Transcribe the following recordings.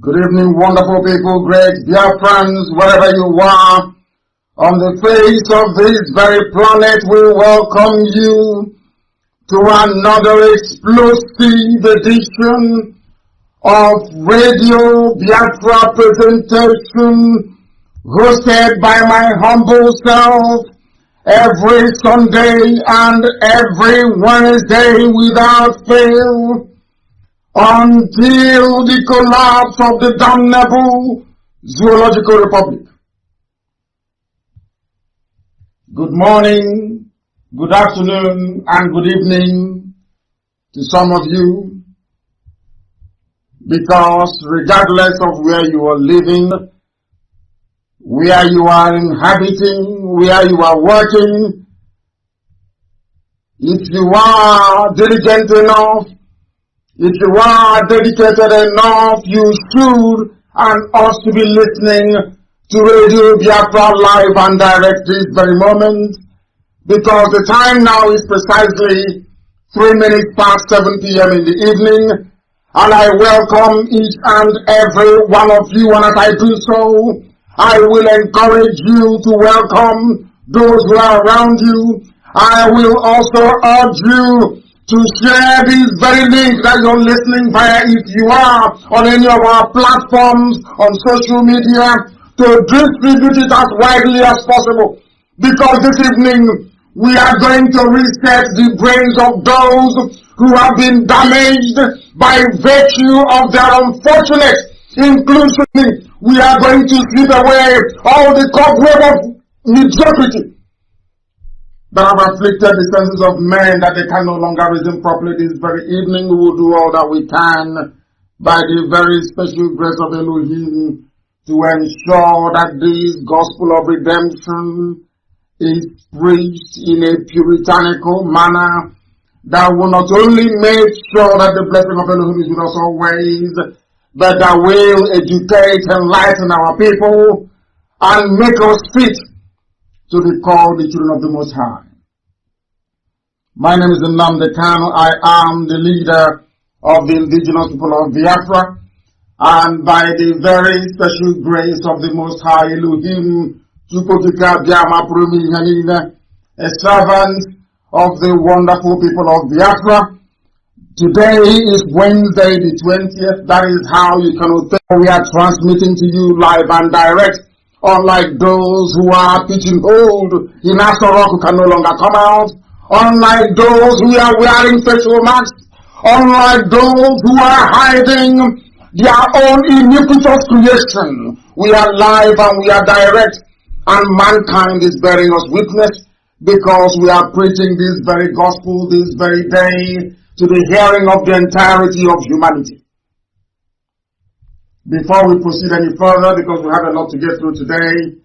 Good evening, wonderful people, great Biafrans, wherever you are. On the face of this very planet, we welcome you to another explosive edition of Radio Biafra presentation, hosted by my humble self, every Sunday and every Wednesday without fail, until the collapse of the damnable Zoological Republic. Good morning, good afternoon, and good evening to some of you, because regardless of where you are living, where you are inhabiting, where you are working, if you are diligent enough, if you are dedicated enough, you should and ought to be listening to Radio Biafra live and direct this very moment, because the time now is precisely 3 minutes past 7 p.m. in the evening, and I welcome each and every one of you, and as I do so, I will encourage you to welcome those who are around you. I will also urge you to share this very link that you're listening via, if you are on any of our platforms on social media, to distribute it as widely as possible, because this evening we are going to reset the brains of those who have been damaged by virtue of their unfortunate inclusion. We are going to sweep away all the cobweb of mediocrity that have afflicted the senses of men, that they can no longer reason properly. This very evening we will do all that we can by the very special grace of Elohim to ensure that this gospel of redemption is preached in a puritanical manner that will not only make sure that the blessing of Elohim is with us always, but that will educate, enlighten our people, and make us fit to be called the children of the Most High. My name is Nnamdi Kanu. I am the leader of the indigenous people of Biafra, and by the very special grace of the Most High Elohim, a servant of the wonderful people of Biafra. Today is Wednesday the 20th. That is how you can tell we are transmitting to you live and direct. Unlike those who are pigeonholed in Asorok who can no longer come out. Unlike those who are wearing facial masks. Unlike those who are hiding their own iniquitous creation. We are live and we are direct. And mankind is bearing us witness, because we are preaching this very gospel this very day to the hearing of the entirety of humanity. Before we proceed any further, because we have a lot to get through today,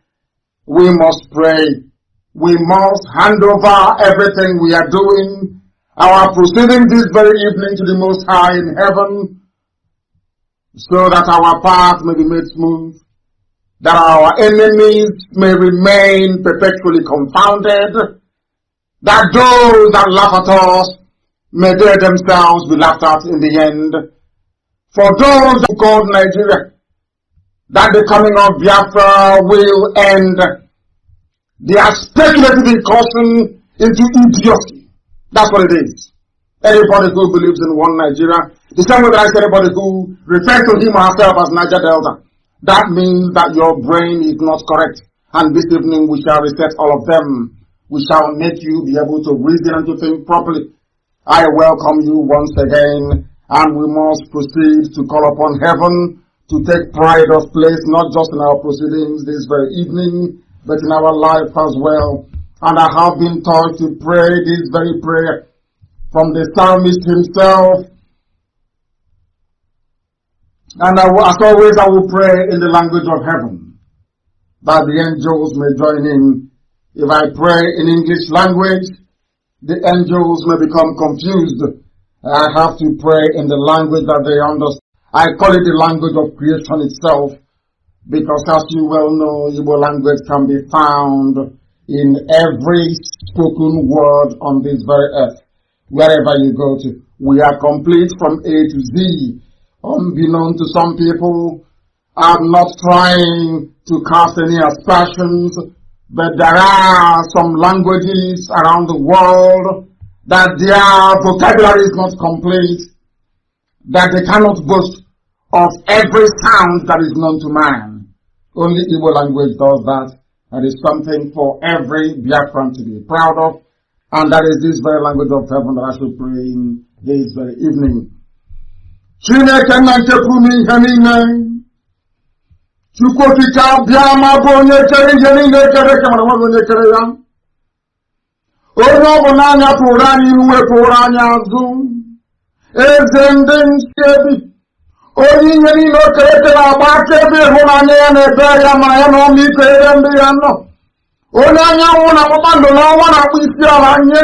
we must pray. We must hand over everything we are doing, our proceeding this very evening, to the Most High in heaven, so that our path may be made smooth, that our enemies may remain perpetually confounded, that those that laugh at us may they themselves be laughed at in the end. For those who call Nigeria, that the coming of Biafra will end their speculative incursion into idiocy. That's what it is. Anybody who believes in one Nigeria, the same way that I said anybody who refers to him or herself as Niger Delta, that means that your brain is not correct. And this evening we shall reset all of them. We shall make you be able to reason and to think properly. I welcome you once again, and we must proceed to call upon heaven to take pride of place, not just in our proceedings this very evening, but in our life as well. And I have been taught to pray this very prayer from the psalmist himself. And as always, I will pray in the language of heaven, that the angels may join in. If I pray in English language, the angels may become confused. I have to pray in the language that they understand. I call it the language of creation itself, because as you well know, Igbo language can be found in every spoken word on this very earth. Wherever you go to, we are complete from A to Z. Unbeknown to some people, I'm not trying to cast any aspersions, but there are some languages around the world that their vocabulary is not complete, that they cannot boast of every sound that is known to man. Only Igbo language does that. That is something for every Biafran to be proud of. And that is this very language of heaven that I should pray in this very evening. Chineke nanchepumi hanine. Chukwokika biama bonye kere yenine kere kamara bonye kere ya. Onye ọbụla pụrụ anyị iwe pụrụ anyị azụ. Eze ndị nchebi. Onye ihe niile o kere kere agba akaebe ịhụnanya ya na-ebe ya ma ya na ọmịiko ebe ndị ya nọ. Onye anyanwụ na kpakpando n'ọnwa na-akpụ isi ala nye.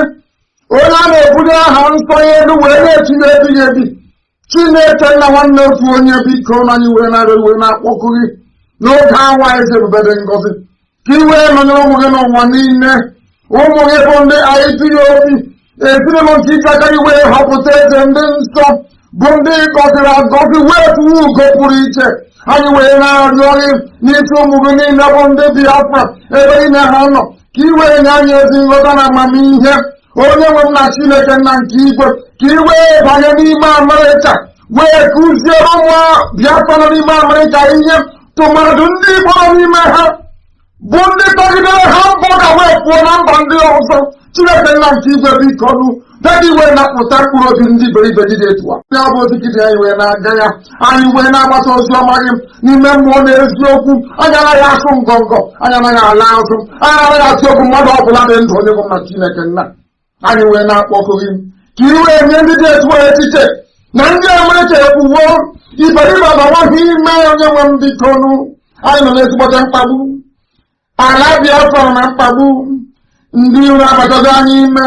Onye a na-ebuli aha nsọ ya elu wee na-echi ebighị ebi. Chineke nna nwanne otu onye biko na anyị wee na-arịọ wee na-akpọku gị n'oge awa eze ebube dị ngọzi. Ka i wee nọnyere ụmụ gị n'ụwa niile. Ụmụ gị bụ ndị IPOB. Ezinụlọ nke ike aka gị wee họpụta eze ndị nsọ. Bụ ndị gọziri agọzi wee tụwa ugo pụrụ iche. Anyị wee na-arịọ gị n'isi ụmụ gị niile bụ ndị Biafra ebe ime ha nọ. Ka i wee nye anyị ezi nghọta na amamihe. Onye nwe m na Chineke nna nke igwe. Ka i wee banye n'ime Amerịka wee kụziere ụmụ Biafra nọ n'ime Amerịka ihe tụmadụ ndị Igbo nọ n'ime ha bụ ndị tọgidere ha mbọ ka wee pụọ na mba ndị ọzọ. Chineke nna nke igwe biko nụ dadị wee na-apụta mkpụrụ obi ndị iberibe dị etu a. Ya bụ otikiti anyị wee na-aga ya. Anyị wee na-agbasa ozi ọma gị n'ime mmụọ na eziokwu. Anyị anaghị asụ ngọngọ. Anyị anaghị ala azụ. Anyị anaghị atụ egwu mmadụ ọbụla dị ndụ onye bụ na Chineke nna. Anyị wee na-akpọkụ gị ka i wee nye ndị dị etu echiche na ndị Amerịka ekwuwo iberibe ọbawaghị ime onye nwe m biko nụ. Anyị nọ n'ezigbote mkpagbu. Ala Biafra na mkpagbu. Ndị iro abatago anyị ime.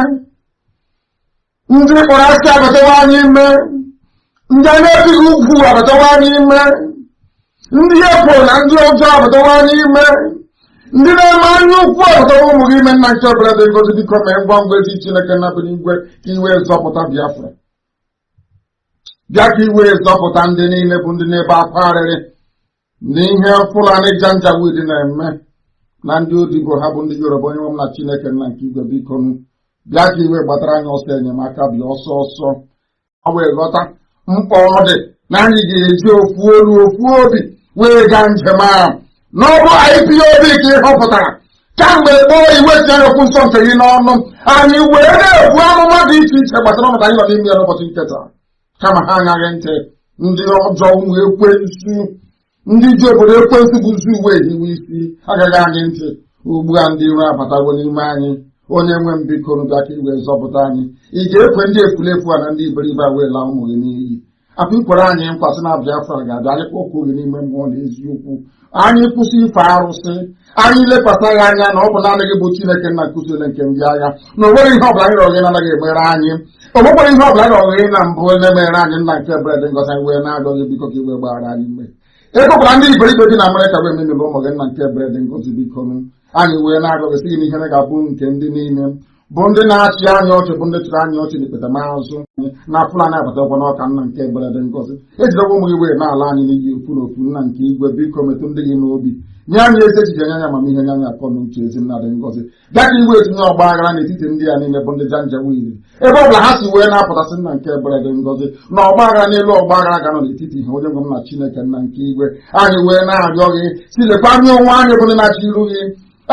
Ndị kpọrọ asị abatawa anyị ime. Ndị a na-ebighị ugwu abatawa anyị ime. Ndị epo na ndị ọjọọ abatawa anyị ime. Ndị na-eme anya ukwu abatawa ụmụ gị ime. Nna nke obere dị ngozi biko mee ngwa ngwa ezi Chineke na bụ n'igwe ka i wee zọpụta Biafra. Bịa ka i wee zọpụta ndị niile bụ ndị na-ebe akwa arịrị n'ihe Fulani Janjaweed na-eme na ndị odibo ha bụ ndị Yoruba. Onye nwe m na Chineke nna nke igwe biko nụ bịa ka iwe gbatara anyị ọsọ enyemaka bịa ọsọ ọsọ. Ọ wee ghọta mkpa ọ dị na anyị ga-eji ofu olu ofu obi wee gaa njem ahụ. N'ọbụ IPOB ka ị họpụtara kamgbe gboo iwe tinye okwu nsọ nke gị n'ọnụ. Anyị wee na-ebu amụma dị iche iche gbasara ọnọdụ anyị nọ n'ime ya n'ụbọchị nketa. Kama ha anaghị ntị. Ndị ọjọọ ụmụ ekwensu, ndị ji obodo ekwensu bụ nzu uwe ehiwe isi agaghị anyị ntị. Ugbu a ndị iro abatago n'ime anyị. Onye nwe m biko bịa ka iwe zọpụta anyị. Ị ga-ekwe ndị efulefu a na ndị iberibe a wee laa ụmụ gị n'iyi. Akwa ikwere anyị nkwa sị na Biafra ga-abịa anyị kpọkuo gị n'ime mmụọ na eziokwu. Anyị kwụsị ife arụsị. Anyị lekwasị ya anya na ọ bụ naanị gị bụ Chineke nna nkụziele nke ndị agha. Na o nwere ihe ọbụla anyị rọrọ gị na-anaghị emere anyị. O nwekwara ihe ọbụla anyị rọrọ gị na mbụ na-emere anyị nna nke ebere dị ngọzi. Anyị wee na-arịọ gị biko ka iwe gbaghara anyị mme. Ekwekwara ndị iberibe dị na Amerịka wee memere ụmụ gị nna nke ebere dị ngọzi biko nụ. Anyị wee na-arịọ gị sị gị n'ihe ga-abụ nke ndị niile bụ ndị na-achị anya ọchị bụ ndị chịrị anya ọchị n'ikpeta maazụ na Fulani abatakwa n'ọka nna nke ebere dị ngọzi. Ejidekwa ụmụ gị wee na-ala anyị n'iyi ofu na ofu. Nna nke igwe biko metụ ndị gị n'obi. Nye anyị ezi echiche, nye anyị amamihe, nye anyị akọ na uche ezi nna dị ngọzi. Bịa ka iwe etinye ọgba aghara n'etiti ndị a niile bụ ndị Janjaweed. Ebe ọbụla ha si wee na-apụtasị nna nke ebere dị ngọzi na ọgba aghara n'elu ọgba aghara ga nọ n'etiti ha. Onye nwe m na Chineke nna nke igwe anyị wee na-arịọ gị si lekwa anyị onwe anyị bụ ndị na-achị iru gị.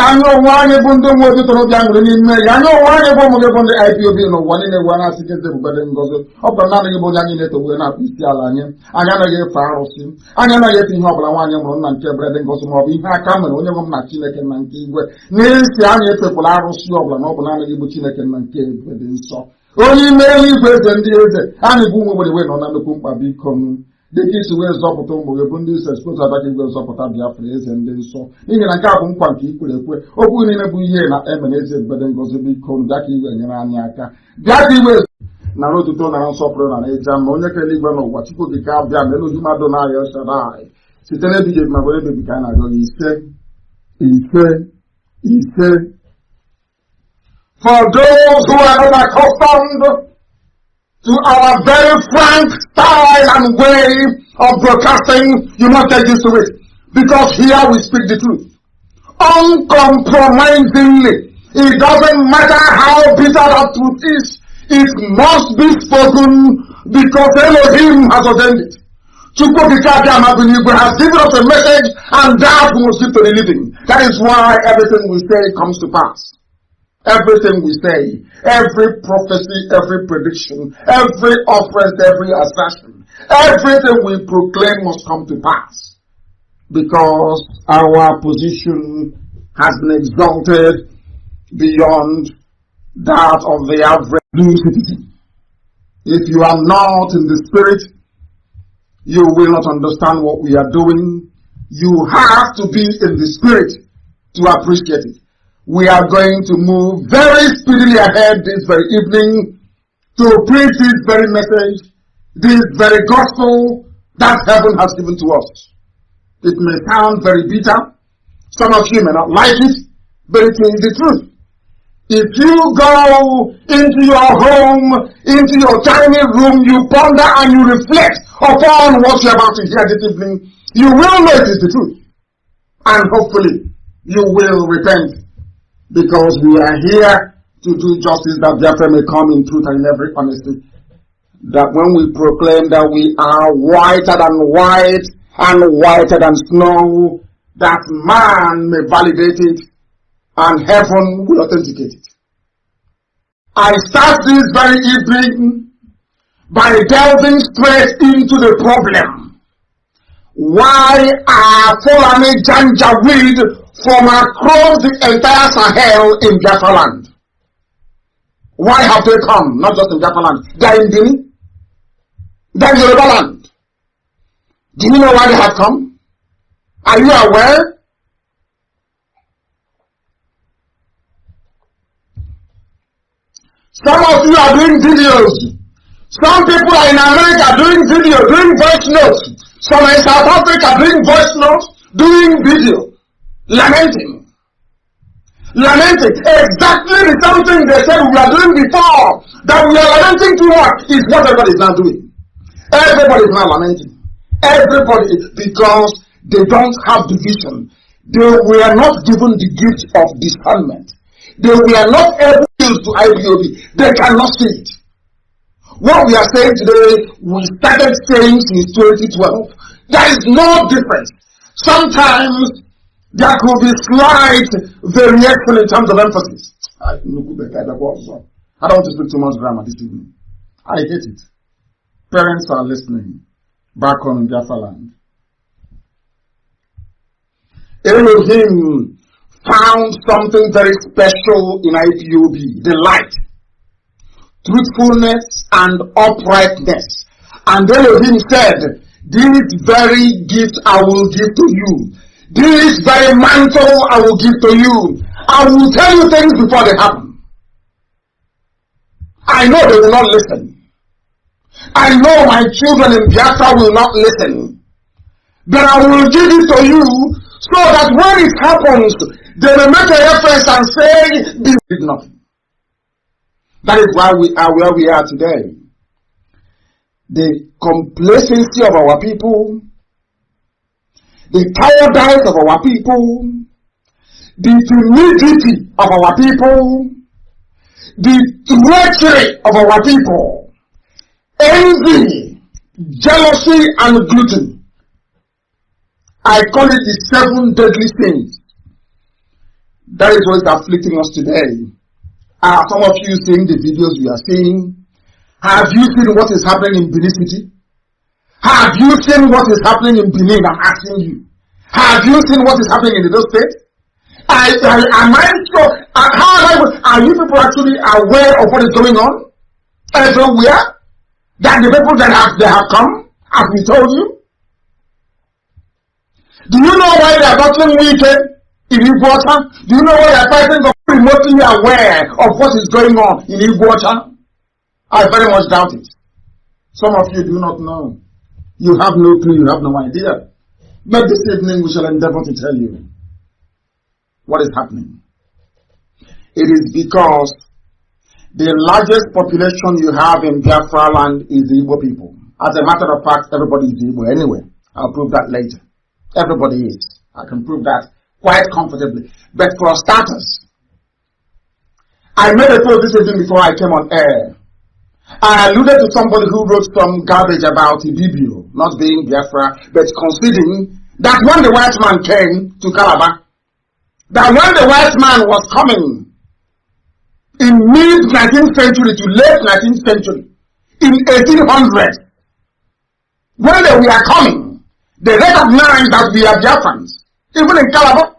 Anyị onwe anyị bụ ndị nwe obi tọrọ obi aṅụrị n'ime ya. Anyị onwe anyị bụ ụmụ gị bụ ndị IPOB n'ụwa niile wee na-asị gị eze ebube dị ngọzi. Ọ bụrụ naanị gị bụ onye anyị na-eto wee na-akpụ isi ala anyị. Anyị anaghị efe arụsị. Anyị anaghị efe ihe ọbụla nwaanyị mụrụ nna nke ebere dị ngọzi ma ọ bụ ihe aka mere. Onye nwe m na Chineke nna nke igwe n'isi anyị efekwala arụsị ọbụla na ọ bụ naanị gị bụ Chineke nna nke ebube dị nsọ. Onye ime eluigwe eze ndị eze. Anyị bụ ụmụ obodo wee nọ na nnukwu mkpa biko nụ. Dịka isi wee zọpụta ụmụ gị bụ ndị sespos abaka igwe zọpụta Biafra eze ndị nsọ. N'ihi na nke a bụ nkwa nke ikwere ekwe. Okwu niile bụ ihe na eme na eze ebube dị ngọzi biko bịa ka iwe nyere anyị aka. Bịa ka iwe nara otuto nara nsọpụrụ na ịja mma. Onye kere igwe n'ụwa Chukwu gị ka abịa ma eluhi mmadụ na-arịọ Shaddai site n'ebighị ebi ma bụ ebebi ka a na-arịọ gị ise ise ise. For those who are not accustomed to our very frank style and way of broadcasting, you must get used to it. Because here we speak the truth. Uncompromisingly. It doesn't matter how bitter that truth is. It must be spoken because Elohim has ordained it. Has given us a message, and that we must give to the living. That is why everything we say comes to pass. Everything we say, every prophecy, every prediction, every offering, every assertion, everything we proclaim must come to pass. Because our position has been exalted beyond that of the average citizen. If you are not in the spirit, you will not understand what we are doing. You have to be in the spirit to appreciate it. We are going to move very speedily ahead this very evening to preach this very message, this very gospel that heaven has given to us. It may sound very bitter. Some of you may not like it, but it is the truth. If you go into your home, into your tiny room, you ponder and you reflect upon what you're about to hear this evening, you will know it is the truth. And hopefully, you will repent. Because we are here to do justice, that Biafra may come in truth and in every honesty. That when we proclaim that we are whiter than white and whiter than snow, that man may validate it and heaven will authenticate it. I start this very evening by delving straight into the problem. Why are Fulani Janjaweed from across the entire Sahel in Biafra land? Why have they come? Not just in Biafra land. They are in Benin. They are in Yoruba land. Do you know why they have come? Are you aware? Some of you are doing videos. Some people are in America doing video, doing voice notes. Some in South Africa doing voice notes, doing video. Lamenting. Exactly the same thing they said we were doing before. That we are lamenting too much is what everybody is now doing. Everybody is now lamenting. Everybody, because they don't have the vision. They were not given the gift of discernment. They were not able to IPOB. They cannot see it. What we are saying today, we started saying since 2012. There is no difference. Sometimes there could be slight variation in terms of emphasis. I don't want to speak too much grammar this evening. I hate it. Parents are listening back home in Biafra land. Elohim found something very special in IPOB, the light, truthfulness and uprightness. And Elohim said, this very gift I will give to you. This very mantle I will give to you. I will tell you things before they happen. I know they will not listen. I know my children in Biafra will not listen. But I will give it to you so that when it happens, they will make a reference and say, this did nothing. That is why we are where we are today. The complacency of our people, the cowardice of our people, the timidity of our people, the treachery of our people, envy, jealousy, and gluten. I call it the 7 deadly sins. That is what is afflicting us today. Are some of you seeing the videos we are seeing? Have you seen what is happening in Benin City? Have you seen what is happening in Benin? I'm asking you. Have you seen what is happening in the state? Am I sure? Are you people actually aware of what is going on everywhere? That the people that have come, as we told you? Do you know why they are battling wicked in Iguacha? Do you know why they are fighting for remotely aware of what is going on in Iguacha? I very much doubt it. Some of you do not know. You have no clue, you have no idea. But this evening we shall endeavor to tell you what is happening. It is because the largest population you have in Biafra land is the Igbo people. As a matter of fact, everybody is Igbo anyway. I'll prove that later. Everybody is. I can prove that quite comfortably. But for starters, I made a post this evening before I came on air. I alluded to somebody who wrote some garbage about Ibibio not being Biafra, but conceding that when the white man came to Calabar, that when the white man was coming in mid-19th century to late 19th century, in 1800, when they were coming, they recognized that we are Biafrans, even in Calabar.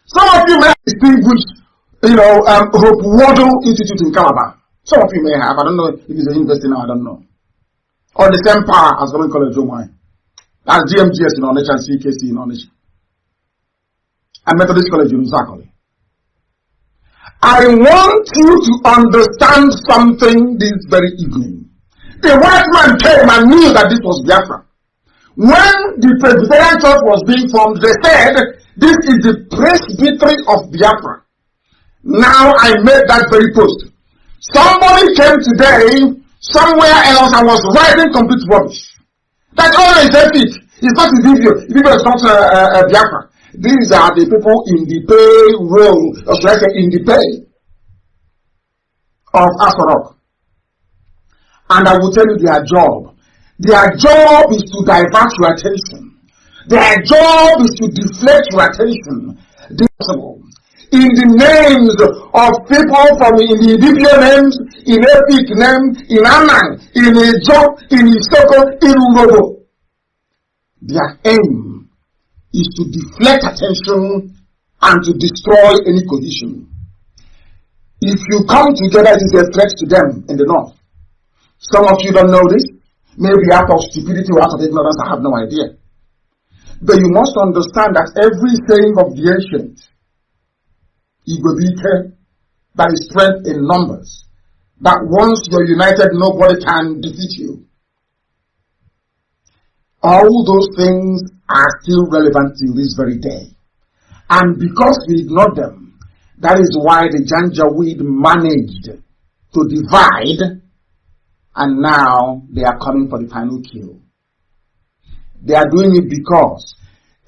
Some of you may have distinguished, Hope Waddle Institute in Calabar. Some of you may have. I don't know if it's a university now, I don't know. Or the same power as Government College Omai. That's GMGS in Onitsha and CKC in Onitsha. And Methodist College in Uzakoli. I want you to understand something this very evening. The white man came and knew that this was Biafra. When the Presbyterian Church was being formed, they said, this is the presbytery of Biafra. Now I made that very post. Somebody came today, somewhere else, and was writing complete rubbish. That all is epic. It's not the video. The video is not Biafra. These are the people in the payroll, or should I say in the pay of Asorok. And I will tell you their job. Their job is to divert your attention. Their job is to deflect your attention. In the names of people from in the Ibibio names, in Epic name, in Anan, in Ijo, in Isoko, in Urobo. Their aim is to deflect attention and to destroy any cohesion. If you come together, it is a threat to them in the north. Some of you don't know this. Maybe out of stupidity or out of ignorance, I have no idea. But you must understand that every saying of the ancients, Igwebike, that is strength in numbers, that once you're united, nobody can defeat you. All those things are still relevant till this very day. And because we ignored them, that is why the Janjaweed managed to divide, and now they are coming for the final kill. They are doing it because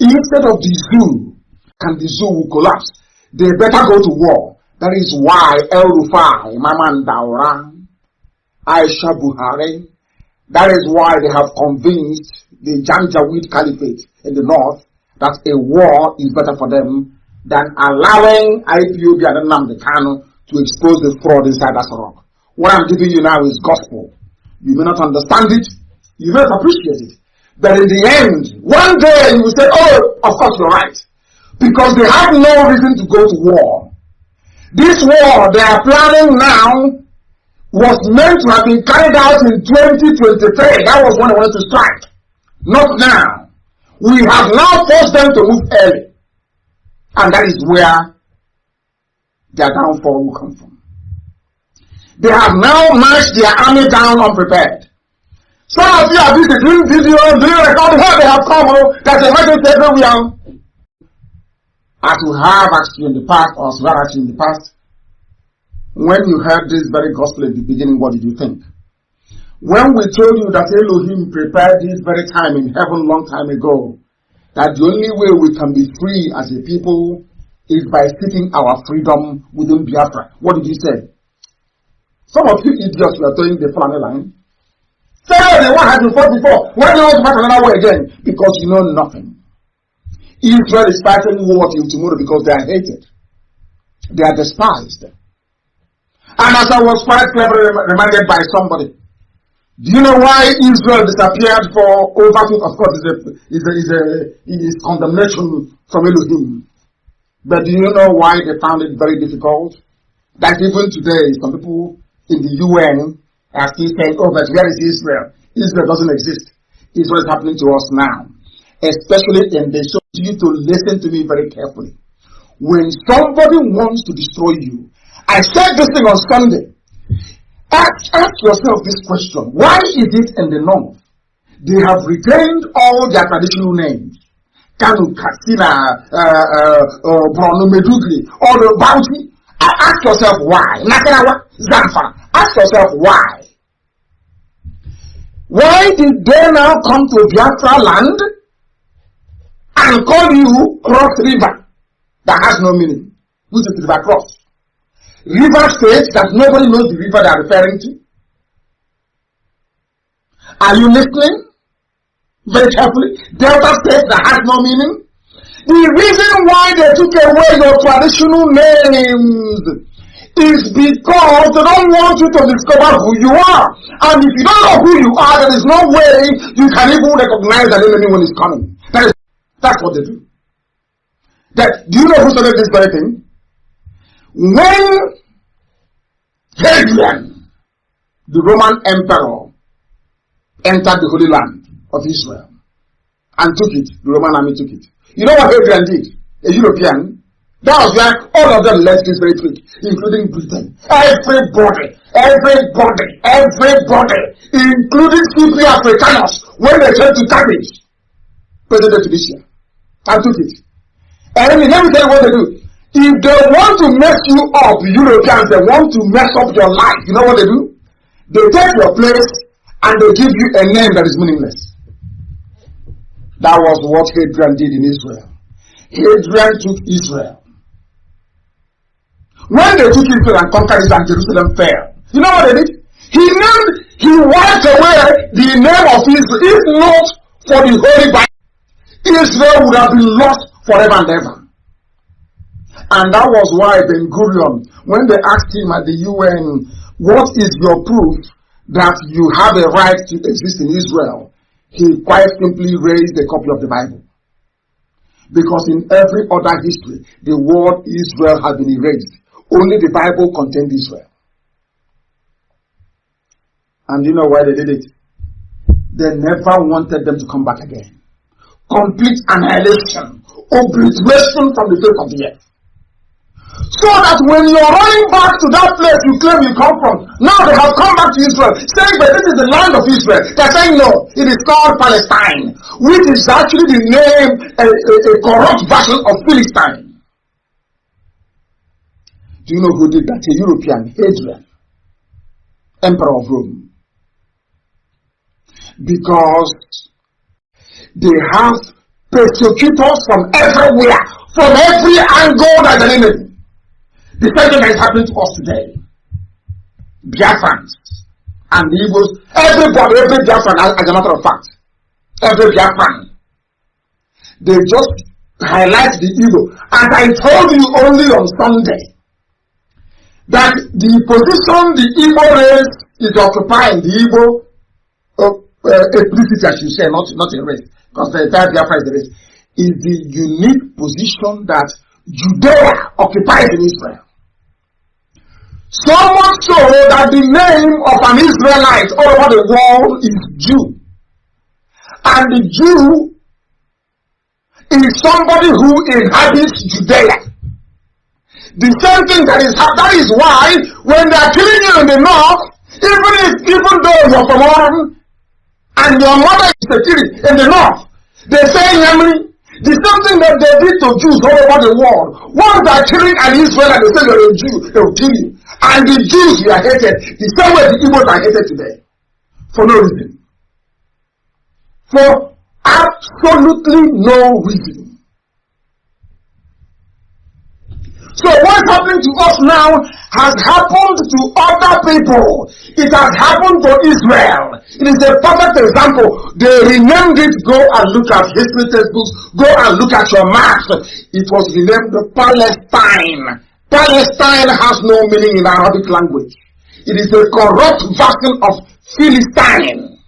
instead of the zoo, and the zoo will collapse, they better go to war. That is why El Rufai, Maman Daura, Aisha Buhari, that is why they have convinced the Janjaweed Caliphate in the north that a war is better for them than allowing IPOB and Nnamdi Kanu to expose the fraud inside Asorok. What I'm giving you now is gospel. You may not understand it, you may not appreciate it, but in the end, one day you will say, oh, of course you're right. Because they have no reason to go to war. This war they are planning now was meant to have been carried out in 2023. That was when they wanted to strike. Not now. We have now forced them to move early. And that is where their downfall will come from. They have now marched their army down unprepared. Some of you have viewed doing video, doing record where they have come. That's a emergency everywhere. As we have actually in the past, or as we have actually in the past, when you heard this very gospel at the beginning, what did you think? When we told you that Elohim prepared this very time in heaven long time ago, that the only way we can be free as a people is by seeking our freedom within Biafra, what did you say? Some of you idiots were throwing the family line. Say the one has been fought before. Why do you want to fight another way again? Because you know nothing. Israel is fighting war till tomorrow because they are hated. They are despised. And as I was quite cleverly reminded by somebody, do you know why Israel disappeared for over two? Of course, it is condemnation from Elohim. But do you know why they found it very difficult? That even today, some people in the UN are still saying, oh, but where is Israel? Israel doesn't exist. Israel is happening to us now. Especially in the show, you to listen to me very carefully. When somebody wants to destroy you, I said this thing on Sunday. Ask yourself this question. Why is it in the north? They have retained all their traditional names. Kanu, Katsina, Borno, Medugri, all the Bauchi. Ask yourself why. Nakarawa, Zamfara. Ask yourself why. Why did they now come to Biafra land? and call you Cross River that has no meaning, which is River Cross. River State that nobody knows the river they are referring to. Are you listening? Very carefully. Delta State that has no meaning. The reason why they took away your traditional names is because they don't want you to discover who you are. And if you don't know who you are, there is no way you can even recognize that anyone is coming. That's what they do. Do you know who started this very thing? When Hadrian, the Roman emperor, entered the Holy Land of Israel and took it, the Roman army took it. You know what Hadrian did? A European. That was where all of them left this very quick, including Britain. Everybody, including Cypriot Africanus, when they came to Carthage, President Tunisia, and took it. And let me tell you what they do. If they want to mess you up, Europeans, they want to mess up your life, you know what they do? They take your place and they give you a name that is meaningless. That was what Hadrian did in Israel. Hadrian took Israel. When they took Israel and conquered it and Jerusalem fell, you know what they did? He wiped away the name of Israel. If not for the Holy Bible, Israel would have been lost forever and ever. And that was why Ben Gurion, when they asked him at the UN, what is your proof that you have a right to exist in Israel? He quite simply raised a copy of the Bible. Because in every other history, the word Israel has been erased. Only the Bible contained Israel. And you know why they did it? They never wanted them to come back again. Complete annihilation, obliteration from the face of the earth. So that when you're running back to that place you claim you come from, now they have come back to Israel, saying that this is the land of Israel. They're saying no, it is called Palestine, which is actually the name, a corrupt version of Philistine. Do you know who did that? A European, Hadrian, Emperor of Rome. Because they have persecutors from everywhere, from every angle that's an enemy. The same thing is happening to us today. Biafrans and the Igbos, every Biafran, as a matter of fact, every Biafran, they just highlight the Igbo. And I told you only on Sunday that the position the Igbo race is occupying, the Igbo ethnicity, I should say, not a race, because the entire Biafra is the race, is the unique position that Judea occupies in Israel. So much so that the name of an Israelite all over the world is Jew. And the Jew is somebody who inhabits Judea. The same thing that is why when they are killing you in the north, even though you're from Oran and your mother is a kid in the north, they say Yemeni. The same thing that they did to Jews all over the world. Once they are killing an Israelite, they say you're a Jew, they will kill you. And the Jews were hated the same way the Igbos are hated today. For no reason. For absolutely no reason. So what's happening to us now has happened to other people. It has happened to Israel. It is a perfect example. They renamed it. Go and look at history textbooks. Go and look at your maps. It was renamed Palestine. Palestine has no meaning in Arabic language. It is a corrupt version of Philistine.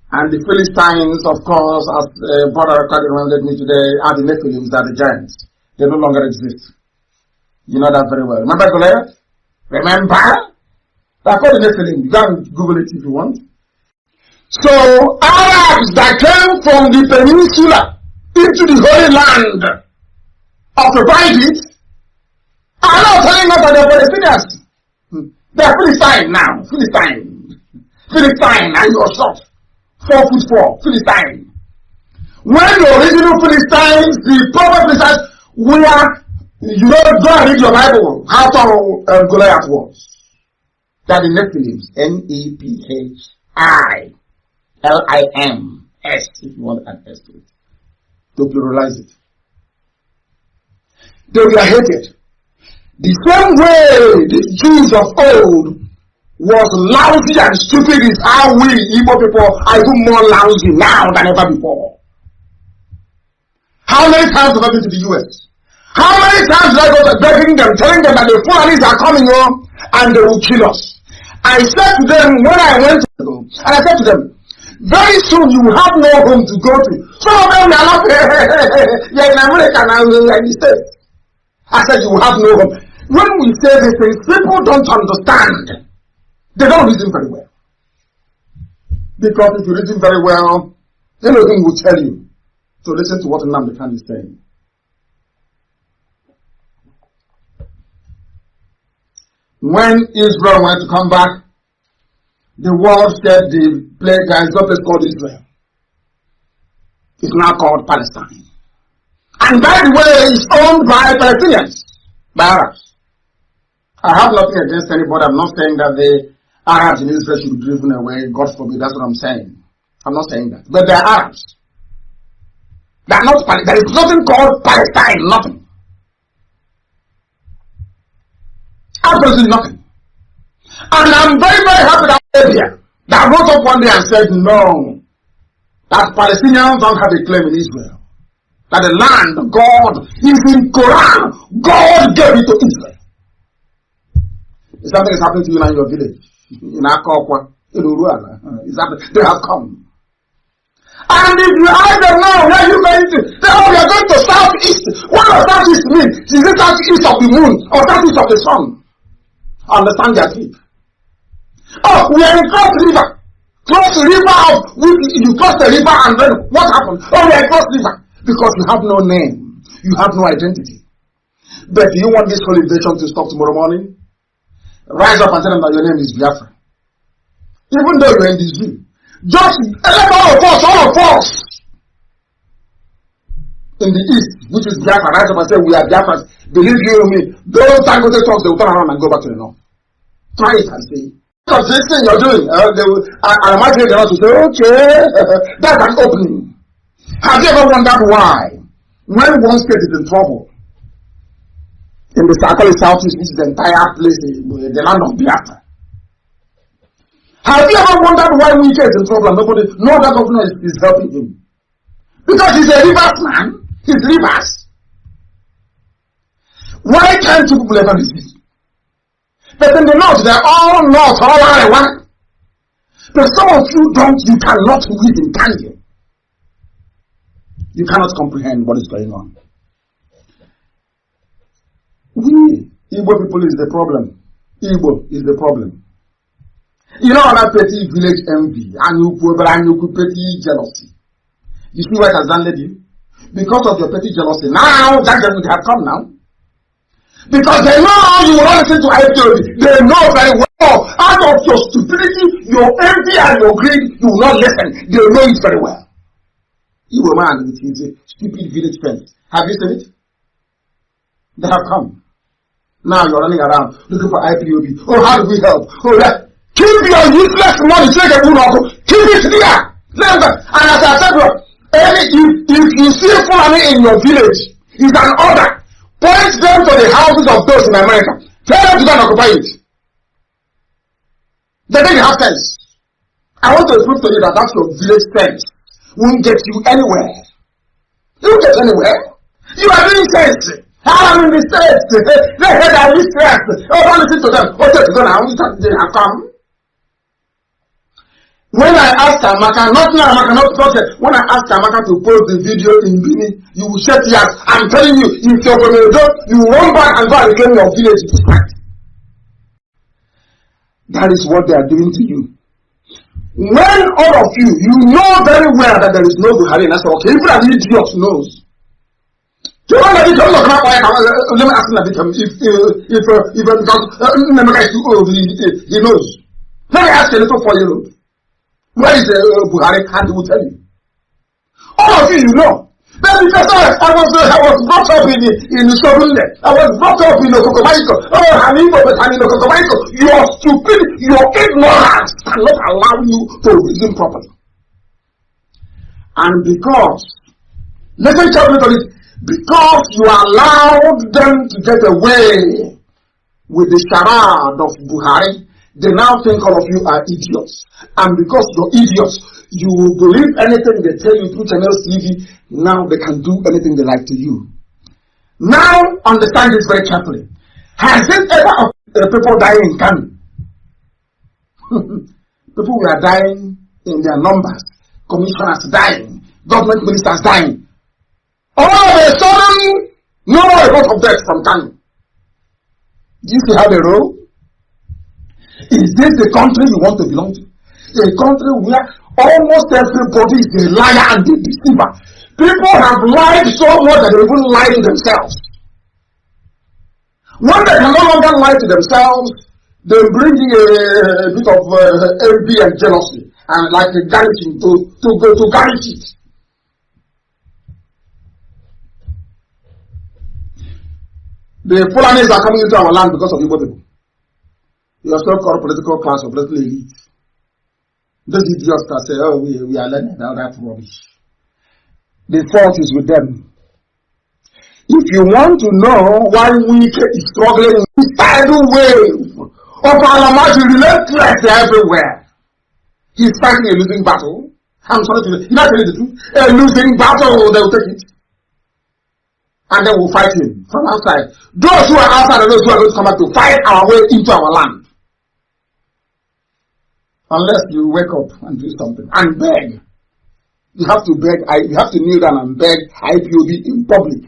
And the Philistines, of course, as Brother Kadi reminded me today, are the Nephilims, are the giants. They no longer exist. You know that very well. Remember Goliath? Remember? They're called the Nephilim. You can Google it if you want. So, Arabs that came from the peninsula into the Holy Land occupied it. I'm not telling us that they're Palestinians. They're Philistine now. Philistine, and you're short. 4'4", Philistine. When the original Philistines, the proper Philistines, you don't go and read your Bible, how tall Goliath was. That the Nephilims, Nephilims, if you want an S to it. to pluralize it. They were hated. The same way the Jews of old was lousy and stupid is how we Igbo people are even more lousy now than ever before. How many times have I been to the US? How many times did I go to begging them, telling them that the Fulanis are coming home and they will kill us? I said to them when I went to them, and I said to them, very soon you will have no home to go to. Some of them are not, you're in America now, you're in the States. I said you will have no home. When we say these things, people don't understand. They don't reason very well. Because if you reason very well, anything will tell you to listen to what Nnamdi Kanu is saying. When Israel wanted to come back, the world said the place called Israel. It's now called Palestine. And by the way, it's owned by Palestinians, by Arabs. I have nothing against anybody. I'm not saying that the Arabs in Israel should be driven away. God forbid, that's what I'm saying. I'm not saying that. But they're Arabs. They're not Palestine. There is nothing called Palestine, nothing. Absolutely nothing. And I'm very, very happy that Arabia that wrote up one day and said, no, that Palestinians don't have a claim in Israel. That the land, God, is in Quran. God gave it to Israel. If something is happening to you now in your village, in Akokwa, in Uruana, they have come. And if you ask them now, where are you going to? They say, oh, we are going to southeast. What does southeast mean? Is it southeast of the moon or southeast of the sun? Understand their sleep. Oh, we are in Cross River. Cross River of you cross the river and then what happened? Oh, we are in Cross River. Because you have no name. You have no identity. But do you want this whole invasion to stop tomorrow morning? Rise up and tell them that your name is Biafra. Even though you're in the zoo. Just elect all of us in the east, which is Biafra. Rise up and say we are Biafrans. Believe you me, those Dangote talks, they will turn around and go back to the north. Try it and see. Because this thing you're doing, I imagine they want to say, okay, that's an opening. Have you ever wondered why, when one state is in trouble, in the southeast, which is the entire place, the land of Biafra, have you ever wondered why Wike is in trouble and no other governor is helping him? Because he's a rivers man, he's rivers. Why can't two people ever resist? But in the north, they're all north, all around. But some of you you cannot reason, can you? You cannot comprehend what is going on. We, Igbo people is the problem. Igbo is the problem. You know that petty village envy, and you petty jealousy. You see what has done led you? Because of your petty jealousy. Now, that doesn't have come now. Because they know you will not listen to IPOB. They know very well. Out of your stupidity, your envy and your greed, you will not listen. They know it very well. You were man with his stupid village friends. Have you seen it? They have come. Now you're running around looking for IPOB. Oh, how do we help? Oh, that. Keep your useless money. Keep it there. And as I said, if you see Fulani in your village, it's an order. Point them to the houses of those in America. Tell them to go and occupy it. They think they have sense. I want to prove to you that that's your village sense. Won't get you anywhere. You won't get anywhere. You are doing sense. I'm in the States. They heard that we stress. Oh, don't listen to them. Oh, take them now. They have come. When I asked Amaka, not project, when I asked Amaka to post the video in Bini, you will shed tears. I'm telling you, if you're from a job, you run back and go and reclaim your village. That is what they are doing to you. When all of you know very well that there is no Buhari, and I say, okay, even an idiot knows. Let me ask him if Nemeka is too old, he knows. Let me ask a little 4-year-old. Where is Buhari? And he will tell you. All of you know. But because I was brought up in Sobunde. I was brought up in Okokomaiko. Oh, Hanibo, but Hanino Kokomaiko. Your stupidity, your ignorance cannot allow you to reason properly. And because Listen carefully to it. Because you allowed them to get away with the charade of Buhari, they now think all of you are idiots. And because you're idiots, you will believe anything they tell you through channels TV. Now they can do anything they like to you. Now understand this very carefully. Has it ever people dying in Kanu? People were dying in their numbers. Commissioners dying. Government ministers dying. All of a sudden, no report of death from Kanu. Do you see how they roll? Is this the country you want to belong to? A country where almost everybody is a liar and a deceiver. People have lied so much that they even lie to themselves. When they can no longer lie to themselves, they bring in a bit of envy and jealousy and like a garnishing to garnish it. The Fulanis are coming into our land because of Igbo people. You are so-called political class or political elite. Those idiots that say, oh, we are learning all that rubbish. The fault is with them. If you want to know why Wike is struggling in this tidal wave of Alamaji relentless everywhere, he's fighting a losing battle. I'm sorry to say, you're not telling the truth. A losing battle, they will take it. And then we'll fight him from outside. Those who are outside and those who are going to come back to fight our way into our land. Unless you wake up and do something. And beg. You have to beg. You have to kneel down and beg IPOB in public.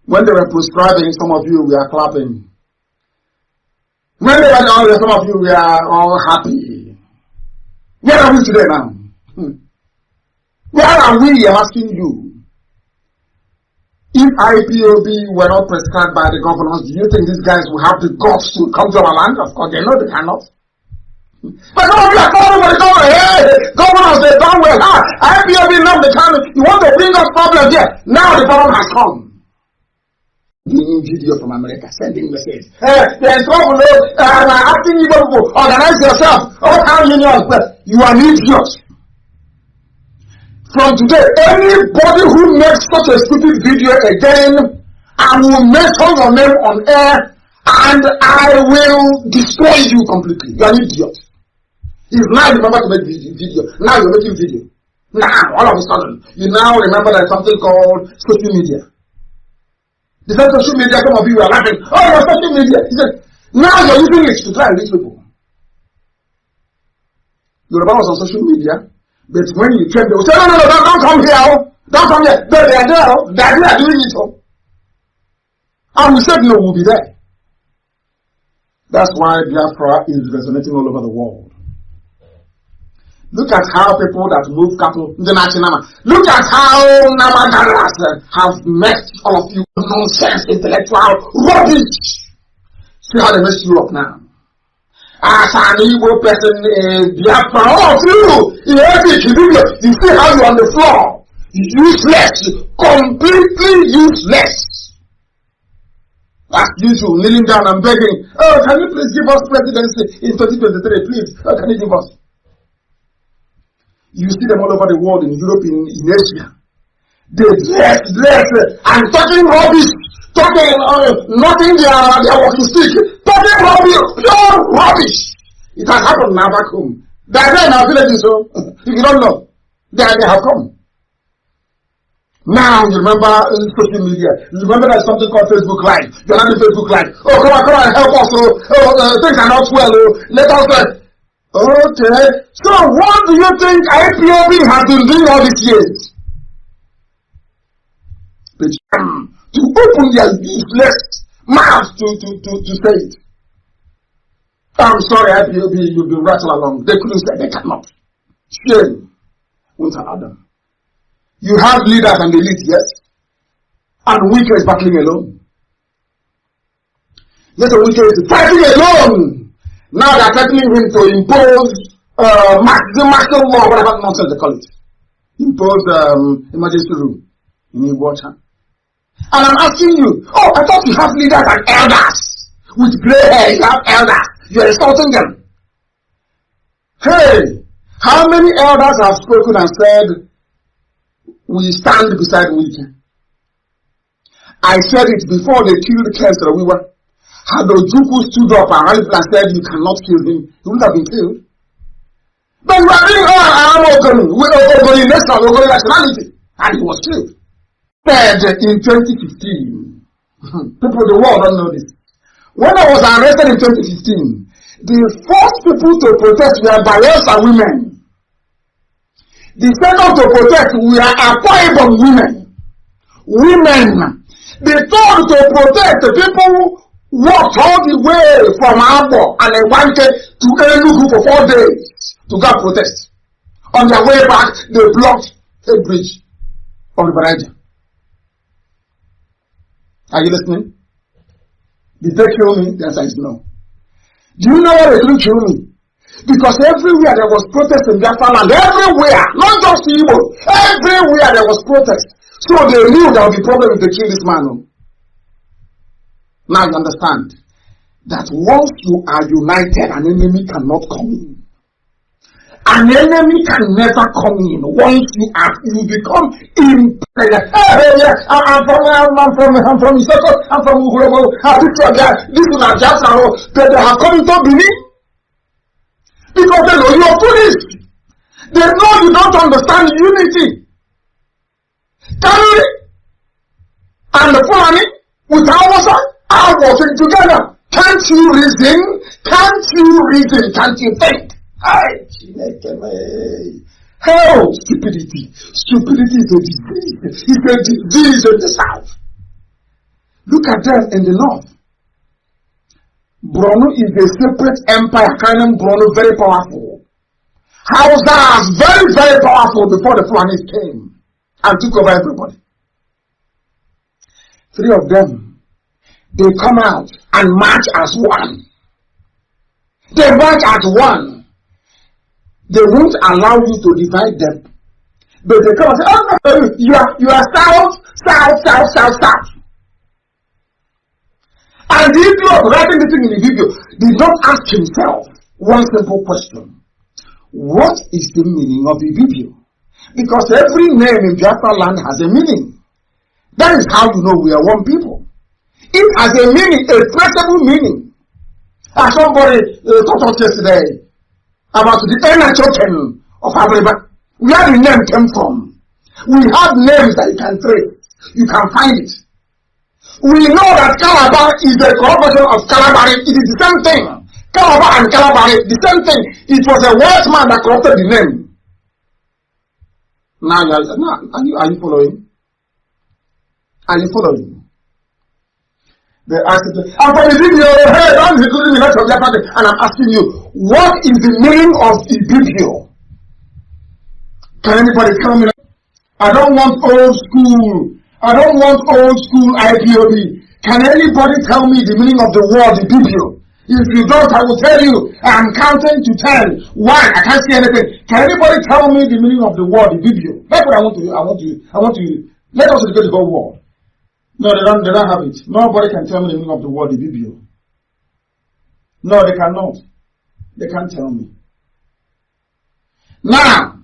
When they were prescribing, some of you were clapping. When they were down there, some of you were all happy. Where are we today now? Where are we? I'm asking you. If IPOB were not prescribed by the governors, do you think these guys will have the guts to come to our land? Of course, they know they cannot. But some of you are calling for the governor. Hey, governors, they've done well. IPOB Nnamdi Kanu, you want to bring us problems here. Now the problem has come. Doing video from America, sending messages. Hey, they're in trouble. I'm asking you people, organize yourself. All town unions. But you are an idiot. From today, anybody who makes such a stupid video again, I will mention your name on air and I will destroy you completely. You are an idiot. If now you remember to make video, now you're making video. Now, all of a sudden, you now remember there's something called social media. The same social media, some of you are laughing. Oh, your social media. He said, now you're using it to try and reach people. Yoruba was on social media. But when you came, they will say, no, don't come here. Don't come here. But they are there. They are doing it. And we said, no, we'll be there. That's why Biafra is resonating all over the world. Look at how people that move cattle, look at how Namagaras have met all of you nonsense, intellectual rubbish. See how they mess you up now. As an Igbo person, Biafra, all of you, you see how you're on the floor. Useless, completely useless. As usual, kneeling down and begging, oh, can you please give us presidency in 2023, please? Oh, can you give us? You see them all over the world, in Europe, in Asia. They dress, and talking rubbish, talking, nothing their walking stick, talking rubbish, pure rubbish. It has happened now back home. They are there in our villages, so if you don't know, they have come. Now you remember social media. You remember there's something called Facebook Live. You're not in Facebook Live. Oh, come on, help us. Things are not well. Let us. Okay. So what do you think IPOB has been doing all these years? To open their useless mouth to say it. I'm sorry, IPOB, you've been rattled along. They couldn't say, they cannot. Shame. Won't allow them. You have leaders and elite, yes? And Wike is battling alone. Yes, Wike is fighting alone. Now they are threatening him to impose martial law, whatever nonsense they call it. Impose emergency room in water. And I'm asking you, oh, I thought you have leaders and elders. With gray hair, you have elders. You're insulting them. Hey, how many elders have spoken and said, we stand beside Wike. I said it before they killed Kessler. We were. Had Ojukwu stood up and said, you cannot kill him, he wouldn't have been killed. But we are doing Ogoni nationality, and he was killed. Said in 2015, people, the world don't know this. When I was arrested in 2015, the first people to protest were Biafra women. The second to protest were IPOB women. The third to protest the people walked all the way from Abo and they wanted to Enugu for 4 days to go protest. On their way back, they blocked a bridge on the Niger. Are you listening? Did they kill me? The answer is no. Do you know why they didn't kill me? Because everywhere there was protest in Biafra land, everywhere, not just Igbo, everywhere there was protest. So they knew there would be problem if they kill this man. Now you understand that once you are united, an enemy cannot come in. An enemy can never come in. Once you become impaired. I'm from Isoko, I'm from Ugrobo, this is not just how they have come into Benin. Because they know you are foolish. They know you don't understand unity. Kanu and the Fulani with Hausa are working together. Can't you reason? Can't you think? Hell, stupidity. Stupidity is a disease. It's a disease in the south. Look at them in the north. Borno is a separate empire. Kanem Borno very powerful. Hausa is very, very powerful before the Fulanis came and took over everybody. 3 of them. They come out and march as one. They march as one. They won't allow you to divide them. But they come and say, oh, you are south. And the idiot writing the thing in the video did not ask himself one simple question. What is the meaning of the video? Because every name in Biafra land has a meaning. That is how you know we are one people. It has a meaning, a traceable meaning. As somebody taught us yesterday about the inner token of Africa, where the name came from. We have names that you can trace. You can find it. We know that Calabar is the corruption of Calabari. It is the same thing. Calabar and Calabari, the same thing. It was a white man that corrupted the name. Now, are you following? Are you following? They asked it, and for the video, hey, don't include me, not from Japan. And I'm asking you, what is the meaning of the video? Can anybody tell me? I don't want old school. I don't want old school IPOB. Can anybody tell me the meaning of the word video? If you don't, I will tell you. I'm counting to 10. 1, I can't see anything. Can anybody tell me the meaning of the word video? That's what I want to. Let us educate the whole world. No, they don't have it. Nobody can tell me the meaning of the word video. No, they cannot. They can't tell me. Now,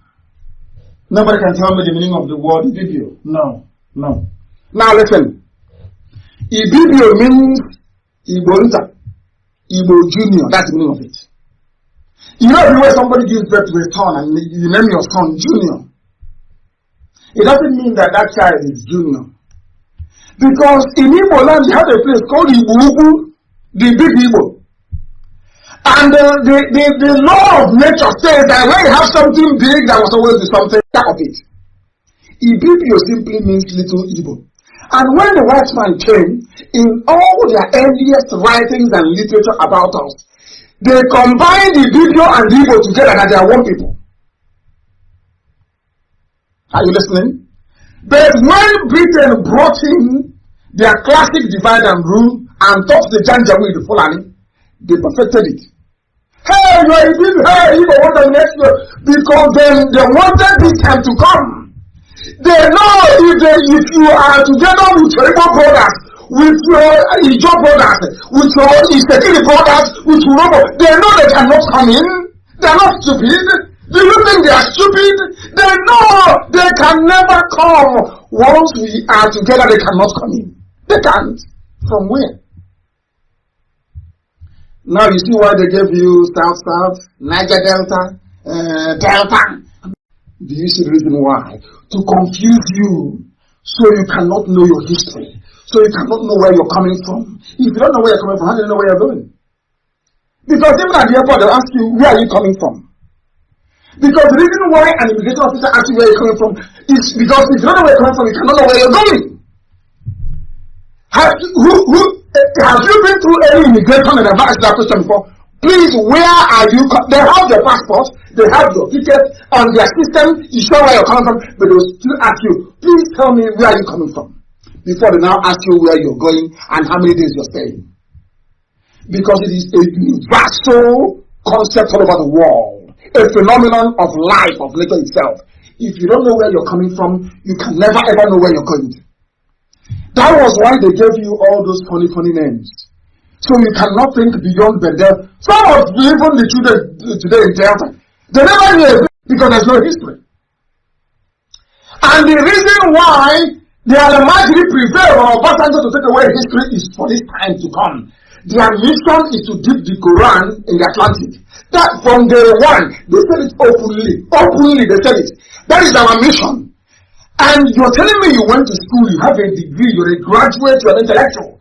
nobody can tell me the meaning of the word video. No. Now listen. Ibibio means Igbo Junior. That's the meaning of it. You know the way somebody gives birth to a son and you name your son Junior. It doesn't mean that child is Junior. Because in Igbo land, you have a place called Igbo, the big Igbo. And the law of nature says that when you have something big, there was always be something of it. Ibibio simply means little Igbo. And when the white man came, in all their earliest writings and literature about us, they combined Ibibio and Igbo together and they are one people. Are you listening? But when Britain brought in their classic divide and rule and taught the Janjaweed, the Fulani, they perfected it. Hey, you are Igbo, hey, Igbo want to next year, because they wanted this time to come. They know if you are together with your Igbo brothers, with your Ijo brothers, with your Isekiri brothers, with Urobo, they know they cannot come in. They are not stupid. Do you think they are stupid? They know they can never come. Once we are together, they cannot come in. They can't. From where? Now you see why they gave you South, Niger Delta, Delta. Do you see the reason why? To confuse you, so you cannot know your history, so you cannot know where you're coming from. If you don't know where you're coming from, how do you know where you're going? Because even at the airport, they'll ask you, where are you coming from? Because the reason why an immigration officer asks you where you're coming from is because if you don't know where you're coming from, you cannot know where you're going. Have you been through any immigration and have asked that question before? Please, where are you? They have your passport, they have your ticket on their system, you show where you're coming from, but they will still ask you, please tell me where are you coming from? Before they now ask you where you're going and how many days you're staying. Because it is a universal concept all over the world, a phenomenon of life, of nature itself. If you don't know where you're coming from, you can never ever know where you're going. That was why they gave you all those funny names. So you cannot think beyond Bendel. Some of even the children today in Delta, they never knew because there's no history. And the reason why they are magically prevail or Obasanjo to take away history is for this time to come. Their mission is to dip the Quran in the Atlantic. That from day one, they said it openly. Openly, they said it. That is our mission. And you're telling me you went to school, you have a degree, you're a graduate, you're an intellectual.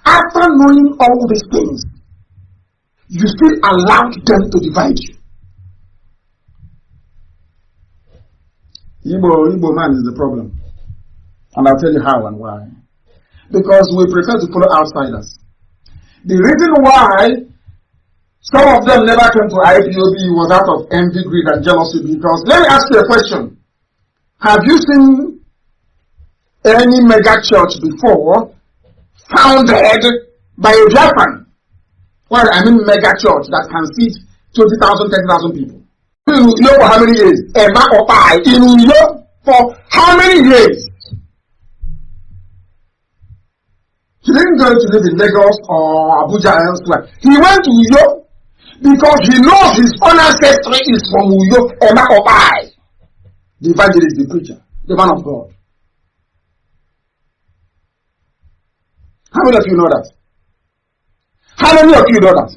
After knowing all these things, you still allowed them to divide you. Igbo man is the problem. And I'll tell you how and why. Because we prefer to follow outsiders. The reason why some of them never came to IPOB was out of envy, greed, and jealousy. Because let me ask you a question. Have you seen any mega church before founded by a Biafran? Well, I mean mega church that can seat 20,000, 30,000 people. In Uyo for how many years? Emma or I? In Uyo for how many years? He didn't go to live in Lagos or Abuja or elsewhere. He went to Uyo because he knows his own ancestry is from Uyo, Emma or I. The evangelist, the preacher, the man of God. How many of you know that? How many of you know that?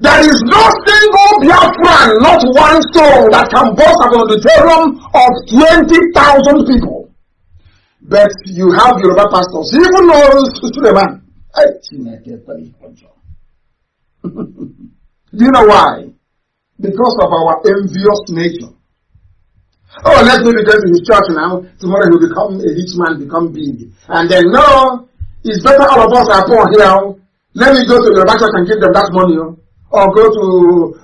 There is no single Biafran, not one soul, that can boast of an auditorium of 20,000 people. But you have Yoruba pastors, even those Suleiman. Do you know why? Because of our envious nature. Oh, let me be going to his church now. Tomorrow he'll become a rich man, become big. And then, no, it's better all of us are poor here. Let me go to the church and give them that money. Or go to...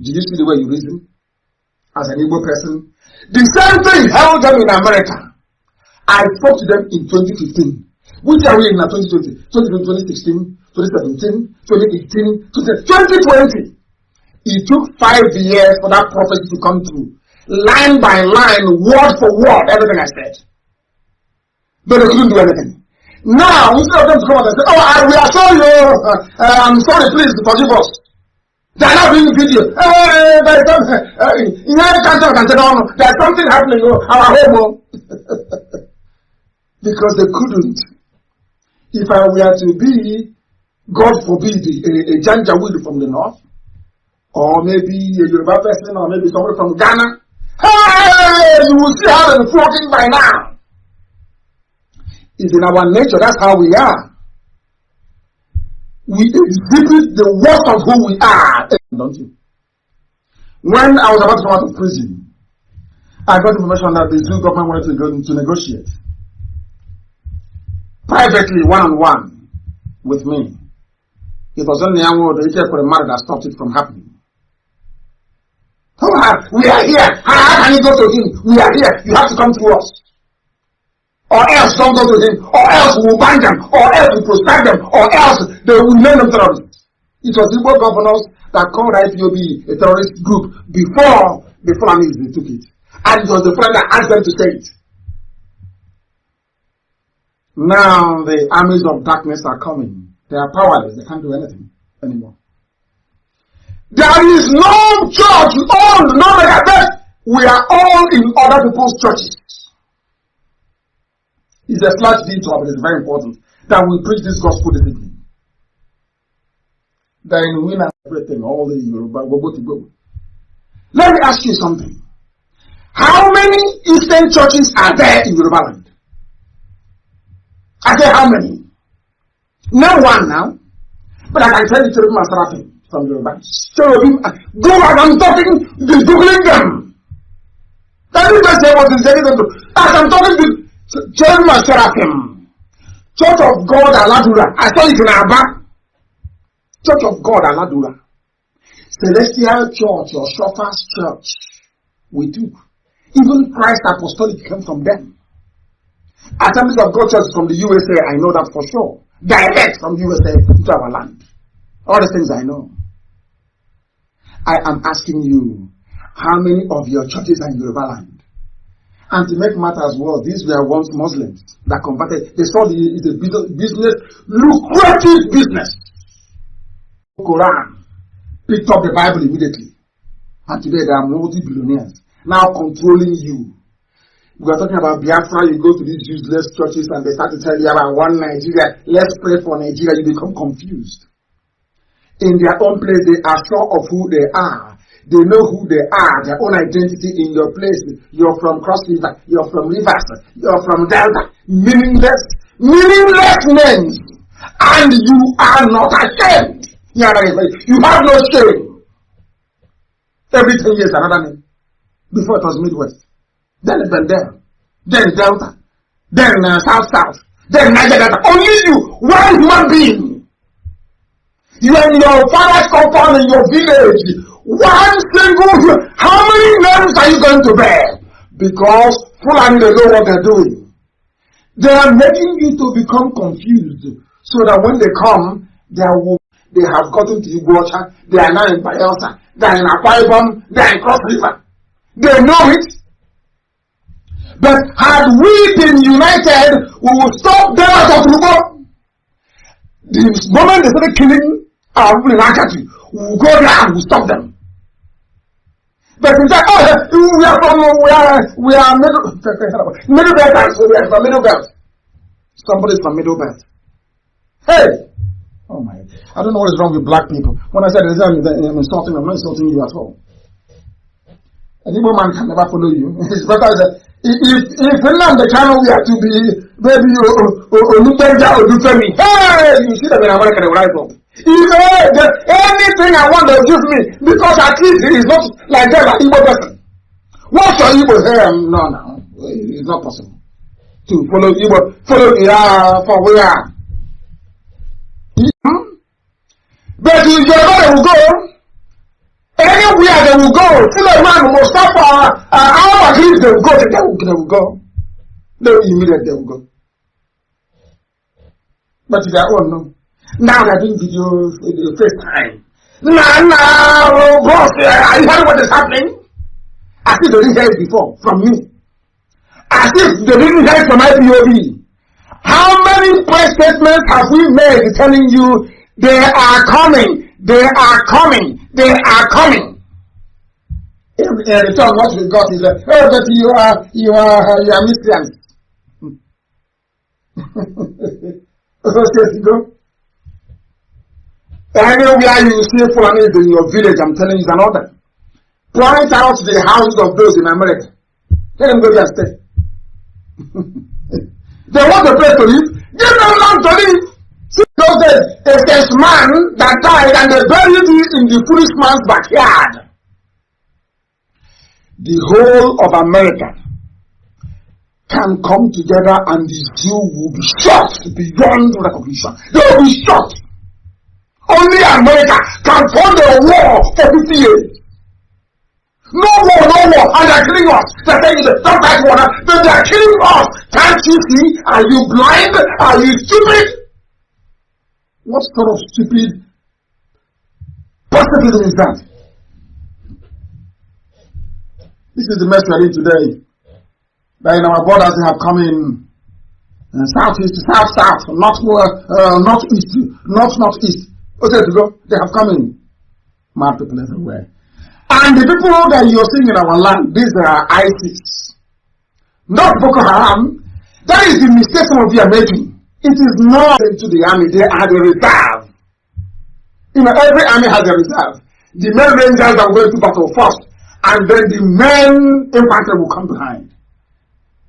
Did you see the way you reason? As an Igbo person? The same thing held them in America. I spoke to them in 2015. Which are we in now? 2020, 2016, 2017, 2018, 2020. It took 5 years for that prophecy to come through. Line by line, word for word, everything I said. But they couldn't do anything. Now, instead of them to come out and say, oh, we are sorry, I'm sorry, please forgive us. They are not doing video. There's something happening, our home. Because they couldn't. If I were to be, God forbid, a Janjaweed from the north, or maybe a Yoruba person, or maybe somebody from Ghana, hey, you will see how they're flocking by now. It's in our nature, that's how we are. We exhibit the worst of who we are, don't you? When I was about to come out of prison, I got information that the Zoo government wanted to go to negotiate. Privately, one-on-one, with me. It was only the matter that stopped it from happening. Oh, we are here. How can you go to him? We are here. You have to come to us. Or else don't go to him. Or else we will ban them. Or else we proscribe them. Or else they will name them terrorists. It was Igbo governors that called IPOB a terrorist group before the Fulanis they took it. And it was the Fulani that asked them to say it. Now the armies of darkness are coming. They are powerless. They can't do anything anymore. There is no church owned, no megachurch We are all in other people's churches. It's a slight detour, but it's very important that we preach this gospel this evening. Then we know everything, all the Yoruba, go. Let me ask you something. How many Eastern churches are there in Yoruba land? I say how many? No one now. But I can tell you Cherubim and Seraphim from Yoruba. Cherubim, go and I'm talking, googling them. Let me just say what is saying. As I'm talking to Cherubim and Seraphim, Church of God Aladura. I saw it in Abba. Church of God Aladura. Celestial Church or Shofa's Church. We took. Even Christ Apostolic came from them. Assemblies of God Church from the USA, I know that for sure. Direct from USA to our land. All the things I know. I am asking you, how many of your churches are in Yoruba land? And to make matters worse, these were once Muslims that converted. They saw it's a business, lucrative business. Quran picked up the Bible immediately. And today they are multi-billionaires now controlling you. We are talking about Biafra, you go to these useless churches and they start to tell you about one Nigeria, let's pray for Nigeria, you become confused. In their own place, they are sure of who they are. They know who they are, their own identity in your place. You're from Cross River, you're from Rivers, you're from Delta. Meaningless names. And you are not ashamed. You have no shame. Every 10 years, another name. Before it was Midwest. Then Bendel, then Delta, then South, then Niger Delta. Only you, one human being. You are in your father's compound in your village. One single. How many names are you going to bear? Because Fulani, they know what they're doing. They are making you to become confused, so that when they come, they have gotten to Iguacha. They are now in Bayelsa. They are in Akwa Ibom. They are in Cross River. They know it. But had we been united, we would stop them out of Lugo. The moment they started killing our people in Akati, we will go there and we will stop them. But we say, we are middle belt, so we are from middle belt. Somebody is from middle belt. Hey! Oh my, I don't know what is wrong with black people. When I said I'm insulting, I'm not insulting you at all. An Igbo man can never follow you. It's better that if Nnamdi Kanu we are to be maybe Olubenja or Dufemi, hey, you see them in America, they will rise up. If anything I want they'll give me, because at least it is not like them, an Igbo person. What's your Igbo hair? No, it's not possible to follow Igbo, for where. But if Yoruba will go. Anywhere they will go, Fulani, Mustafa, our Greeks, they will go. They will go. They will immediately they will go. But it's their own, no. Now they're doing videos the first time. Now, boss, are you hearing what is happening? As if they didn't hear it before from me. As if they didn't hear it from IPOB. How many press statements have we made telling you they are coming? They are coming. They are coming. In return, what we got is that, oh, but you are Muslims. Go. Anywhere you see Fulani in your village, I'm telling you, is an order. Point out the houses of those in America. Let them go there and stay. They want a place to live. Give them land to live. See, those days, if there's man that died and they buried him in the foolish man's backyard, the whole of America can come together and the Jew will be shocked beyond recognition. They will be shocked. Only America can fund a war for 50 years. No war, and they're killing us. They're saying don't fight water, but they're killing us. Can't you see? Are you blind? Are you stupid? What sort of stupid pacifism is that? This is the mess we are in today. That in our borders they have come in southeast to south, northeast, northeast. Okay, to go. They have come in. Mad people everywhere. And the people that you're seeing in our land, these are ISIS, not Boko Haram. That is the mistake some of you are making. It is not to the army, they are the reserve. You know, every army has a reserve. The men rangers are going to battle first, and then the men infantry will come behind.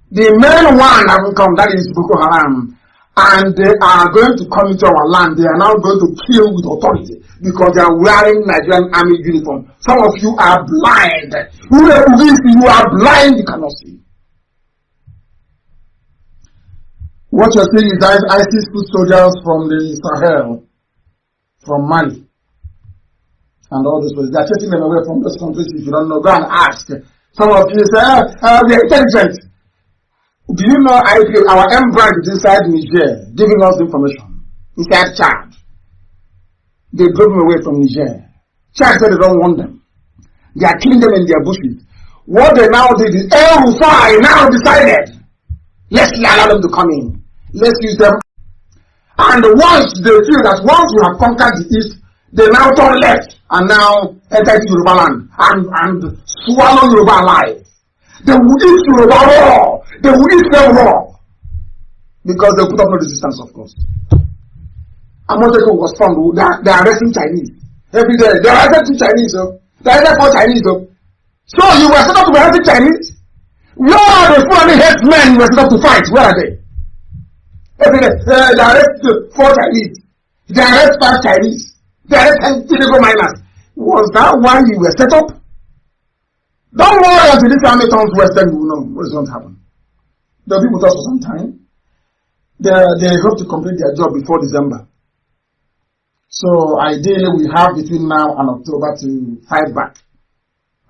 The men one that will come, that is Boko Haram, and they are going to come into our land. They are now going to kill with authority because they are wearing Nigerian army uniform. Some of you are blind. You are blind, you cannot see. What you're seeing is ISIS foot soldiers from the Sahel, from Mali, and all those places. They're chasing them away from those countries. If you don't know, go and ask. Some of you say, we are intelligent. Do you know IPOB, our M branch is inside Niger, giving us information, inside Chad. They drove them away from Niger. Chad said they don't want them. They are killing them in their bushes. What they now did is, El Rufai now decided, let's allow them to come in. Let's use them. And once they feel that once we have conquered the east, they now turn left and now enter into Yoruba land and swallow Yoruba alive. They will eat Yoruba raw. They will eat them raw. Because they put up no resistance, of course. Amoteko was found. They are arresting Chinese. Every day. They are arresting Chinese. They are arresting Chinese. So you were set up to be arresting Chinese? Where are the Fulani headsmen you were set up to fight? Where are they? Every day. They arrest 4 Chinese. They arrest 5 Chinese. They arrest 10 illegal miners. Was that why you were set up? Don't worry until this army turns western, you will know what is going to happen. They'll be with us for some time. They hope to complete their job before December. So ideally we have between now and October to fight back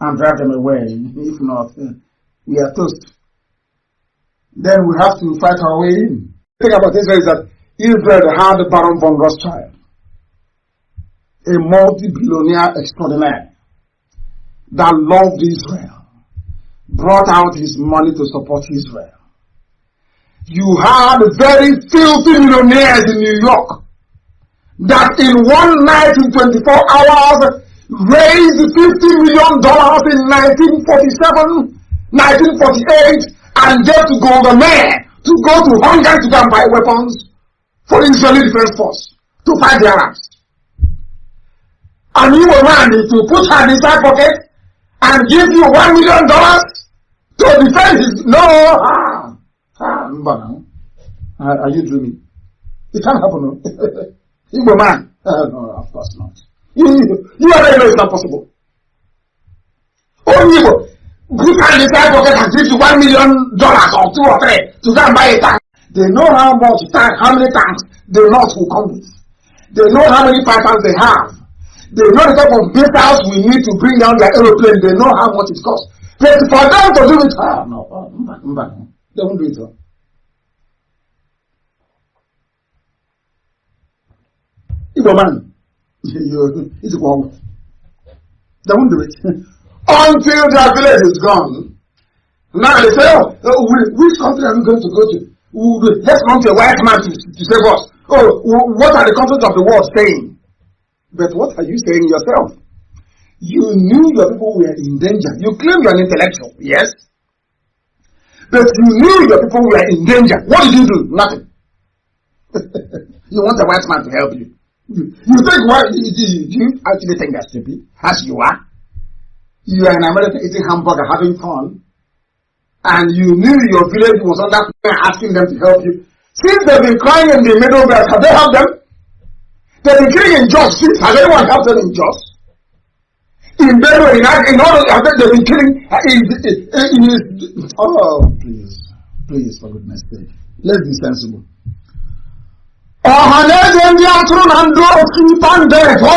and drive them away. If not, we are toast. Then we have to fight our way in. The thing about Israel is that Israel had Baron von Rothschild, a multi-billionaire extraordinaire that loved Israel, brought out his money to support Israel. You had very filthy millionaires in New York that in one night in 24 hours raised $50 million in 1947, 1948 and gave to Golda Meir to go to Hungary to go and buy weapons for the Israeli Defense Force to fight the Arabs. And you were ready to put her in his pocket and give you $1 million to defend his... No! Are you dreaming? It can't happen, no? Igbo man. No, of course not. You already know it's not possible. Only Igbo. Put her in his pocket and give you $1 million or 2 or 3 to go and buy a tank. They know how much tank, how many tanks the North will come with. They know how many fighters they have. They know the type of missiles we need to bring down their aeroplane. They know how much it costs. But for them to do it, they won't do it. Igbo man, it's wrong. They won't do it. Until their village is gone. Now they say, which country are we going to go to? Let's come to a white man to save us. What are the countries of the world saying? But what are you saying yourself? You knew your people were in danger. You claim you're an intellectual, yes? But you knew your people were in danger. What did you do? Nothing. You want a white man to help you. You think, do you actually think that's stupid? As you are. You are in America eating hamburger, having fun. And you knew your village was under asking them to help you. Since they've been crying in the Middle Belt, have they helped them? They've been killing in Jos. Has anyone helped them in Jos? In Benue, in all they've been killing oh, please, for goodness sake. Let's be sensible. All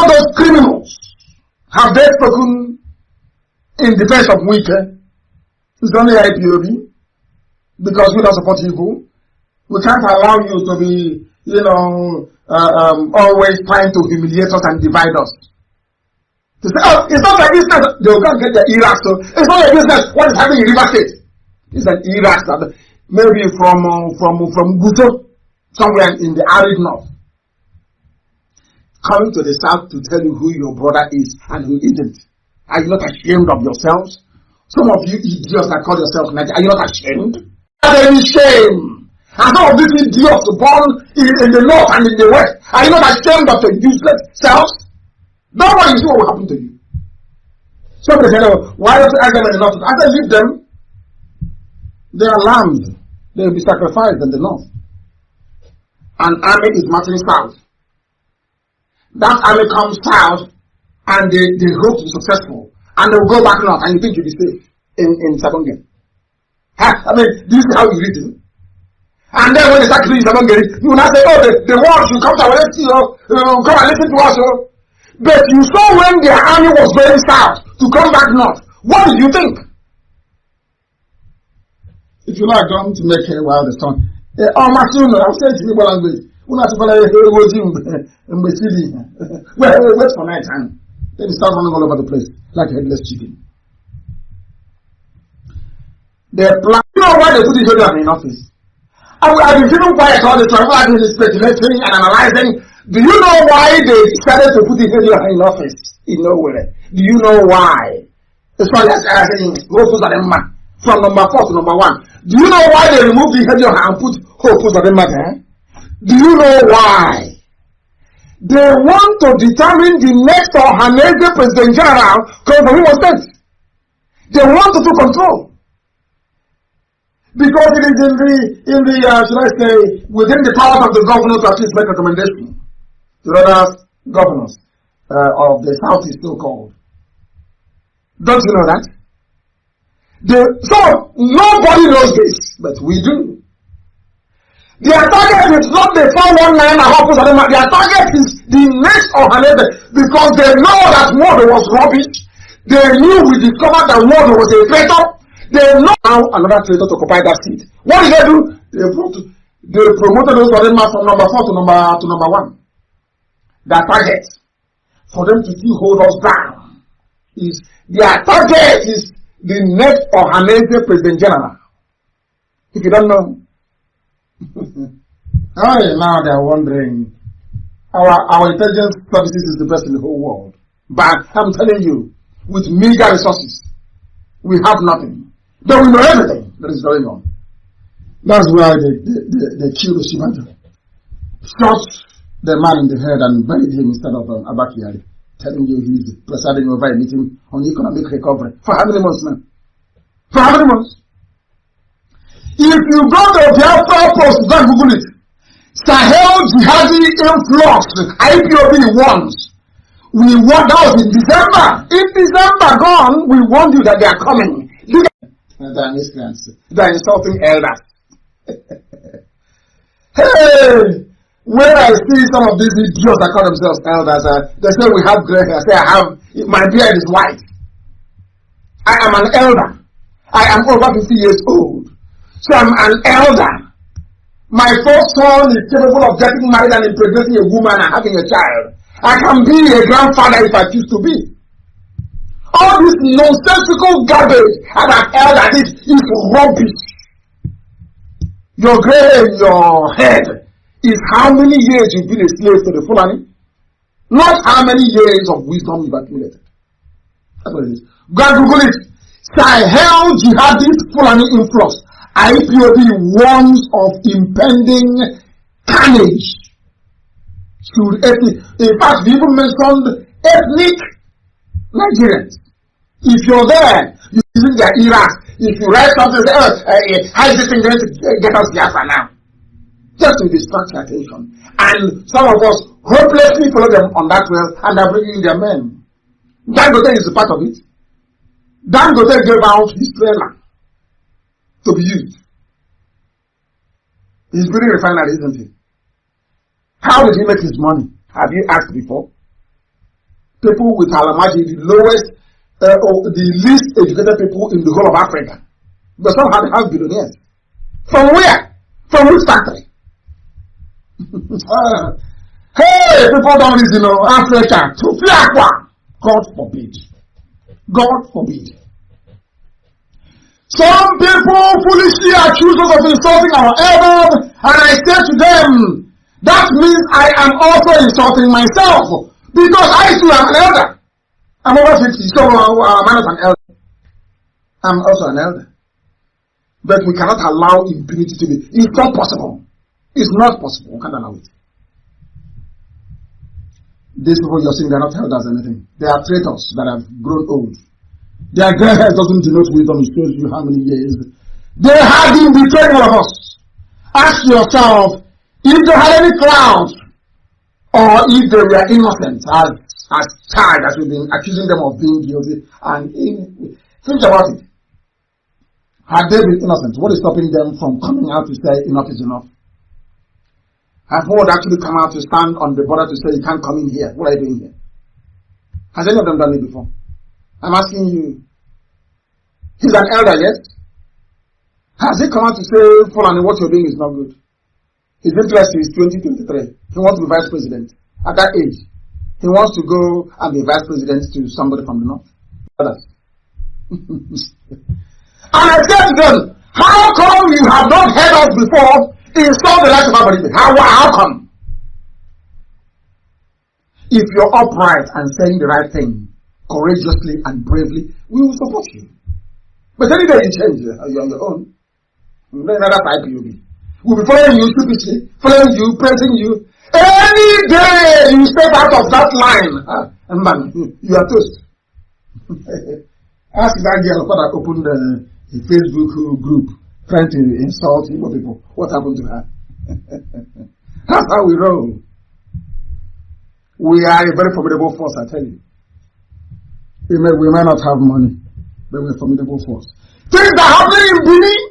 those criminals, have they spoken in defense of Wike? It's only IPOB. Because we don't support evil. We can't allow you to be, always trying to humiliate us and divide us. To say, it's not like business. They'll go and get their Iraq. So it's not like business. What is happening in River State? It's an Iraq that maybe from Guto, somewhere in the arid north, coming to the south to tell you who your brother is and who isn't. Are you not ashamed of yourselves? Some of you idiots that call yourselves Nigeria, are you not ashamed? Not any shame. And some of these idiots born in the north and in the west, are you not ashamed of your useless selves? Don't worry, you see what will happen to you. Somebody said, oh, why don't you ask them in the north? I said, leave them. They are lambs. They will be sacrificed in the north. An army is marching south. That army comes south and they hope to be successful. And they will go back north and you think you'll be safe in Sabongeri. I mean, do you see how you read it? And then when they start killing Sabongeri, you will not say, oh, the war should come to our let's see, come and listen to us. But you saw when their army was going south to come back north. What did you think? If you like, don't make a wild song. Oh, my son, I'm saying to people language. We're not going to wait for night time. Then they start running all over the place like a headless chicken. They plan. You know why they put each other in office? I've been feeling quiet all the time. I've been speculating and analyzing. Do you know why they decided to put each other in office? In nowhere. Do you know why? As far as I saying, from number 4 to number 1. Do you know why they removed the head and put Hope there? Do you know why? They want to determine the next Ohaneze President General coming from Imo State. They want to control. Because it is in the should I say, within the powers of the governor to at least make recommendation to other governors of the South is still called. Don't you know that? So nobody knows this, but we do. Their target is not the 419 their target is the next Ohaneze, because they know that Modo was rubbish. They knew we discovered that Modo was a traitor. They know now another traitor to occupy that seat. What did they do? They promoted those Ohaneze from number 4 to number 1. Their target for them to still hold us down is their target is the next Ohaneze President General. If you don't know. Now they are wondering. Our intelligence services is the best in the whole world. But I'm telling you, with meager resources, we have nothing. But we know everything that is going on. That's why they killed Oshibajo. Shot the man in the head and buried him instead of Abakari. Telling you he's presiding over a meeting on economic recovery. For how many months now? For how many months? If you go to Biafra post, go and Google it. Sahel Jihadi influx, IPOB warns. We warned, that was in December. In December gone, we warned you that they are coming. Look at they are insulting elders. Hey, when I see some of these idiots that call themselves elders, they say we have gray hair. I say I have, my beard is white. I am an elder. I am over 50 years old. So I'm an elder. My first son is capable of getting married and impregnating a woman and having a child. I can be a grandfather if I choose to be. All this nonsensical garbage about elder is rubbish. Your gray in your head is how many years you've been a slave to the Fulani, not how many years of wisdom you've accumulated. That's what it is. Go and Google it. Sahel Jihadist Fulani influx. IPOB warns of impending carnage. In fact, we even mentioned ethnic Nigerians. If you're there, you visit their eras. If you write something, say, how is this thing going to get us Biafra now? Just to distract your attention. And some of us hopelessly follow them on that way, and they're bringing their men. Dangote is a part of it. Dangote gave out his trailer to be used. He's building a refinery, isn't he? How did he make his money? Have you asked before? People with Alamaji, the lowest, the least educated people in the whole of Africa. But somehow they have billionaires. From where? From which factory? Hey, people don't listen to Africa. To Fiakwa. God forbid. God forbid. Some people foolishly accuse us of insulting our elders, and I say to them, that means I am also insulting myself, because I too am an elder. I'm over 50, so I'm not an elder. I'm also an elder. But we cannot allow impunity to be. It's not possible. It's not possible. We can't allow it. These people you're seeing, they're not held as anything. They are traitors that have grown old. Their gray hair doesn't denote wisdom. It shows you how many years. They have been betraying all of us. Ask yourself if they had any clouds or if they were innocent as charged, as we've been accusing them of being guilty. And think about it. Had they been innocent, what is stopping them from coming out to say enough is enough? Have one actually come out to stand on the border to say you can't come in here? What are you doing here? Has any of them done it before? I'm asking you. He's an elder, yes? Has he come out to say, Fulani, what you're doing is not good? His interest is 2023. He wants to be vice president. At that age, he wants to go and be vice president to somebody from the north. Others. And I said to them, how come you have not heard us before install the light of our belief? How come? If you're upright and saying the right thing, courageously and bravely, we will support you. But any day you change, you're on your own. Another IPOB. We'll be following you stupidly, following you, praising you. Any day you step out of that line, man, you are toast. Ask that girl that opened a Facebook group trying to insult people. What happened to her? That's how we roll. We are a very formidable force, I tell you. We may not have money, but we're a formidable force. Things are happening in Benin.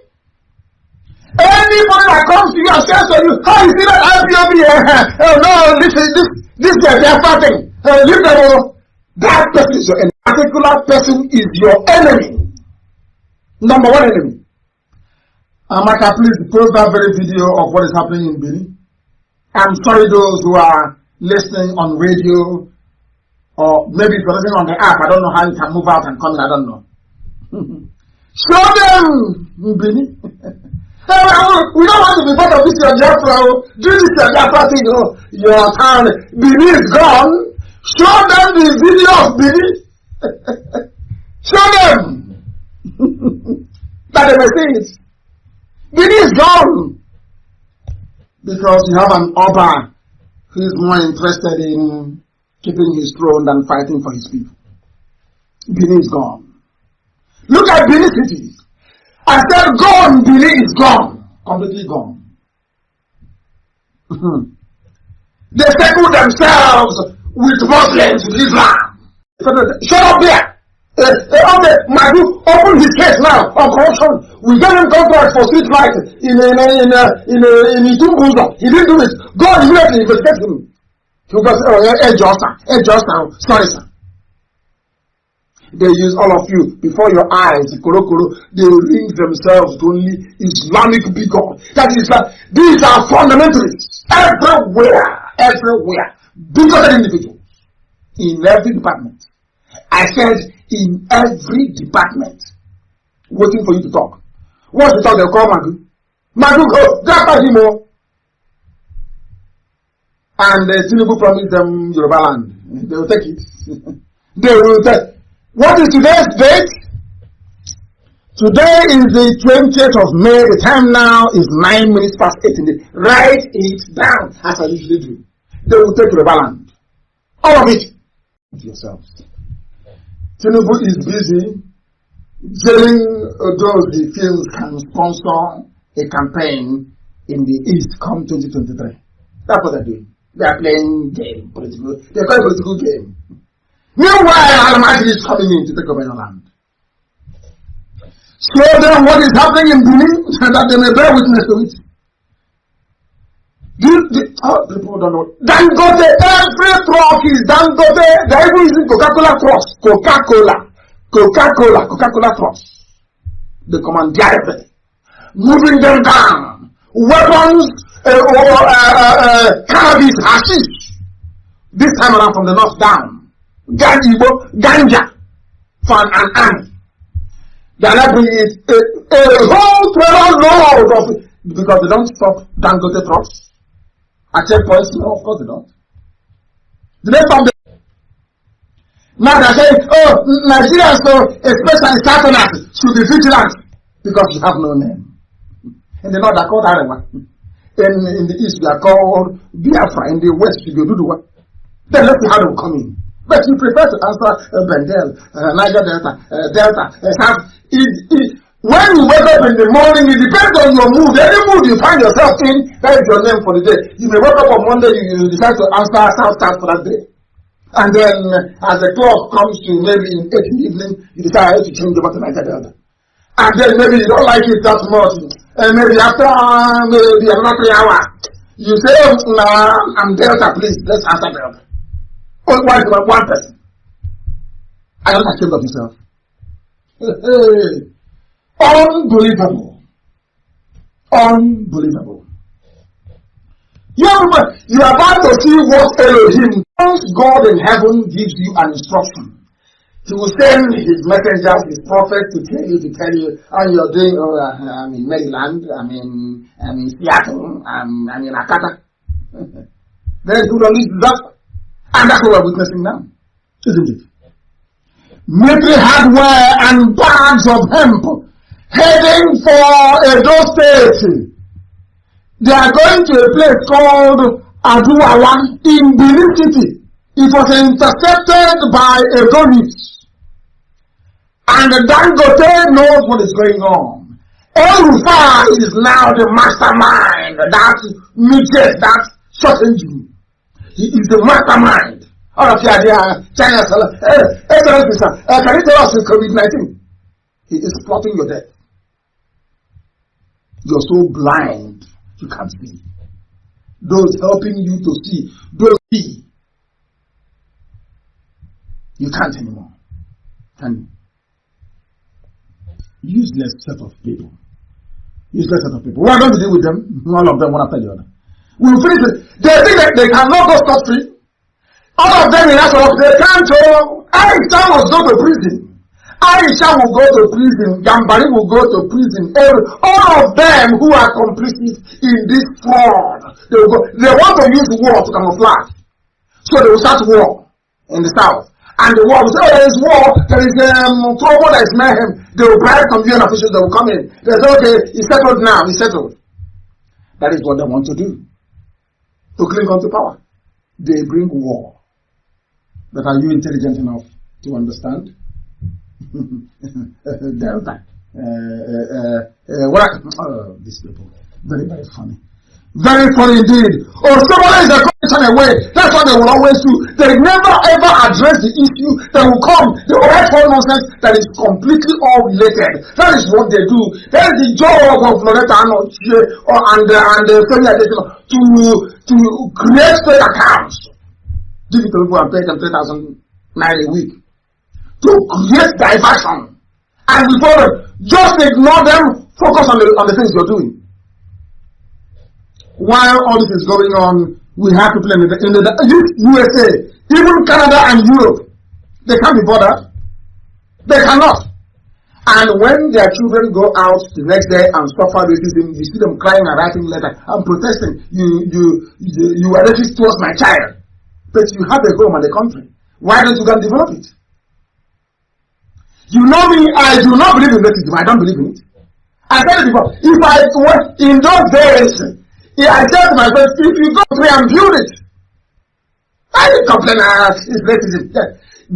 Anybody that comes to you and says to you, how you see that IPOB? Oh no, this is their Biafra thing. Leave them all. That person is your enemy. A particular person is your enemy. Number one enemy. Amaka, please post that very video of what is happening in Benin. I'm sorry those who are listening on radio, or maybe if you're listening on the app, I don't know how you can move out and come in, I don't know. Show them Benin. We don't want to be part of this your Biafra. Do this your Biafra thing. Your town, Benin is gone. Show them the video of Benin. Show them that they may see it. Benin is gone because you have an Oba who is more interested in keeping his throne than fighting for his people. Benin is gone. Look at Benin City. I said gone, Benin is gone. Completely gone. They settle themselves with Muslims, with Islam. Shut up there. Mazi, open his case now on corruption. We gave him contract for street light in Itumbuzo. He didn't do it. Go immediately investigate him. He goes, sorry, sir. They use all of you before your eyes. They ring themselves to only Islamic bigot. That is that these are fundamentalists everywhere. Bigoted individuals in every department. I said in every department, waiting for you to talk. Once you talk, they'll call Magu. Magu, go, grab him more. And Tinubu promised them Yoruba land. They will take it. They will take. What is today's date? Today is the 20th of May. The time now is 9 minutes past 8. Write it down as I usually do. They will take Yoruba land. All of it. To yourselves. Tinubu is busy jailing those he feels can sponsor a campaign in the East come 2023. That's what they're doing. They are playing game, political. They're playing political game. Meanwhile, Al-Mahdi is coming in to take over your land. Show them what is happening in Benin, that they may bear witness to it. People don't know. Dangote, every truck is Dangote. They're even using Coca-Cola trucks. Coca-Cola trucks. They commandeer everything. Moving them down. Weapons, cannabis, hashish. This time around from the north down. Ganja for an army. They are not bringing it a whole trailer load of it because they don't stop Dangote trucks at checkpoints. No, of course they don't. Do they stop them? Now they're saying, oh, Nigerians, so especially Southerners, should be vigilant because you have no name. In the north, they are called Arewa. In the east, they are called Biafra. In the west, you do the what? Then let's see how they will come in. But you prefer to answer Bendel, Niger Delta, South. When you wake up in the morning, it depends on your mood. Any mood you find yourself in, that is your name for the day. You may wake up on Monday, you decide to answer South for that day. And then, as the clock comes to maybe in 8 in the evening, you decide to change over to Niger Delta. And then maybe you don't like it that much. And maybe after maybe another 3 hours, you say, oh, nah, I'm Delta, please, let's answer Delta. Oh, why do I one person? I don't ashamed of yourself. Unbelievable. Unbelievable. You are about to see what Elohim, once God in heaven gives you an instruction, He will send His messengers, His prophets to tell you, how you're doing. Oh, I'm in Maryland, I'm in Seattle, I'm in Akata. Then He will release that. And that's what we're witnessing now, isn't it? Military hardware and bags of hemp heading for Edo State. They are going to a place called Aduwawa in Benin City. It was intercepted by Edo News. And Dangote knows what is going on. El Rufai is now the mastermind that midgets that short engine. He is the mastermind. All of you are there, China. Can you tell us with COVID-19? He is plotting your death. You're so blind, you can't see. Those helping you to see, those see. You can't anymore. Can you? Useless set of people. Useless set of people. We're going to deal with them, all of them, one after the other. We'll finish it. They think that they cannot go scot-free. All of them in that sort of, they can't go. Aisha must go to prison. Aisha will go to prison. Gambari will go to prison. All of them who are complicit in this fraud, they will go. They want to use war to camouflage. So they will start war in the south. And the war will say, oh, there is war, there is trouble, there is mayhem. They will bribe some UN officials, they will come in. They say, okay, it's settled now, it's settled. That is what they want to do. To cling on to power. They bring war. But are you intelligent enough to understand? Delta. These people. Very, very funny. Very funny indeed. Or somebody is a question away. That's what they will always do. They never ever address the issue. They will come. They will write for nonsense that is completely all related. That is what they do. That is the job of Loretta and Sonia to create fake accounts. Give it to people and pay them 3,000 naira a week. To create diversion. And before them, just ignore them, focus on the things you're doing. While all this is going on, we have people in the USA, even Canada and Europe, they can't be bothered. They cannot. And when their children go out the next day and suffer racism, you see them crying and writing letters and protesting. You are racist towards my child. But you have a home and a country. Why don't you go and develop it? You know me, I do not believe in racism. I don't believe in it. I said it before. If I were in those days, I said to my friends, if you go to and build it, I didn't complain, it's racism.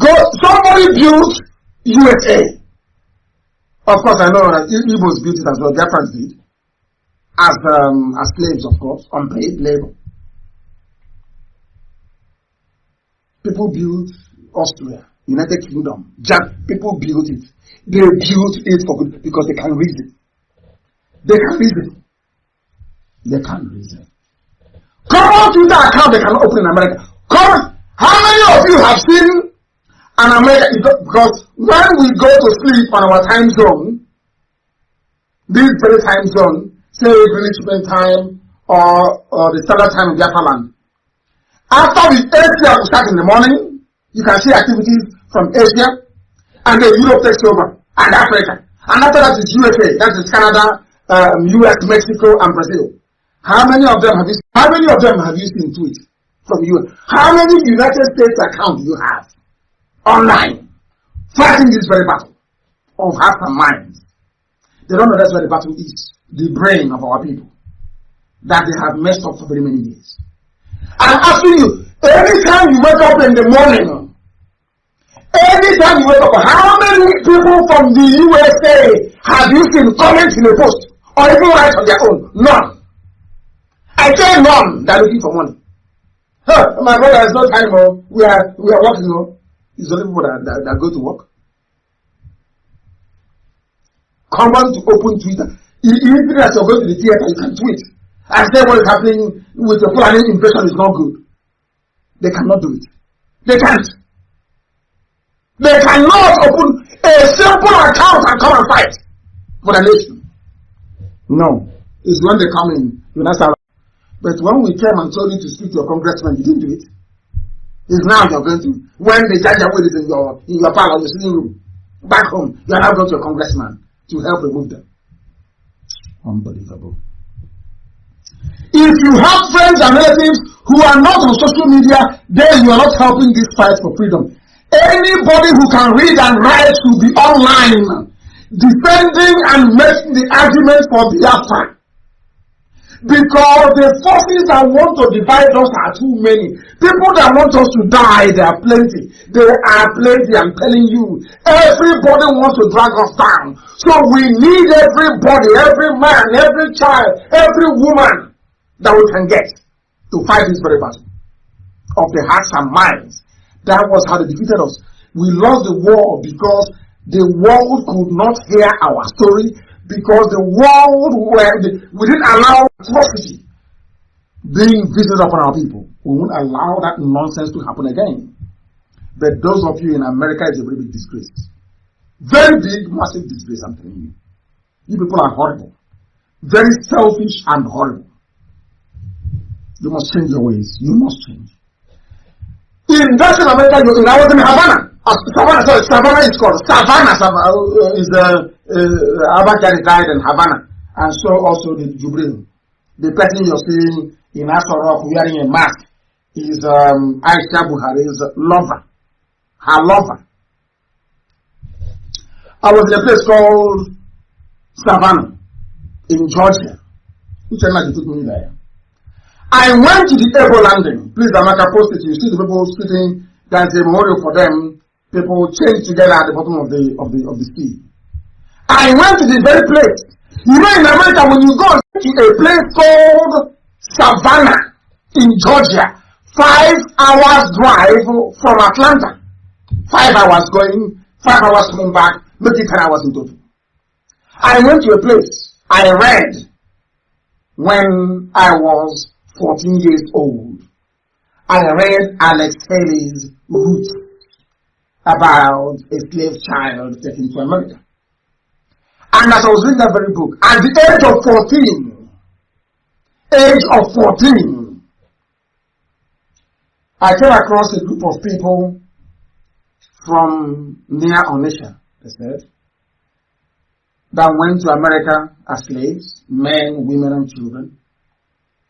Go, somebody built USA. Of course, I know that Igbos built it as well, Biafrans did. As slaves, of course, unpaid labor. People built Austria, United Kingdom, people built it. They built it for good because they can reason. They can reason. They can't reason. Come on to that account they cannot open in America. Come on. How many of you have seen an American? Because when we go to sleep on our time zone, this very time zone, say Greenwich Mean Time or the standard time in Biafra land. After the Asia will start in the morning, you can see activities from Asia, and then Europe takes over, and Africa. And after that is USA, that is Canada, US, Mexico, and Brazil. How many of them have you seen tweet from you? How many United States accounts do you have? online, fighting this very battle of hearts and minds. They don't know that's where the battle is. The brain of our people that they have messed up for very many years. I'm asking you, anytime you wake up in the morning, anytime you wake up, how many people from the USA have you seen comment in a post or even write on their own? None. I say none. They're looking for money. Huh, my brother has no time. We are working. It's only people that go to work. Common to open Twitter. Even as you're going to the theater, you can tweet and say what is happening with the Fulani invasion is not good. They cannot do it. They can't. They cannot open a simple account and come and fight for the nation. No. It's when they come in, you not start. But when we came and told you to speak to your congressman, you didn't do it. It's now you're going to. When the judge is in your parlor, your sitting room, back home, you are now going to your congressman to help remove them. Unbelievable. If you have friends and relatives who are not on social media, then you are not helping this fight for freedom. Anybody who can read and write should be online, defending and making the argument for Biafra. Because the forces that want to divide us are too many. People that want us to die, there are plenty. There are plenty, I'm telling you. Everybody wants to drag us down. So we need everybody, every man, every child, every woman that we can get to fight this very battle of the hearts and minds. That was how they defeated us. We lost the war because the world could not hear our story, because the world we didn't allow atrocity being visited upon our people. We won't allow that nonsense to happen again. But those of you in America, is a very big disgrace. Very big, massive disgrace, I'm telling you. You people are horrible. Very selfish and horrible. You must change your ways. You must change. In Latin America, I was in Havana. Savannah is called. Savannah is Abakari died in Havana. And so also the Jubril. The person you're seeing in Asarok wearing a mask is Aisha Buhari's lover. Her lover. I was in a place called Savannah in Georgia. Which I took me there. I went to the Ebo landing. Please, Amaka, post it. You see the people sitting. There's a memorial for them. People chained together at the bottom of the sea. I went to the very place. You know, in America, when you go to a place called Savannah in Georgia, 5 hours drive from Atlanta. 5 hours going, 5 hours coming back, maybe 10 hours in total. I went to a place I read when I was 14 years old. I read Alex Haley's Roots about a slave child taken to America. And as I was reading that very book, at the age of 14, I came across a group of people from near Onitsha, they said, that went to America as slaves, men, women, and children.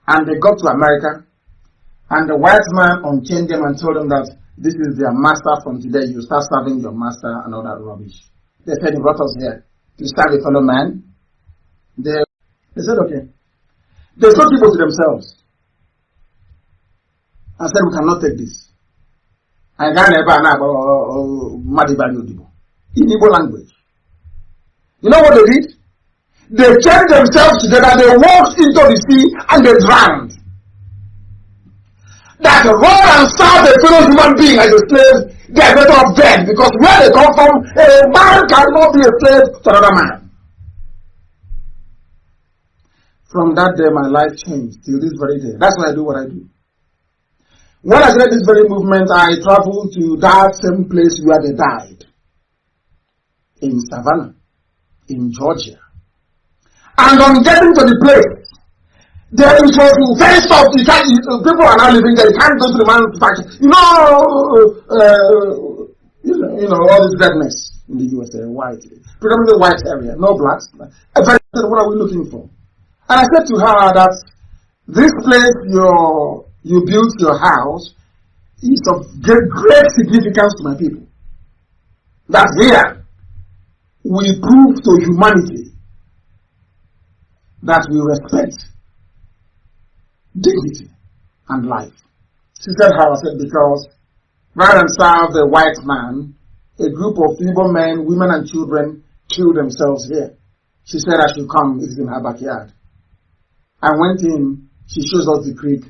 And they got to America, and the white man unchained them and told them that this is their master from today. You start serving your master and all that rubbish. They said, he brought us here to serve a fellow man. They said, okay. They told people to themselves and said, we cannot take this. I can't ever in Igbo language. You know what they did? They chained themselves together, they walked into the sea and they drowned. That run and serve a fellow human being as a slave, they are better off dead, because where they come from, a man cannot be a slave to another man. From that day, my life changed till this very day. That's why I do what I do. When I started this very movement, I traveled to that same place where they died. In Savannah, in Georgia. And on getting to the place, there was very soft. People are now living there. You can't go to the man's factory. You know all this redness in the USA, white, predominantly white area, no blacks. I said, what are we looking for? And I said to her that this place you built your house is of great significance to my people. that here we prove to humanity that we respect dignity and life. She said how? I said, because rather than serve the white man, a group of evil men, women and children killed themselves here. She said I should come. It's in her backyard. I went in. She shows us the creek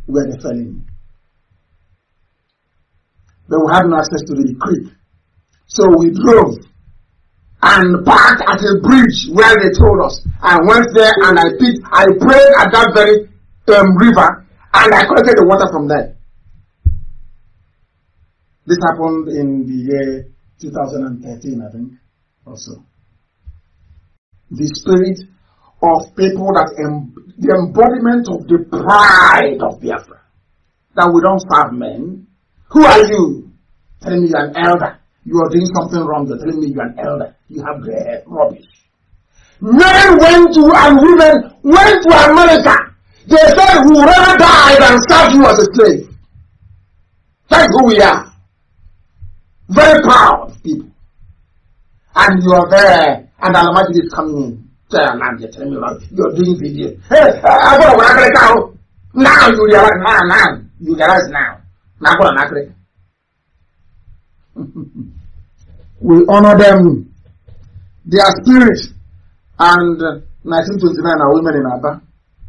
where they fell in. But we had no access to the creek. So we drove and parked at a bridge where they told us. I went there and I prayed at that very river, and I collected the water from there. This happened in the year 2013, I think, also. The spirit of people that the embodiment of the pride of Biafra, that we don't serve men. Who are you? Telling me you're an elder. You are doing something wrong. You're telling me you're an elder. You have gray hair. Rubbish. Men went to and women went to America. They said we would rather die than serve you as a slave. That's who we are. Very proud people. And you are there, and Almighty is coming in. You're telling me you're doing video. Hey, I got to America. Now you realize. Now you realize now. Now go to America. We honor them, their spirit, and 1929 are women in Aba,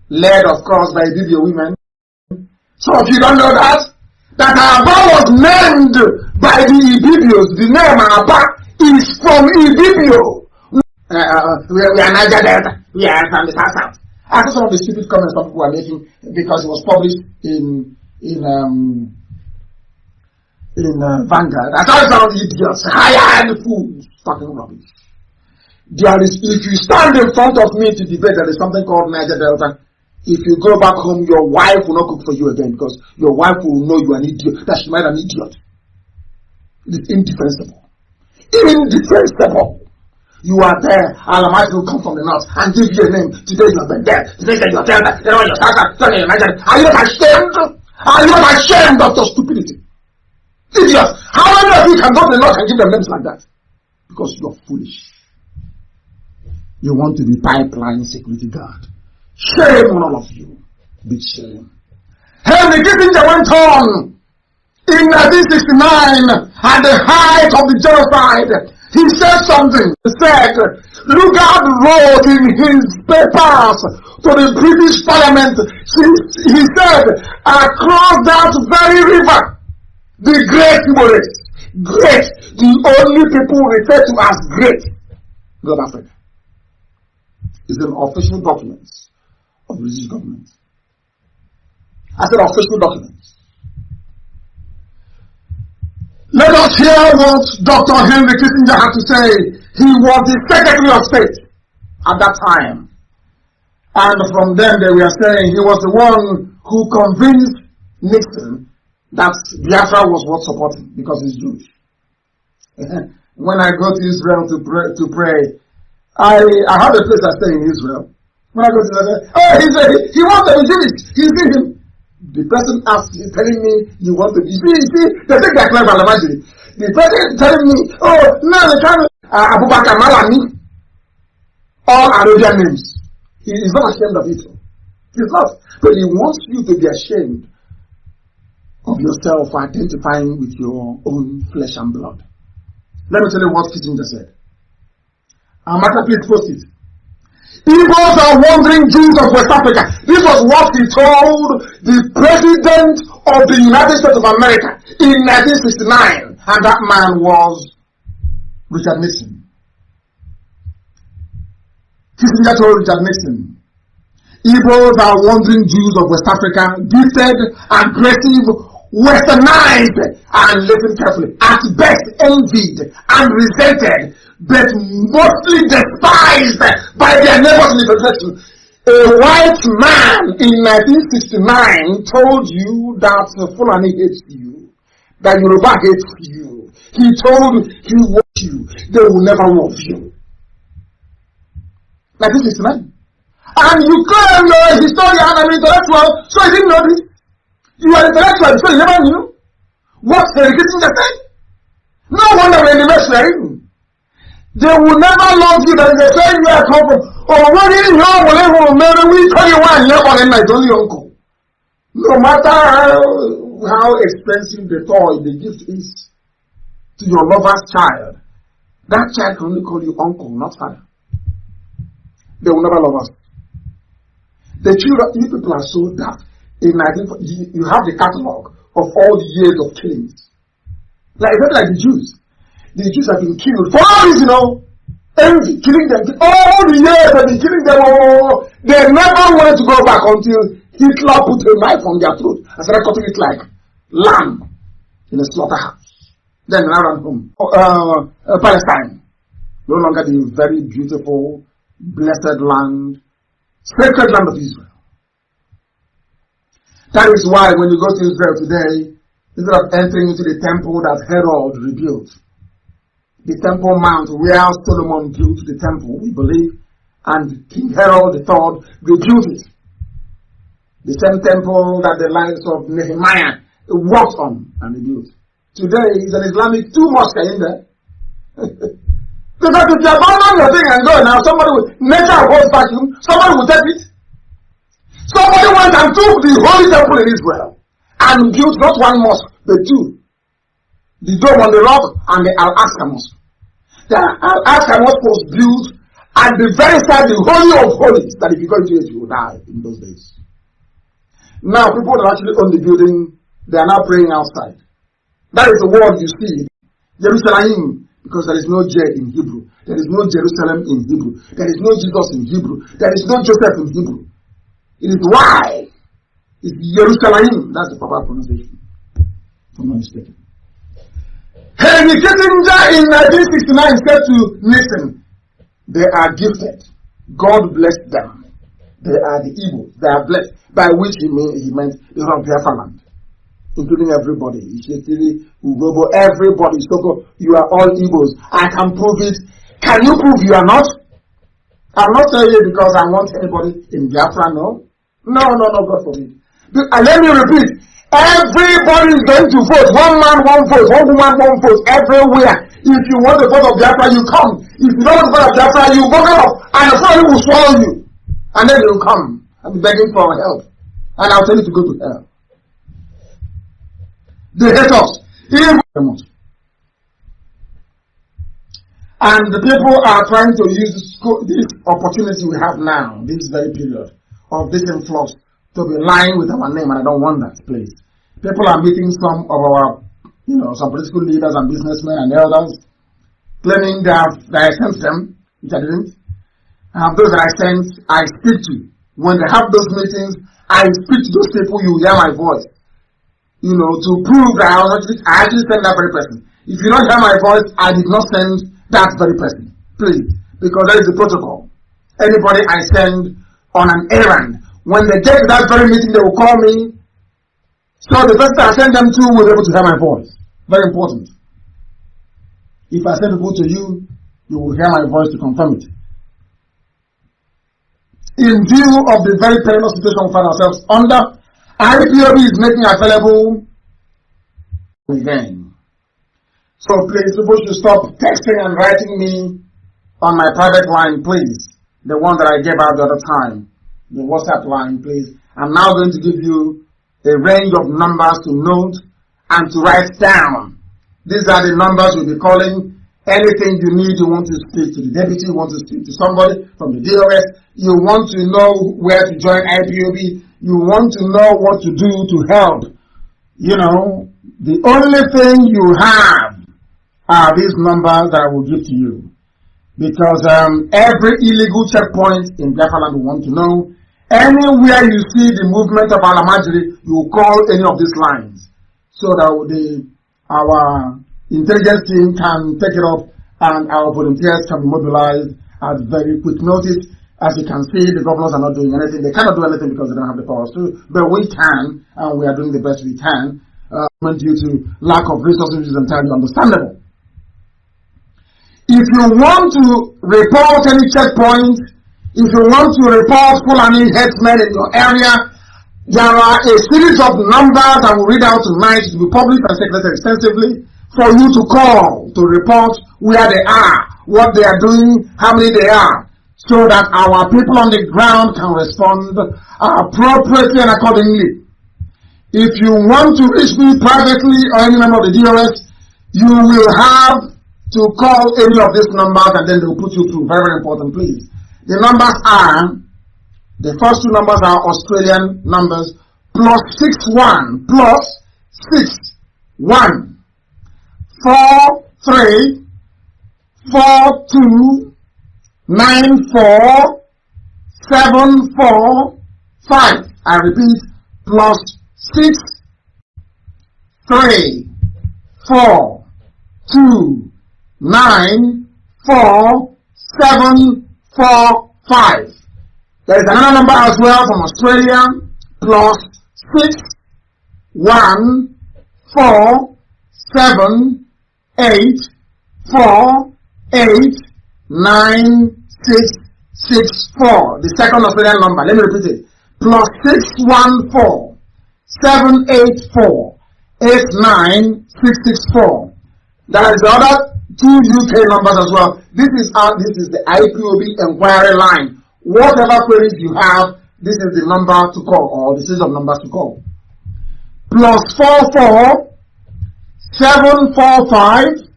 led of course by Ibibio women. So if you don't know that Aba was named by the Ibibios, the name Aba is from Ibibio. We are Niger Delta, we are from the South. After some of the stupid comments some people are making, because it was published in Vanguard. I thought some idiots, hired fools, talking rubbish. There is, if you stand in front of me to debate, there is something called Niger Delta. If you go back home, your wife will not cook for you again, because your wife will know you are an idiot, that she might an idiot. It is indefensible. Indefensible. You are there, Almighty will come from the north and give you a name. Today you have been there. Today you are there. Are you not ashamed? Are you not ashamed of your stupidity? Idiots! How many of you can go to the north and give them names like that? Because you are foolish. You want to be pipeline security guard. Shame on all of you. Big shame. Henry Kissinger went on in 1969 at the height of the genocide. He said something. He said, Lugard wrote in his papers to the British Parliament. He said, across that very river, the great humorist, great, the only people referred to as great, South Africa, is an official document of the British government. I said official documents. Let us hear what Dr. Henry Kissinger had to say. He was the Secretary of State at that time. And from then they were saying he was the one who convinced Nixon that Biafra was worth supporting because he's Jewish. When I go to Israel to pray, I have a place I stay in Israel. When I go to Israel, he wants to be Jewish. You see him. The person asks, he's telling me you want to be. You see, they think they're clever. The person is telling me, oh, no, they can't. Abu Bakr Malami, all Arabian names. He is not ashamed of it. He's not. But he wants you to be ashamed of yourself for identifying with your own flesh and blood. Let me tell you what Kissinger said. Amaka, please post it. Igbos are wandering Jews of West Africa. This was what he told the President of the United States of America in 1969. And that man was Richard Nixon. Kissinger told Richard Nixon, Igbos are wandering Jews of West Africa, gifted, aggressive, westernized, and listen carefully, at best envied and resented, but mostly despised by their neighbors in the Federation. A white man in 1969 told you that Fulani hates you, that Yoruba hates you. He told you what you, they will never love you. 1969. And you claim you're a historian and an intellectual, so you didn't know this. You are intellectual, so you never knew what Henry Kissinger said. No wonder we're in the mess we're in. They will never love you that they say you are come from. Oh, what is your whatever, maybe we tell you why never in my only uncle. No matter how expensive the toy, the gift is to your lover's child, that child can only call you uncle, not father. They will never love us. The children, you people are so daft. You have the catalog of all the years of killings. Like the Jews. The Jews have been killed for all reason, envy, killing them. All the years they've been killing them. They never wanted to go back until Hitler put a knife on their throat and started cutting it like lamb in a slaughterhouse. Then around home. Palestine. No longer the very beautiful, blessed land, sacred land of Israel. That is why when you go to Israel today, instead of entering into the temple that Herod rebuilt, the Temple Mount where Solomon built the temple, we believe, and King Herod III rebuilt it. The same temple that the likes of Nehemiah worked on and rebuilt. Today is an Islamic 2 mosques in there. Because if you abandon your thing and go now, nature holds vacuum, somebody will take it. Somebody went and took the holy temple in Israel and built not 1 mosque, but 2. The dome on the rock and the Al-Aqsa mosque. The Al-Aqsa mosque was built at the very side, the holy of holies, that if you go into it, you will die in those days. Now, people that actually own the building, they are now praying outside. That is the word you see. Jerusalem, because there is no J in Hebrew. There is no Jerusalem in Hebrew. There is no Jesus in Hebrew. There is no Joseph in Hebrew. It is why. It's Jerusalem. That's the proper pronunciation. If I'm not mistaken. Henry Kissinger in 1969 said to Nixon, they are gifted. God blessed them. They are the evil. They are blessed. By which he meant the whole of Biafra land, including everybody. Everybody. So you are all evils. I can prove it. Can you prove you are not? I'm not saying it because I want anybody in Biafra, no. No, God forbid. Let me repeat. Everybody is going to vote. 1 man, 1 vote. 1 woman, 1 vote. Everywhere. If you want the vote of Biafra, you come. If you don't want the vote of Biafra, you vote off. And the family will swallow you. And then you will come and be begging for help. And I'll tell you to go to hell. They hate us. And the people are trying to use this opportunity we have now, this very period of this influx, to be lying with our name, and I don't want that, please. People are meeting some of our, some political leaders and businessmen and elders, claiming that I sent them, which I didn't. Those that I sent, I speak to. When they have those meetings, I speak to those people, you hear my voice. To prove that I actually sent that very person. If you don't hear my voice, I did not send that very person. Please. Because that is the protocol. Anybody I send on an errand, when they get to that very meeting, they will call me. So the person I send them to will be able to hear my voice. Very important. If I send people to you, you will hear my voice to confirm it. In view of the very perilous situation we find ourselves under, IPOB is making available again. So please, people should stop texting and writing me on my private line, please. The one that I gave out the other time. The WhatsApp line, please. I'm now going to give you a range of numbers to note and to write down. These are the numbers you'll be calling. Anything you need, you want to speak to the deputy, you want to speak to somebody from the DOS, you want to know where to join IPOB, you want to know what to do to help. The only thing you have are these numbers that I will give to you. Because every illegal checkpoint in Biafra land we want to know. Anywhere you see the movement of Alamajiri, you call any of these lines. So that our intelligence team can take it up and our volunteers can be mobilized at very quick notice. As you can see, the governors are not doing anything. They cannot do anything because they don't have the powers to. But we can, and we are doing the best we can. Due to lack of resources, which is entirely understandable. If you want to report any checkpoint, if you want to report Fulani headsmen in your area, there are a series of numbers I will read out tonight to be published and circulated extensively for you to call to report where they are, what they are doing, how many they are, so that our people on the ground can respond appropriately and accordingly. If you want to reach me privately or any member of the DOS, you will have to call any of these numbers and then they will put you through. Very, very important, please. The numbers are, the first two numbers are Australian numbers, +61 +61 43 42 94 745. I repeat, +6 3 4 2 9 4 7 4 5. There is another number as well from Australia, +6 1 4 7 8 4 8 9 6 6 4. The second Australian number. Let me repeat it. +6 1 4 7 8 4 8 9 6 6 4. There is the other two UK numbers as well. This is the IPOB inquiry line. Whatever queries you have, this is the number to call, or the series of numbers to call. +44 745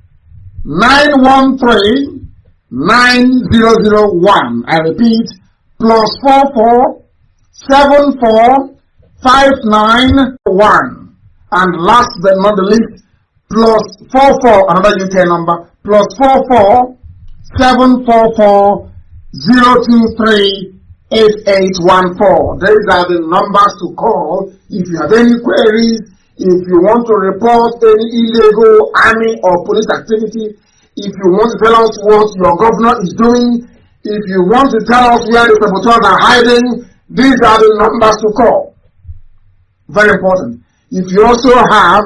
913 9001. I repeat, +44 74 591. And last but not the least, +44, another UK number, +44 744 023 8814. These are the numbers to call if you have any queries, if you want to report any illegal army or police activity, if you want to tell us what your governor is doing, if you want to tell us where the saboteurs are hiding. These are the numbers to call. Very important. If you also have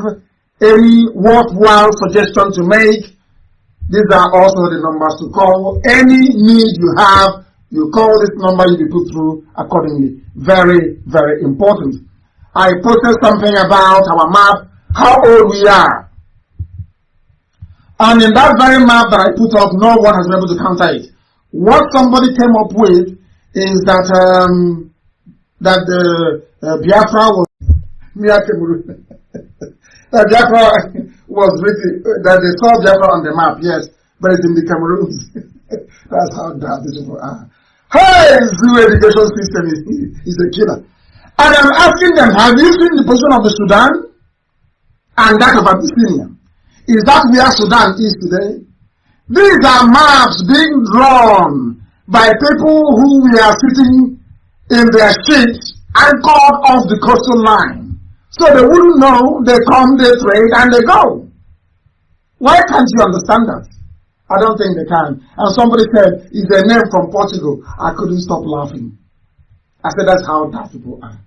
any worthwhile suggestion to make, these are also the numbers to call. Any need you have, you call this number, you'll be put through accordingly. Very, very important. I posted something about our map, how old we are. And in that very map that I put up, no one has been able to counter it. What somebody came up with is that Biafra was that Biafra was written, that they saw Biafra on the map, yes, but it's in the Cameroons. That's how bad these people are. Hey, zoo education system is a killer. And I'm asking them, have you seen the position of the Sudan and that of Abyssinia? Is that where Sudan is today? These are maps being drawn by people who were sitting in their ships anchored off the coastal line. So they wouldn't know, they come, they trade, and they go. Why can't you understand that? I don't think they can. And somebody said, it's a name from Portugal. I couldn't stop laughing. I said, that's how daft people are.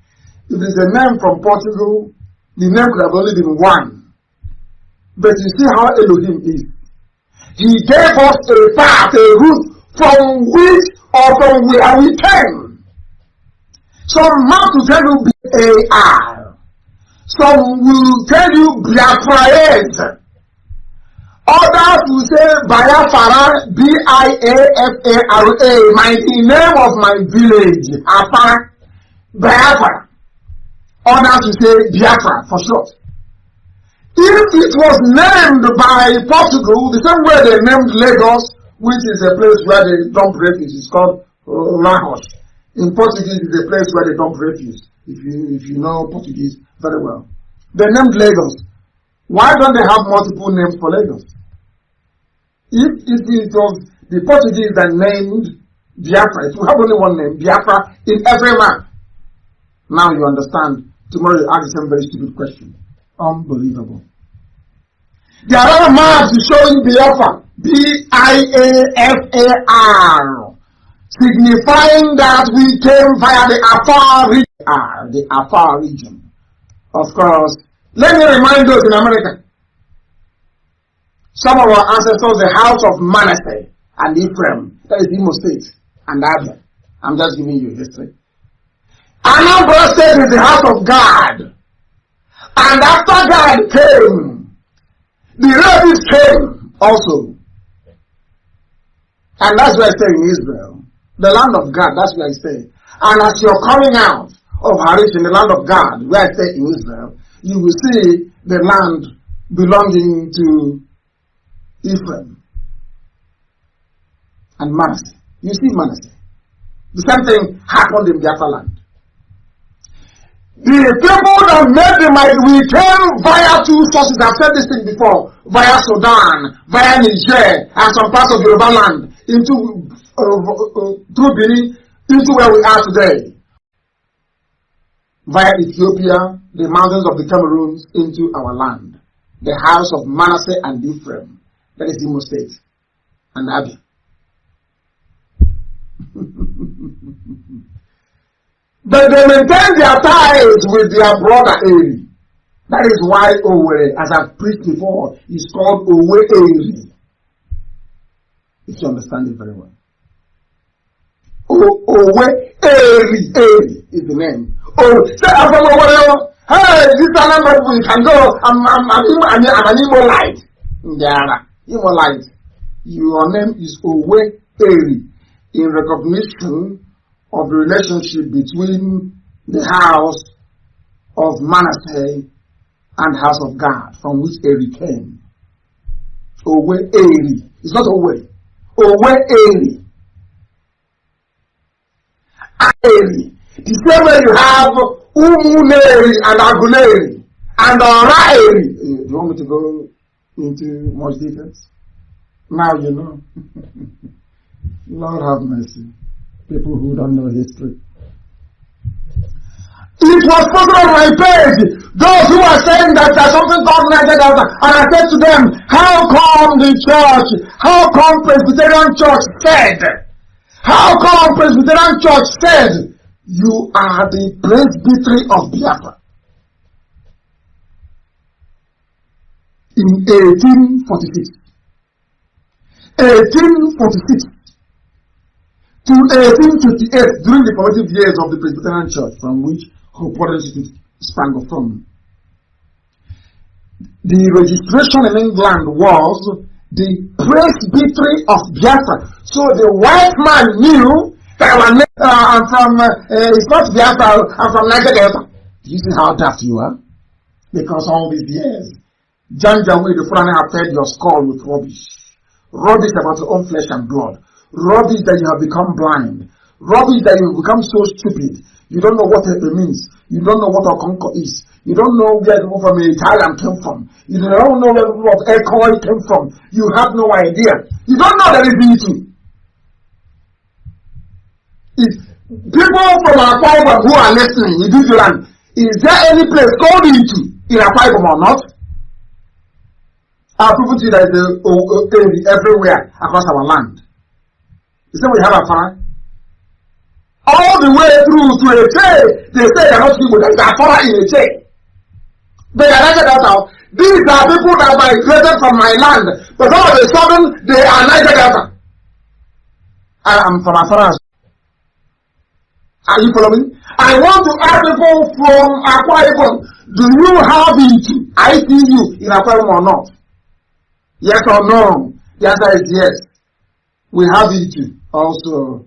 If it's a name from Portugal, the name could have only been one. But you see how Elohim is. He gave us a path, a route from which or from where we came. Some map to tell you B-A-R. Some will tell you Biafra. Others will say Biafra, B-I-A-F-A-R-A, the name of my village, Apa, Biafra. Others will say Biafra for short. If it was named by Portugal, the same way they named Lagos, which is a place where they dump refuse, it's called Lagos. In Portuguese, it's a place where they dump refuse. If you know Portuguese very well, they named Lagos. Why don't they have multiple names for Lagos? If it was the Portuguese that named Biafra, it will have only one name, Biafra, in every map. Now you understand. Tomorrow you ask the same very stupid question. Unbelievable. There are other maps showing Biafra, B-I-A-F-A-R, signifying that we came via the Afar region. Of course, let me remind those in America. Some of our ancestors, the house of Manasseh and Ephraim, that is Imo State and Abia. I'm just giving you history. Anambra State is the house of God. And after God came, The rapists came also. And that's where I stay in Israel. The land of God, that's where I stay. And as you're coming out of Harish in the land of God, where I stay in Israel, you will see the land belonging to Ephraim and Manasseh. You see Manasseh. The same thing happened in Biafra land. The people that made the might, we came via two sources. I've said this thing before. Via Sudan, via Niger, and some parts of Yoruba land, into through Benin, into where we are today. Via Ethiopia, the mountains of the Cameroons, into our land. The house of Manasseh and Ephraim. That is Imo State and Abia. But they maintain their ties with their brother Eri. That is why Owe, as I've preached before, is called Owe Eri. If you understand it very well. Owe Eri. Eri is the name. Oh, say I'm from Owe. Hey, this is another people, you can go. I'm an Imolite. Yeah, Imolite. Your name is Owe Eri. In recognition of the relationship between the house of Manasseh and house of God, from which Eri came. Owe Eri. It's not Owe. Owe Eri. Eri. The same way you have Umuneri and Aguneri and Oraeri. Do you want me to go into much details? Now you know. Lord have mercy. People who don't know history. It was posted on my page. Those who are saying that there's something called Niger Delta, and I said to them, how come the church, how come Presbyterian Church said, you are the presbytery of Biafra? In 1846. 1846. To 1858, during the formative years of the Presbyterian Church, from which Hope sprang from. The registration in England was the presbytery of Biafra. So the white man knew that I'm from, it's not Biafra, I'm from Niger Delta. Do you see how daft you are? Because all these years, John Janwe the Fulani have fed your skull with rubbish. Rubbish about your own flesh and blood. Rubbish that you have become blind. Rubbish that you have become so stupid. You don't know what it means. You don't know what a conquer is. You don't know where the people from Italian came from. You don't know where the people of Ekoi came from. You have no idea. You don't know that it's easy. People from Akwa Ibom who are listening in this land, is there any place called into in Akwa Ibom or not? Our people see that there everywhere across our land. You say we have a fire? All the way through to a chain, they say they are not people, there is a fire in a chain. They are Niger Delta. These are people that migrated from my land, but all of a sudden they are Niger Delta. I am from Afara. Are you following? I want to ask people from Akwa Ibom, do you have it? I see you in Akwa Ibom or not? Yes or no? The answer is yes. We have it also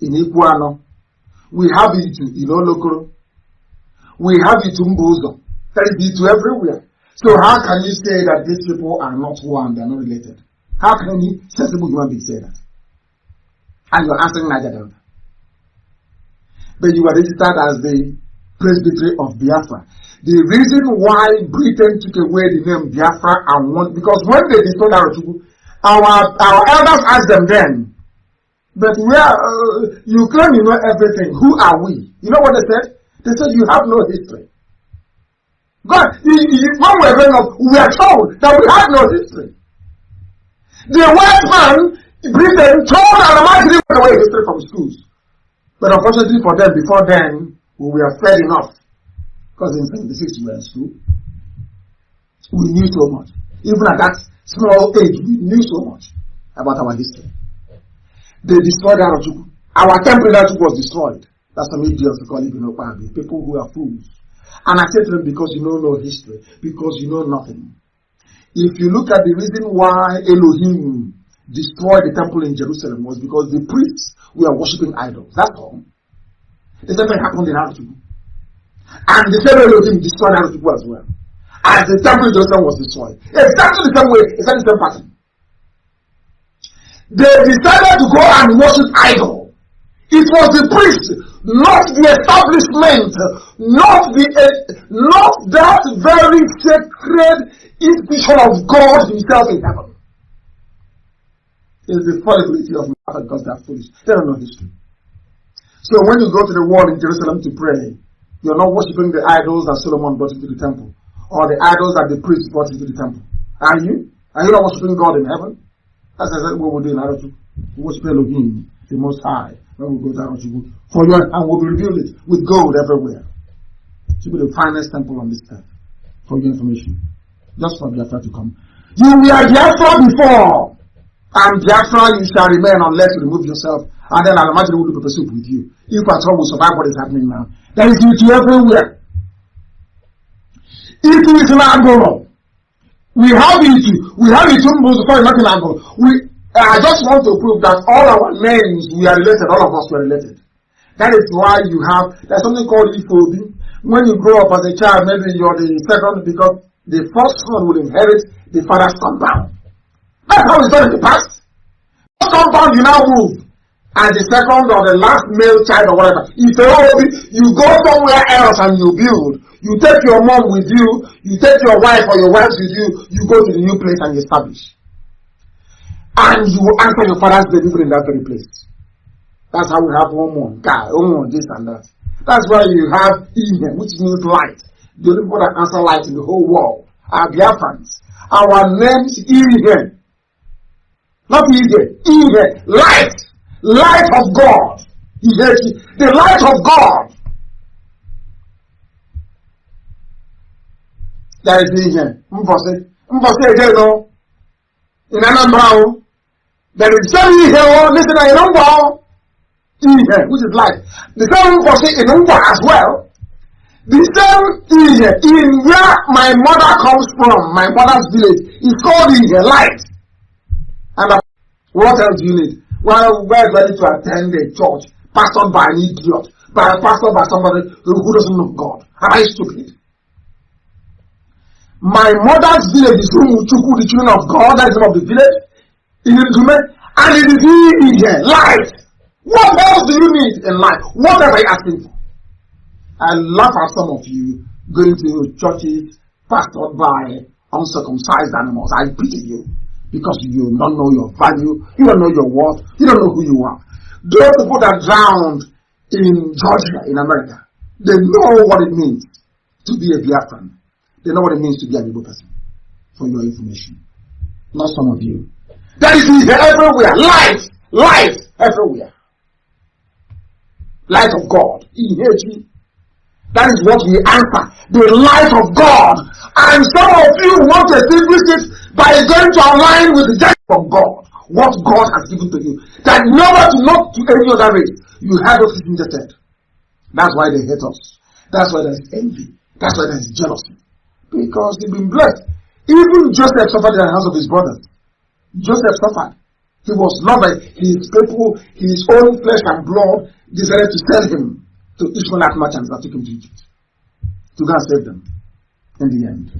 in Iguano. We have it in Olokoro. We have it in Mbozo. There is it everywhere. So how can you say that these people are not one, they are not related? How can any sensible human being say that? And you're answering Niger Delta. But you are registered as the presbytery of Biafra. The reason why Britain took away the name Biafra and one, because when they destroyed our elders asked them then, but you claim you know everything. Who are we? You know what they said? They said you have no history. God, when we were growing up, we are told that we have no history. The white man, Britain, told our mighty away history from schools. But unfortunately for them, before then, we were fed enough. Because in 76 we were in school. We knew so much. Even at that small age, we knew so much about our history. They destroyed Arachuku. Our temple was destroyed. That's some idiots who call it people who are fools. And I said to them, because you know no history, because you know nothing. If you look at the reason why Elohim destroyed the temple in Jerusalem was because the priests were worshipping idols. That's all. The same thing happened in Arachibu. And the same Elohim destroyed Arachibu as well. As the temple in Jerusalem was destroyed. Exactly the same way, exactly the same pattern. They decided to go and worship idol. It was the priest, not the establishment, not that very sacred institution of God himself in heaven. It's the fallibility of man because they are foolish. They don't know history. So when you go to the wall in Jerusalem to pray, you're not worshiping the idols that Solomon brought into the temple, or the idols that the priests brought into the temple. Are you? Are you not worshiping God in heaven? That's exactly what we do in Arachibu. We worship Elohim, the Most High, when we go to Arachibu. For you, and we'll rebuild it with gold everywhere. It should be the finest temple on this earth. For your information. Just for Biafra to come. You were Biafra before. And Biafra you shall remain unless you remove yourself. And then I'll imagine we'll do pepper soup with you. If at all we survive what is happening now. There is beauty everywhere. It is in Angola. We have it. We have it before not in Angola. I just want to prove that all our names, we are related. All of us were related. That is why you have, there's something called IPOB. When you grow up as a child, maybe you're the second because the first son will inherit the father's compound. That's how it's done in the past. First compound, you now move. And the second or the last male child or whatever. If you go somewhere else and you build, you take your mom with you, you take your wife or your wives with you, you go to the new place and you establish. And you will answer your father's delivery in that very place. That's how we have one guy, this and that. That's why you have Ihe, which means light. The only people that answer light in the whole world are Biafrans. Our names Ihe. Not Ihe, Ihe, light. Light of God. The light of God. That is Ihe. Mbose again, no? In Anambra, there is some Ihe, listen, I don't know. Ihe, which is light. The same Mbose in Umba as well. The same Ihe, in where my mother comes from, my mother's village, is called Ihe, light. And what else do you need? Well, we're ready to attend a church, pastored by an idiot, pastored by somebody who doesn't know God. Am I stupid? My mother's village is Umuchuku, the children of God, that's the name of the village. And it is Ihe, light. What else do you need in life? What am I asking for? I laugh at some of you going to churches pastored by uncircumcised animals. I pity you because you don't know your value, you don't know your worth, you don't know who you are. Those people that drowned in Georgia, in America, they know what it means to be a Biafran. They know what it means to be an Igbo person. For your information. Not some of you. That is everywhere. Light everywhere. Light of God. That is what we answer. The light of God. And some of you want to distinguish it by going to align with the judgment of God. What God has given to you. That never to not to any other race. You have what Christians just said. That's why they hate us. That's why there is envy. That's why there is jealousy. Because they've been blessed. Even Joseph suffered in the hands of his brothers. Joseph suffered. He was loved by his people, his own flesh and blood decided to sell him to Ishmaelite merchants that took him to Egypt. To go and save them. In the end.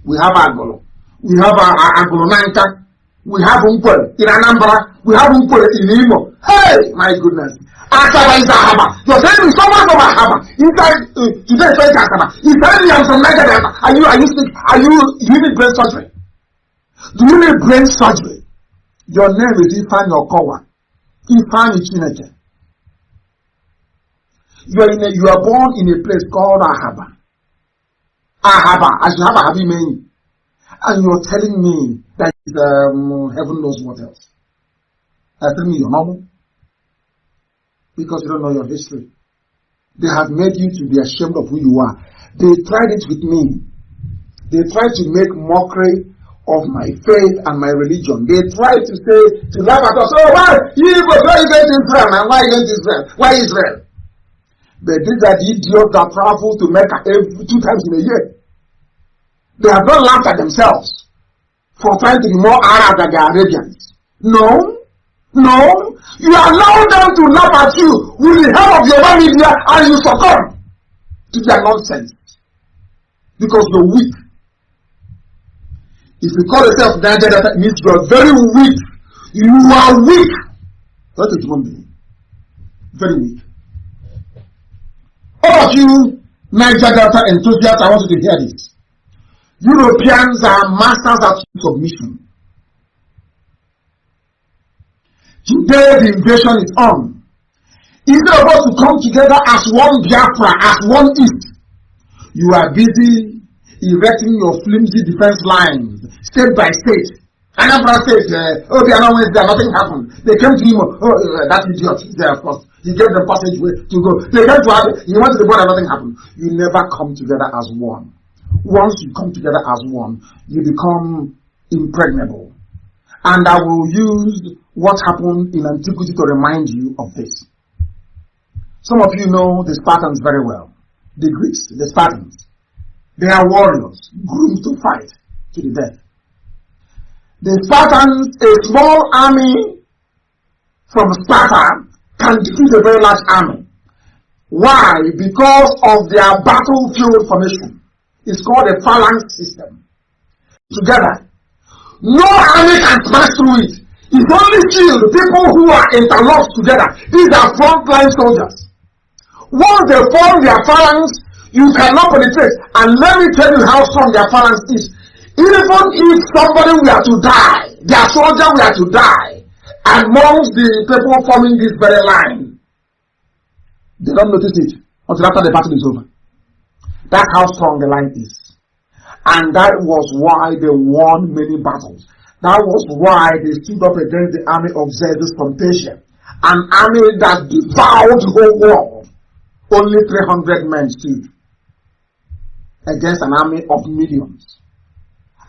We have Agolo. We have Agolo Nanka. We have Umkwele in Anambra. We have Umkwele in Imo. Hey, my goodness. Asaba is Ahaba. You're telling me someone from Ahaba. Inside today is Asaba. You're telling me I'm from Nigeria. You need brain surgery? Do you need brain surgery? Your name is Ifan Okowa. Ifan Ichineche. You are born in a place called Ahaba. Ahaba, as you have a heavy name. And you're telling me that heaven knows what else. You're telling me you're normal. Because you don't know your history. They have made you to be ashamed of who you are. They tried it with me. They tried to make mockery of my faith and my religion. They tried to say, to laugh at us, oh, why you against Israel, man? Why against Israel? Why Israel? But these are the idiots that travel to Mecca 2 times in a year. They have not laughed at themselves. for trying to be more Arab than the Arabians. No, no. You allow them to laugh at you with the help of your media and you succumb to their nonsense because you're weak. If you call yourself Niger Delta, it means you are very weak. You are weak. Not a human being. Very weak. All of you Niger Delta enthusiasts, I want you to hear this. Europeans are masters at submission. Today the invasion is on. Instead of us to come together as one Biafra, as one East, you are busy erecting your flimsy defense lines, state by state. Anambra State, they are not Wednesday, nothing happened. They came to him, that idiot is there, of course. He gave them passageway to go. They came to us, he went to the border, nothing happened. You never come together as one. Once you come together as one, you become impregnable. And I will use what happened in antiquity to remind you of this. Some of you know the Spartans very well. The Greeks, the Spartans. They are warriors, groomed to fight to the death. The Spartans, a small army from Sparta, can defeat a very large army. Why? Because of their battlefield formation. It's called a phalanx system. Together. No army can smash through it. It's only shield, people who are interlocked together. These are frontline soldiers. Once they form their phalanx, you cannot penetrate. And let me tell you how strong their phalanx is. Even if somebody were to die, their soldier were to die, amongst the people forming this very line, they don't notice it until after the battle is over. That's how strong the line is. And that was why they won many battles. That was why they stood up against the army of Xerxes from Persia, an army that devoured the whole world. Only 300 men stood against an army of millions.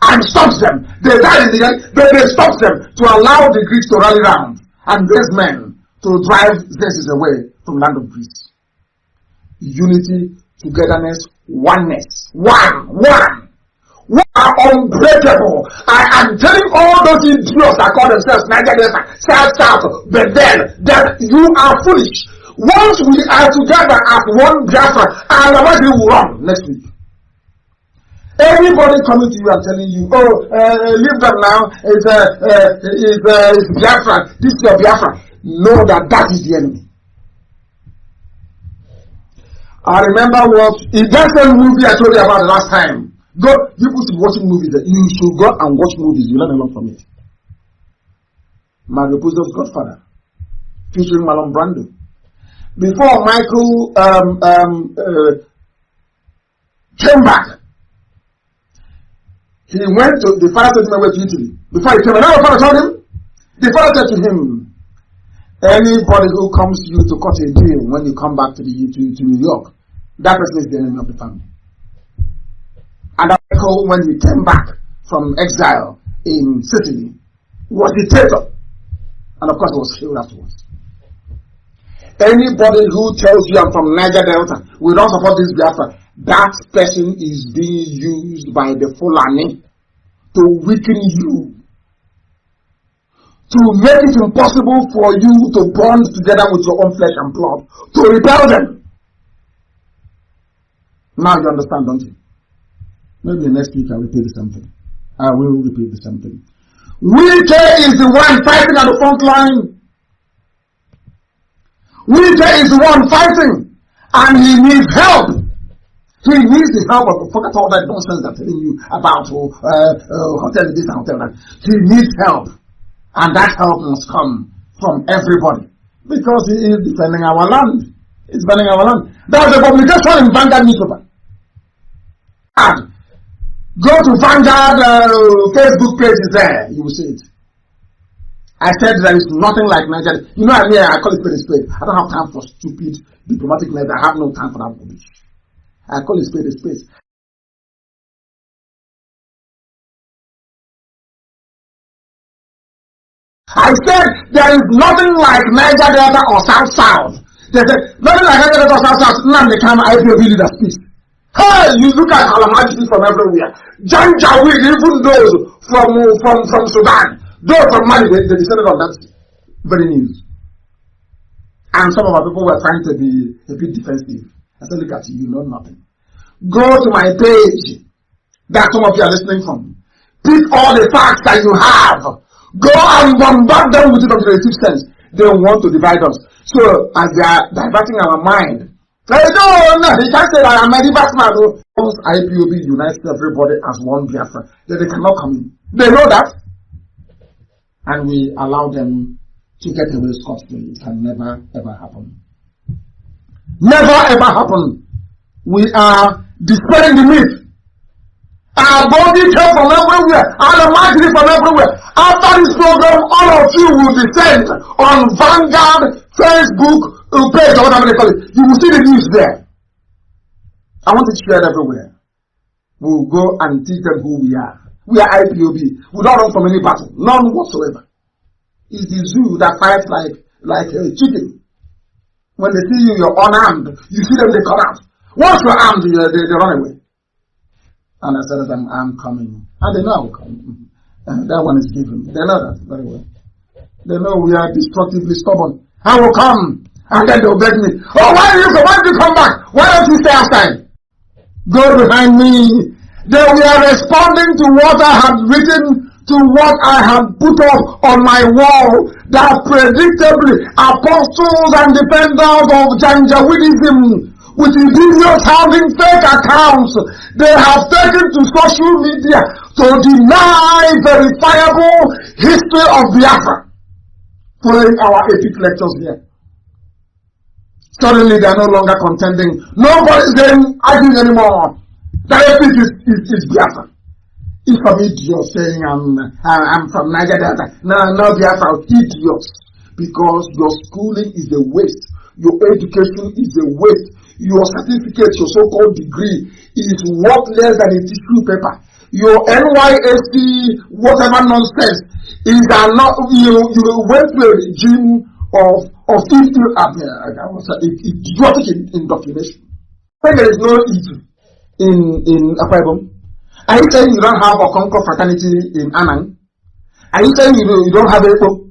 And stopped them. They died in the end, but they stopped them to allow the Greeks to rally round and raise men to drive Xerxes away from land of Greece. Unity, togetherness, oneness. One. We are unbreakable. I am telling all those idiots that call themselves Niger Delta, South, but then you are foolish. Once we are together as one Biafra, otherwise we will run next week. Anybody coming to you and telling you, leave them now, it's Biafra, this is your Biafra, know that is the enemy. I remember in that same movie I told you about the last time. You people should be watching movies. You should go and watch movies. You learn a lot from it. Mario Puzo's Godfather, featuring Marlon Brando. Before Michael came back, he went to the father told him I went to Italy. Before he came, another father told him. The father said to him, anybody who comes to you to cut a deal when you come back to New York, that person is the enemy of the family. And Michael, when he came back from exile in Sicily, was dictator. And of course he was killed afterwards. Anybody who tells you I'm from Niger Delta, we don't support this Biafra, that person is being used by the Fulani to weaken you, to make it impossible for you to bond together with your own flesh and blood, to repel them. Now you understand, don't you? Maybe next week I will repeat the same thing. I will repeat the same thing. Wike is the one fighting at the front line. Wike is the one fighting, and he needs help. He needs the help of, forget all that nonsense they're telling you about hotel this and hotel that. He needs help, and that help must come from everybody because he is defending our land. He's defending our land. There was a publication in Vanguard newspaper. And go to Vanguard Facebook page is there. You will see it. I said there is nothing like Nigeria. You know, I call it spade a spade. I don't have time for stupid diplomatic method. I have no time for that rubbish. I call it spade a spade. I said there is nothing like Niger Delta or South. They said nothing like Niger Delta or South. Nnamdi Kanu IPOB leader speech. Hey, you look at calamities from everywhere. Janjaweed, even those from Sudan, those from Mali, they descended on that very news. And some of our people were trying to be a bit defensive. I said, look at you, you know nothing. Go to my page that some of you are listening from. Pick all the facts that you have. Go and bombard them with it until they receive sense. They want to divide us. So, as they are diverting our mind, they can't say that I'm a Biafra. Once IPOB unites everybody as one Biafra, then they cannot come in. They know that. And we allow them to get away scot-free. It can never ever happen. Never ever happen. We are dispelling the myth. Our body came from everywhere. Our imagery from everywhere. After this program, all of you will descend on Vanguard, Facebook, page, or whatever they call it. You will see the news there. I want it shared everywhere. We will go and teach them who we are. We are IPOB. We don't run from any battle. None whatsoever. It's the zoo that fights like a chicken. When they see you, you're unarmed. You see them, they come out. Once you're armed, they run away. And I said, I'm coming. And they know I will come. And that one is given. They know that very well. They know we are destructively stubborn. I will come. And then they'll beg me, oh, why did you come back? Why don't you stay outside? Go behind me. They were responding to what I had written, to what I had put up on my wall, that predictably apostles and defenders of Janjaweedism, with videos having fake accounts, they have taken to social media to deny verifiable history of Biafra, following our epic lectures here. Suddenly they are no longer contending. Nobody's arguing anymore. The epic is Biafra. If I'm idiot saying I'm from Niger Delta, no Biafra, idiots, because your schooling is a waste, your education is a waste. Your certificate, your so-called degree, is worth less than a tissue paper. Your NYSC, whatever nonsense, is not. You went to a regime of idiotic indoctrination. When there is no evil in Akwa Ibom, are you saying you don't have a Concord fraternity in Anang? Are you saying you don't have EPO?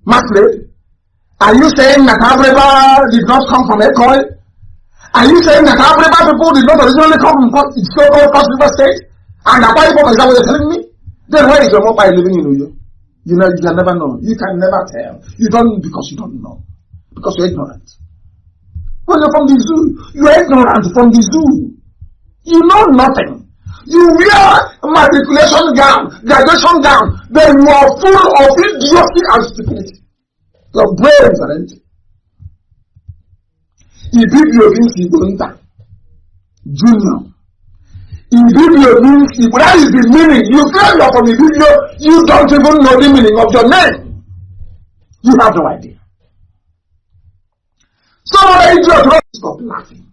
Masquerade? Are you saying that Abreba did not come from Ekoi? Are you saying that Abreba people did not originally come from so-called Cross River State? And Akwa Ibom, is that what you're telling me? Then where is your mobile living in Uyo? You know, you can never know. You can never tell. You don't, because you don't know. Because you're ignorant. When you're from the zoo, you're ignorant from the zoo. You know nothing. You wear matriculation gown, graduation gown, then you are full of idiocy and stupidity. Your brains are empty. Ibibio means Ibonta. Junior. Ibibio means Igbo. That is the meaning. You feel you're from Ibibio, you don't even know the meaning of your name. You have no idea. Some other idiot will stop laughing.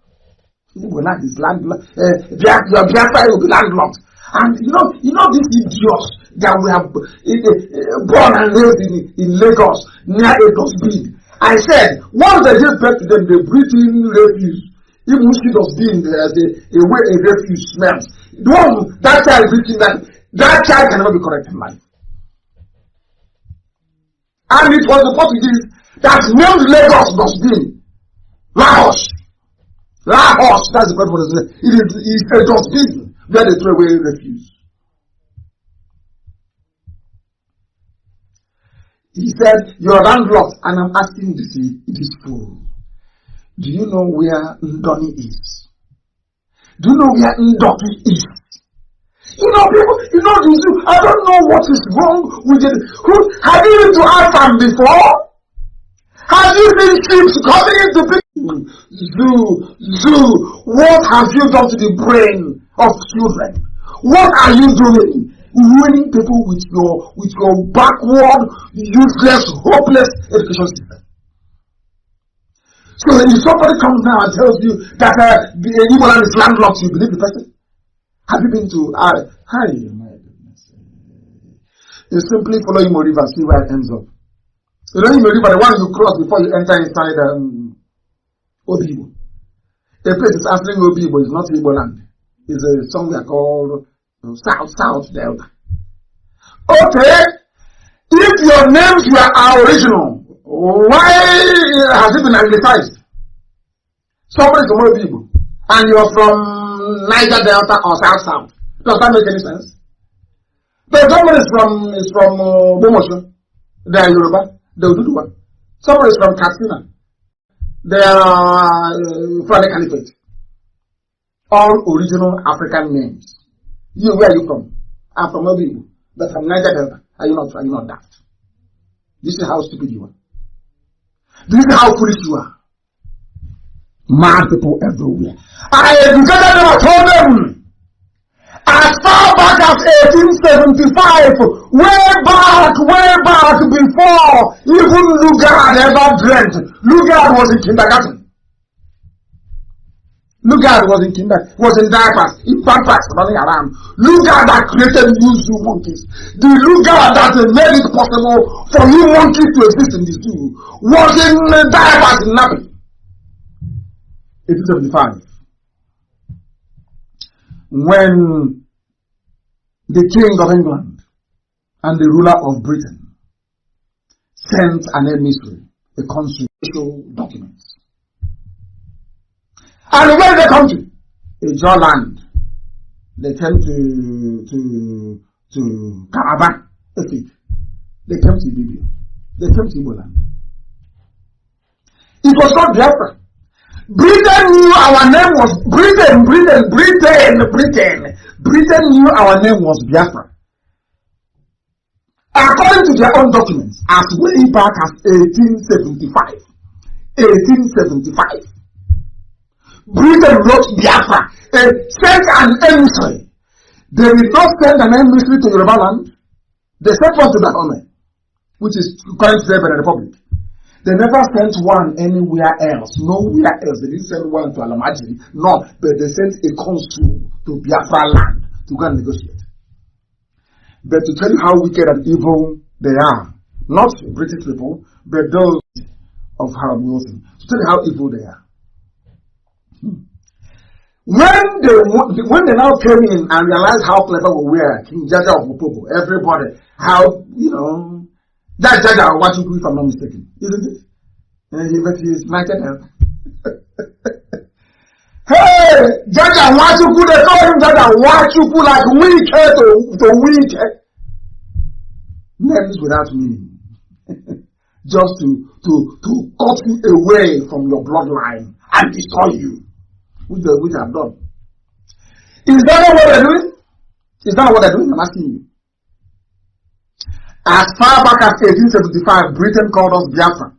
Your Biafra will be landlocked. And you know these idiots that we have born and raised in Lagos, near a dustbin. I said, once they give birth to them, they breathe in refuse. Even mosquitoes being there's a way a refuse smells. That child breathing that child can never be correct in life. And it was the Portuguese that named Lagos dustbin. Lahos, that's the word for it. It is a dustbin where they throw away refuse. He said, you're landlocked, and I'm asking this fool, do you know where Ndoni is? Do you know where Ndoki is? People, I don't know what is wrong with it. Have you been to Afam before? Have you seen ships coming into people? Zoo, what have you done to the brain of children? What are you doing? Ruining people with your backward, useless, hopeless education system. So if somebody comes now and tells you that the Igbo land is landlocked, you believe the person? Have you been to hi, my goodness. You simply follow Imo River, see where it ends up. You know Imo River, the one you cross before you enter inside Obibo. A place is answering Obi, but it's not Igbo land. It's a somewhere called South Delta. Okay, if your names are original, why has it been anglicized? Somebody from Obi Igbo, and you're from Niger Delta or South. Does that make any sense? But somebody is from Bomosho, they are Yoruba, they will do the one. Somebody is from Katsina, they are from the Caliphate. All original African names. You, where are you from? I'm from Obi Igbo, but from Niger Delta. Are you not daft? This is how stupid you are. This is how foolish you are. Mad people everywhere. I educated them, I told them. As far back as 1875, way back before even Lugard ever dreamt. Lugard was in kindergarten. Lugard was in kindergarten, was in diapers, in pampers, running around. Lugard that created you monkeys. The Lugard that made it possible for you monkeys to exist in the zoo was in diapers in napping. 1875. When the King of England and the ruler of Britain sent an emissary, a constitutional document. And where did they come to? A Jaw land. They came to Calabar, Efik. They came to Libya. They came to Igbo land. It was called Biafra. Britain knew our name was Britain knew our name was Biafra. According to their own documents, as way back as 1875. Britain wrote Biafra, sent an emissary. They did not send an emissary to Yoruba land. They sent one to Dahomey, which is currently Benin Republic. They never sent one anywhere else. Nowhere else. They didn't send one to Alamajiri. No, but they sent a consul to Biafra land to go and negotiate. But to tell you how wicked and evil they are, not British people, but those of Harold Wilson, to tell you how evil they are. When they now came in and realized how clever we were, King Jaja of Mopobo, everybody, how, that Jaja, what you do if I'm not mistaken, isn't it? But he is United Health. Hey, Jaja, what you do? They call him Jaja, what you do, like wicked to wicked. Names without meaning. Just to cut you away from your bloodline and destroy you. Which I've done. Is that not what they're doing? Is that what they're doing? I'm asking you. As far back as 1875, Britain called us Biafra.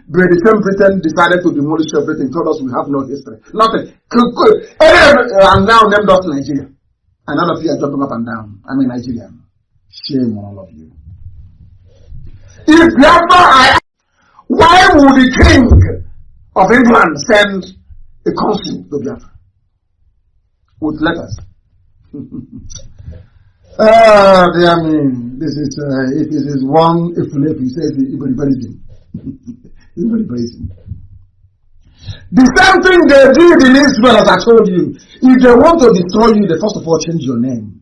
But the same Britain decided to demolish everything, told us we have no history. Nothing. And now named us Nigeria. And all of you are jumping up and down. I'm a Nigerian. Shame on all of you. If Biafra, why would the King of England send a consul to Biafra with letters? Dear me, this is if it is one if he says everybody's the same thing they did in Israel, as I told you. If they want to destroy you, they first of all change your name.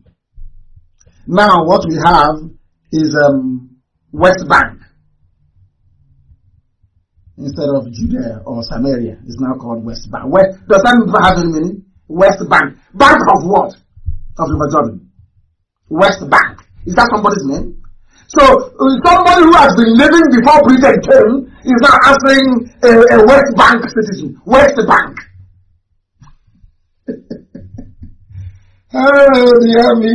Now what we have is West Bank instead of Judea or Samaria. It's now called West Bank. Does that have any meaning? West Bank. Bank of what? Of River Jordan. West Bank. Is that somebody's name? So somebody who has been living before Britain came is now answering a West Bank citizen. West Bank. Oh dear me.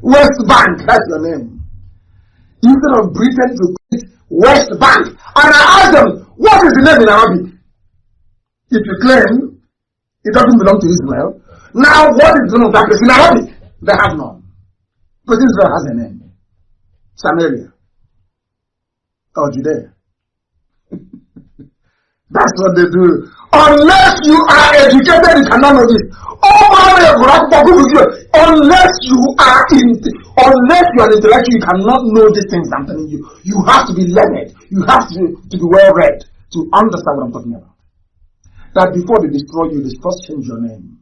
West Bank, that's your name. Instead of Britain to create West Bank. And I asked them, what is the name in Arabic? If you claim it doesn't belong to Israel, now what is the name of that place in Arabic? They have none. But Israel has a name. Samaria. Or Judea. That's what they do. Unless you are educated, you cannot know this. Unless you are intellectual, you cannot know these things I'm telling you. You have to be learned. You have to be well read to understand what I'm talking about. that before they destroy you, they first change your name.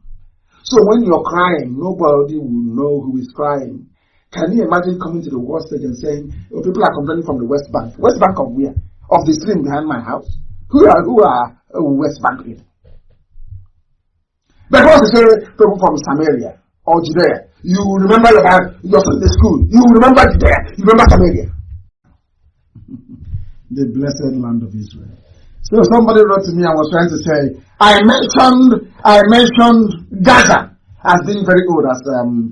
So when you're crying, nobody will know who is crying. Can you imagine coming to the world stage and saying, oh, people are complaining from the West Bank? West Bank of where? Of the stream behind my house? Who are West Bank people? But once you say people from Samaria or Judea, you remember your Sunday school. You remember Judea. You remember Samaria. The blessed land of Israel. So somebody wrote to me and was trying to say, I mentioned Gaza as being very old as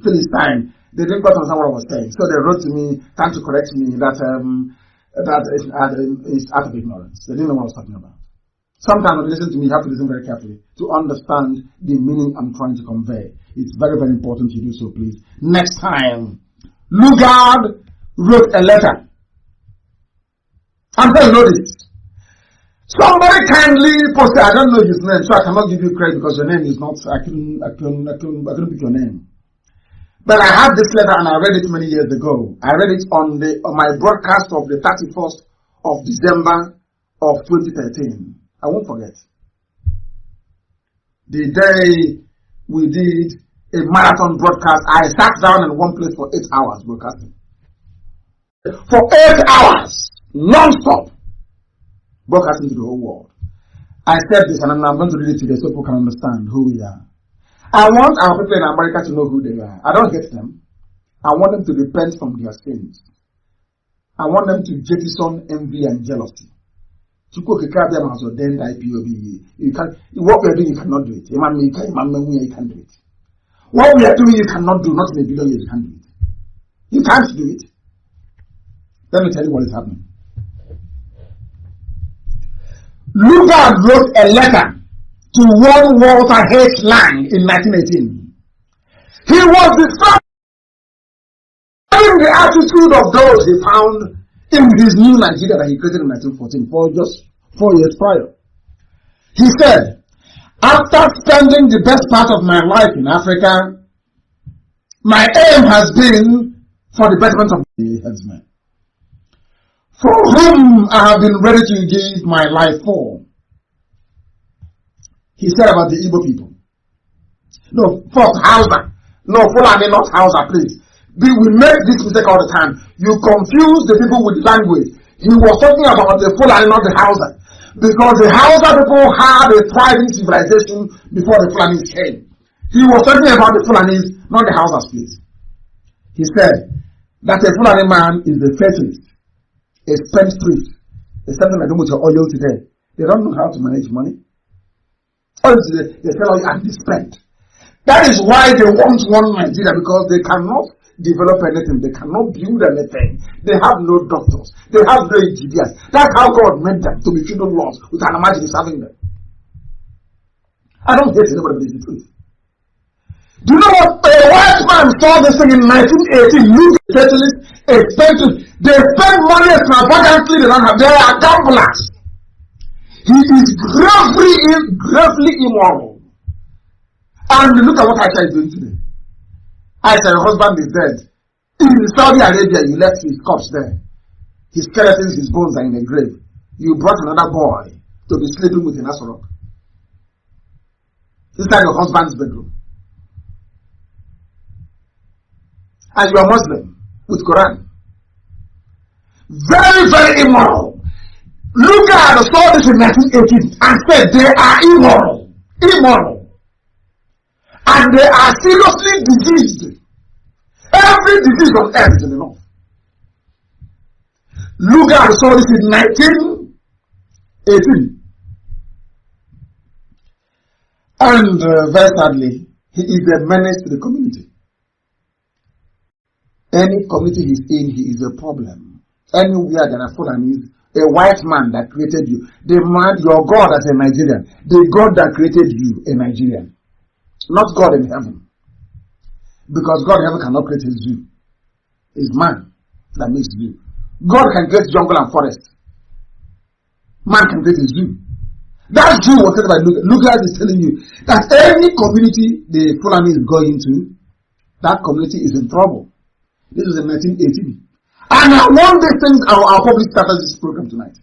Philistine. They didn't quite understand what I was saying. So they wrote to me, trying to correct me that is out of ignorance. They didn't know what I was talking about. Sometimes when you listen to me, you have to listen very carefully to understand the meaning I'm trying to convey. It's very, very important you do so, please. Next time, Lugard wrote a letter. I'm going to know this. Somebody kindly posted, I don't know his name, so I cannot give you credit because your name is not, I couldn't pick your name. But I have this letter and I read it many years ago. I read it on my broadcast of the 31st of December of 2013. I won't forget. The day we did a marathon broadcast, I sat down in one place for 8 hours broadcasting. For 8 hours, non-stop, broadcasting to the whole world. I said this and I'm going to read it today so people can understand who we are. I want our people in America to know who they are. I don't hate them. I want them to repent from their sins. I want them to jettison envy and jealousy. You IPOB. What we are doing, you cannot do it. You can't do it. What we are doing, you cannot do. Not in a billion years, you can't do it. You can't do it. Let me tell you what is happening. Lugard wrote a letter to one Walter H. Lang in 1918. He was the first having the attitude of those he found in his new Nigeria that he created in 1914, for just 4 years prior. He said, after spending the best part of my life in Africa, my aim has been for the betterment of the headsmen, for whom I have been ready to give my life for. He said about the Igbo people. No, first Hausa. No, Fulani, not Hausa, please. We make this mistake all the time. You confuse the people with language. He was talking about the Fulani, not the Hausa. Because the Hausa people had a thriving civilization before the Fulanis came. He was talking about the Fulanis, not the Hausas, please. He said that a Fulani man is a fatalist, a spendthrift. It's something like doing with your oil today. They don't know how to manage money. They sell oil and they spend. That is why they want one Nigeria, because they cannot develop anything. They cannot build anything. They have no doctors. They have no engineers. That's how God made them, to be feudal laws. We can imagine serving them. I don't hate anybody, but it's the truth. Do you know what? A white man saw this thing in 1918. Look at specialists, expensive. They spend money extravagantly. They are gamblers. He is gravely immoral. And look at what Aisha is doing today. Aisha, your husband is dead. In Saudi Arabia, you left his corpse there. His skeletons, his bones are in a grave. You brought another boy to be sleeping with in Asorok. Inside your husband's bedroom. And you are Muslim with Quran. Very, very immoral. Lugard saw this in 1918 and said they are immoral. Immoral. And they are seriously diseased. Every disease on earth is in the north. Lugard saw this in 1918. And very sadly, he is a menace to the community. Any community he's in, he is a problem. Anywhere there are Fulanis, a white man that created you, the man, your God as a Nigerian, the God that created you, a Nigerian, not God in heaven. Because God in heaven cannot create his zoo. It's man that makes zoo. God can create jungle and forest. Man can create a zoo. That zoo was created by Lugard. Lugard is telling you that any community the Fulani is going to, that community is in trouble. This was in 1918. And I want these things, I'll probably start this program tonight.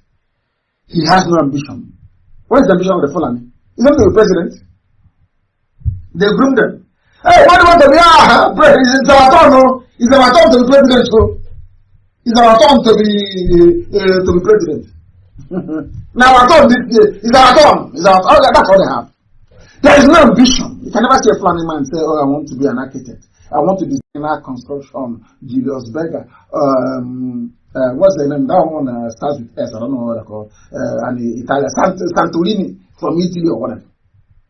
He has no ambition. What is the ambition of the Fulani? He's not the president. They groomed them. Hey, what do you want to be? It's our turn, no? It's our turn to be president, so it's our turn to be president. Now our turn this year. It's our turn. It's our turn. Oh, that's all they have. There is no ambition. You can never see a planning man say, "Oh, I want to be an architect. I want to design our construction." Julius Berger. What's the name? That one starts with S. I don't know what they call. And Italian Santorini from Italy or whatever.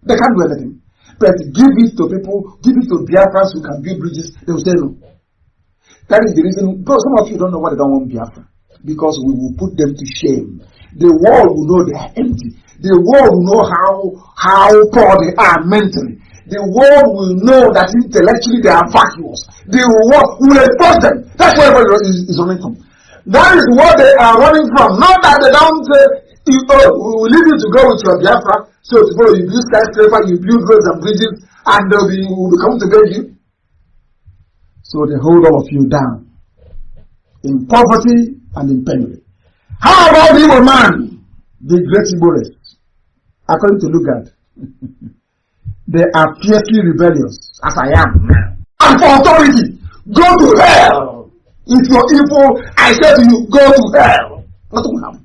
They can't do anything. But give it to people, give it to Biafrans who can build bridges, they will say no. That is the reason. Bro, some of you don't know why they don't want Biafra. Because we will put them to shame. The world will know they are empty. The world will know how poor they are mentally. The world will know that intellectually they are vacuous. The world will expose them. That's where everybody is running from. That is what they are running from. Not that they don't say, we will leave you to go with your Biafra. So tomorrow you build skyscraper, you build roads and bridges, and they'll be coming to beg you. So they hold all of you down in poverty and in penury. How about the evil man, the great Igboris? According to Lugard, they are fiercely rebellious, as I am now. And for authority, go to hell. If you're evil, I say to you, go to hell. Nothing will happen.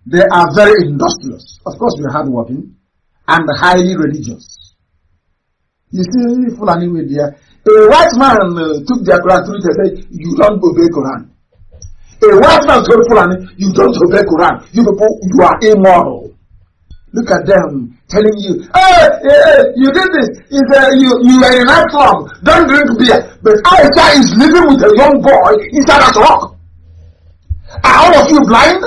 They are very industrious. Of course, we are hardworking and highly religious. You see, Fulani with their a white man took their Quran to it and said, "You don't obey Quran." A white man told Fulani, "You don't obey Quran. You people, you are immoral." Look at them telling you, "Hey, you did this. You are in a nightclub. Don't drink beer." But Aisha is living with a young boy inside a rock. Are all of you blind?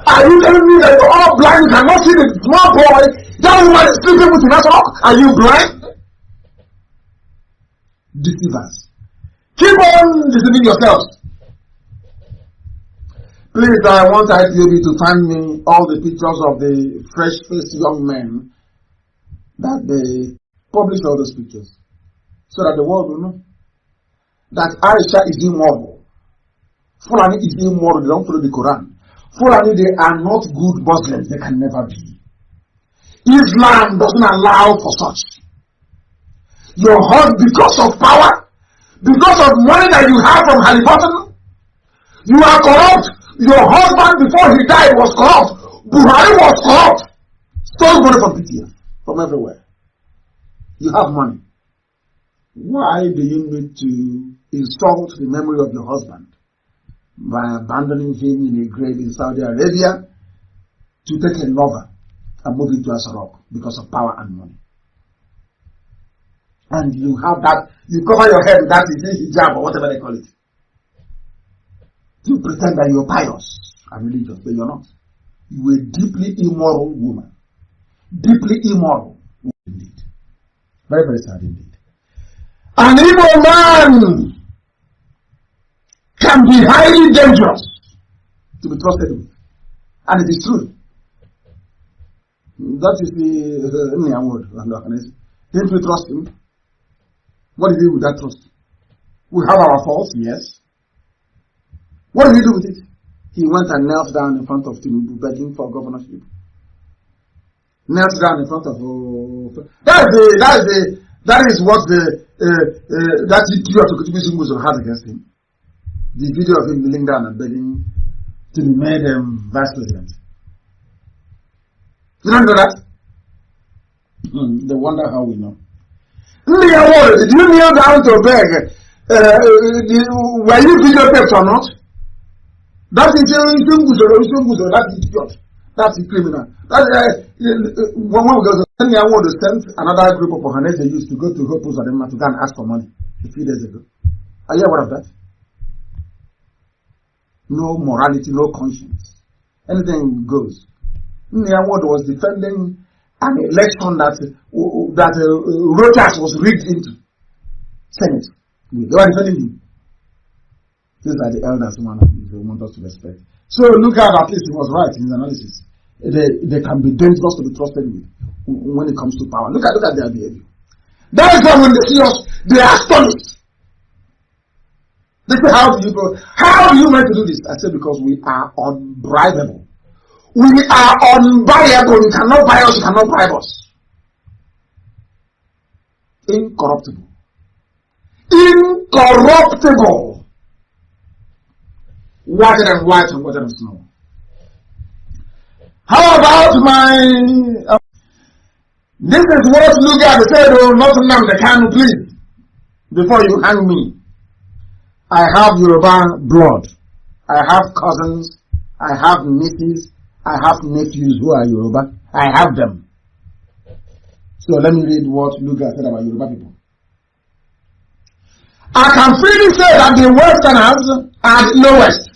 Are you telling me that you're all blind? You cannot see the small boy? That woman is sleeping with a rock. Are you blind? Deceivers. Keep on deceiving yourselves. Please, I want IPOB to find me all the pictures of the fresh-faced young men that they publish all those pictures, so that the world will know that Aisha is immoral. Fulani is immoral. They don't follow the Quran. Fulani, they are not good Muslims. They can never be. Islam doesn't allow for such. Your husband, because of power, because of money that you have from Halliburton, you are corrupt. Your husband, before he died, was corrupt. Buhari was corrupt. Stole money from PTF, from everywhere. You have money. Why do you need to insult the memory of your husband by abandoning him in a grave in Saudi Arabia to take a lover and move into Asarok because of power and money? And you have that, you cover your head with that hijab or whatever they call it. You pretend that you're pious and religious, but you're not. You're a deeply immoral woman. Deeply immoral indeed. Very, very sad indeed. An evil man can be highly dangerous to be trusted with. And it is true. That is the word. Didn't we trust him? What did he do with that trust? We have our faults, yes. What did he do with it? He went and knelt down in front of Tinubu begging for governorship. Knelt down in front of that is what that video of Kutubi had against him. The video of him kneeling down and begging to be made vice president. You don't know that? They wonder how we know. Did you kneel down to beg? Were you videotaped or not? That is that idiot. That's a criminal. One goes, I want to send another group of Ohanese youth to go to Hopus Adema to go and ask for money a few days ago. Are you aware of that? No morality, no conscience. Anything goes. Nyawod was defending an election that Reuters was rigged into Senate. They were defending him. These are the elders who want us to respect. So look at least he was right in his analysis. They can be dangerous to be trusted with when it comes to power. Look at their behavior. That is why when they see us, they are astonished. They say, how do you meant to do this? I said, because we are unbribable. We are unbuyable. You cannot buy us, you cannot bribe us. Incorruptible. Incorruptible. Whiter than white and whiter than snow. How about my... this is what Lugard said, oh, not Nnamdi Kanu, please. Before you hang me. I have Yoruba blood. I have cousins. I have nieces. I have nephews who are Yoruba. I have them. So let me read what Lugard said about Yoruba people. I can freely say that the Westerners are the lowest.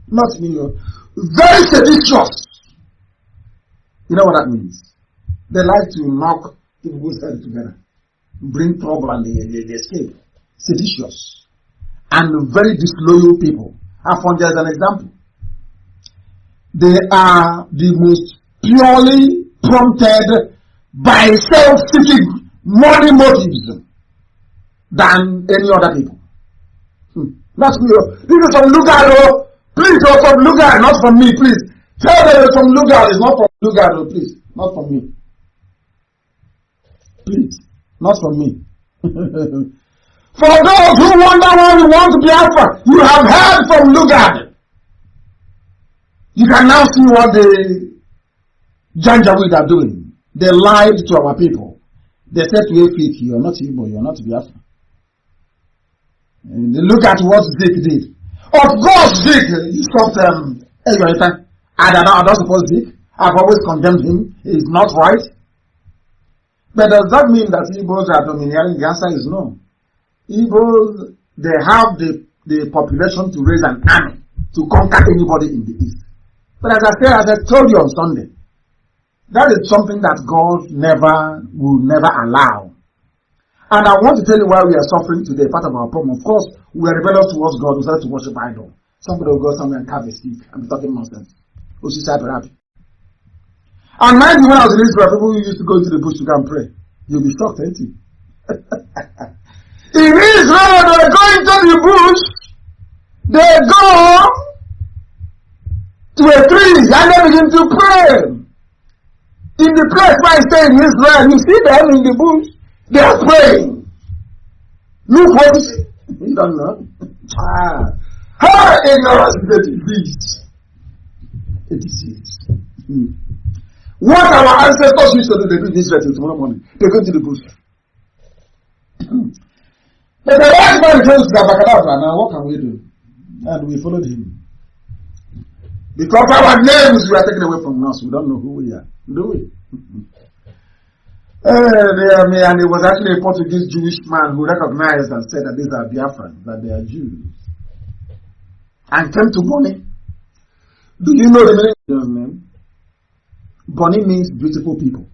Not me. Very seditious. You know what that means? They like to knock people's heads together, bring trouble, and they escape. Seditious and very disloyal people. Afonja is an example. They are the most purely prompted by self-seeking money motives than any other people. That's me. This is from Lugard. Please, from Lugard, not from me, please. Tell them it's from Lugard. It's not from Lugard, please. Not from me. Please, not from me. For those who wonder why we want Biafra, you have heard from Lugard. You can now see what the Janjaweed are doing. They lied to our people. They said to Efik, you are not Igbo, you are not Biafra. And look at what Zik did. Of course, Zik, you stopped I don't suppose Zik. I've always condemned him. He's not right. But does that mean that Igbos are domineering? The answer is no. Igbos, they have the population to raise an army to conquer anybody in the East. But as I told you on Sunday, that is something that God will never allow. And I want to tell you why we are suffering today. Part of our problem, of course, we are rebellious towards God. We start to worship idol. Somebody will go somewhere and carve a stick and be talking nonsense. And mind you, when I was in Israel, people used to go into the bush to go and pray. You'll be shocked, ain't you? In Israel, they go into the bush, they go to a tree and they begin to pray. In the place where I stay in Israel, you see them in the bush, they are praying. Look what you see. You don't know. How ignorance is a disease. A disease. What our ancestors used to do, they do in Israel till tomorrow morning. They go to the bush. But the last man goes to Abakadabra. Now what can we do? And we followed him. Because our names were taken away from us. We don't know who we are. Do we? And it was actually a Portuguese Jewish man who recognized and said that these are Biafrans, that they are Jews. And came to Bonnie. Do you know the meaning of his name? Bonnie means beautiful people.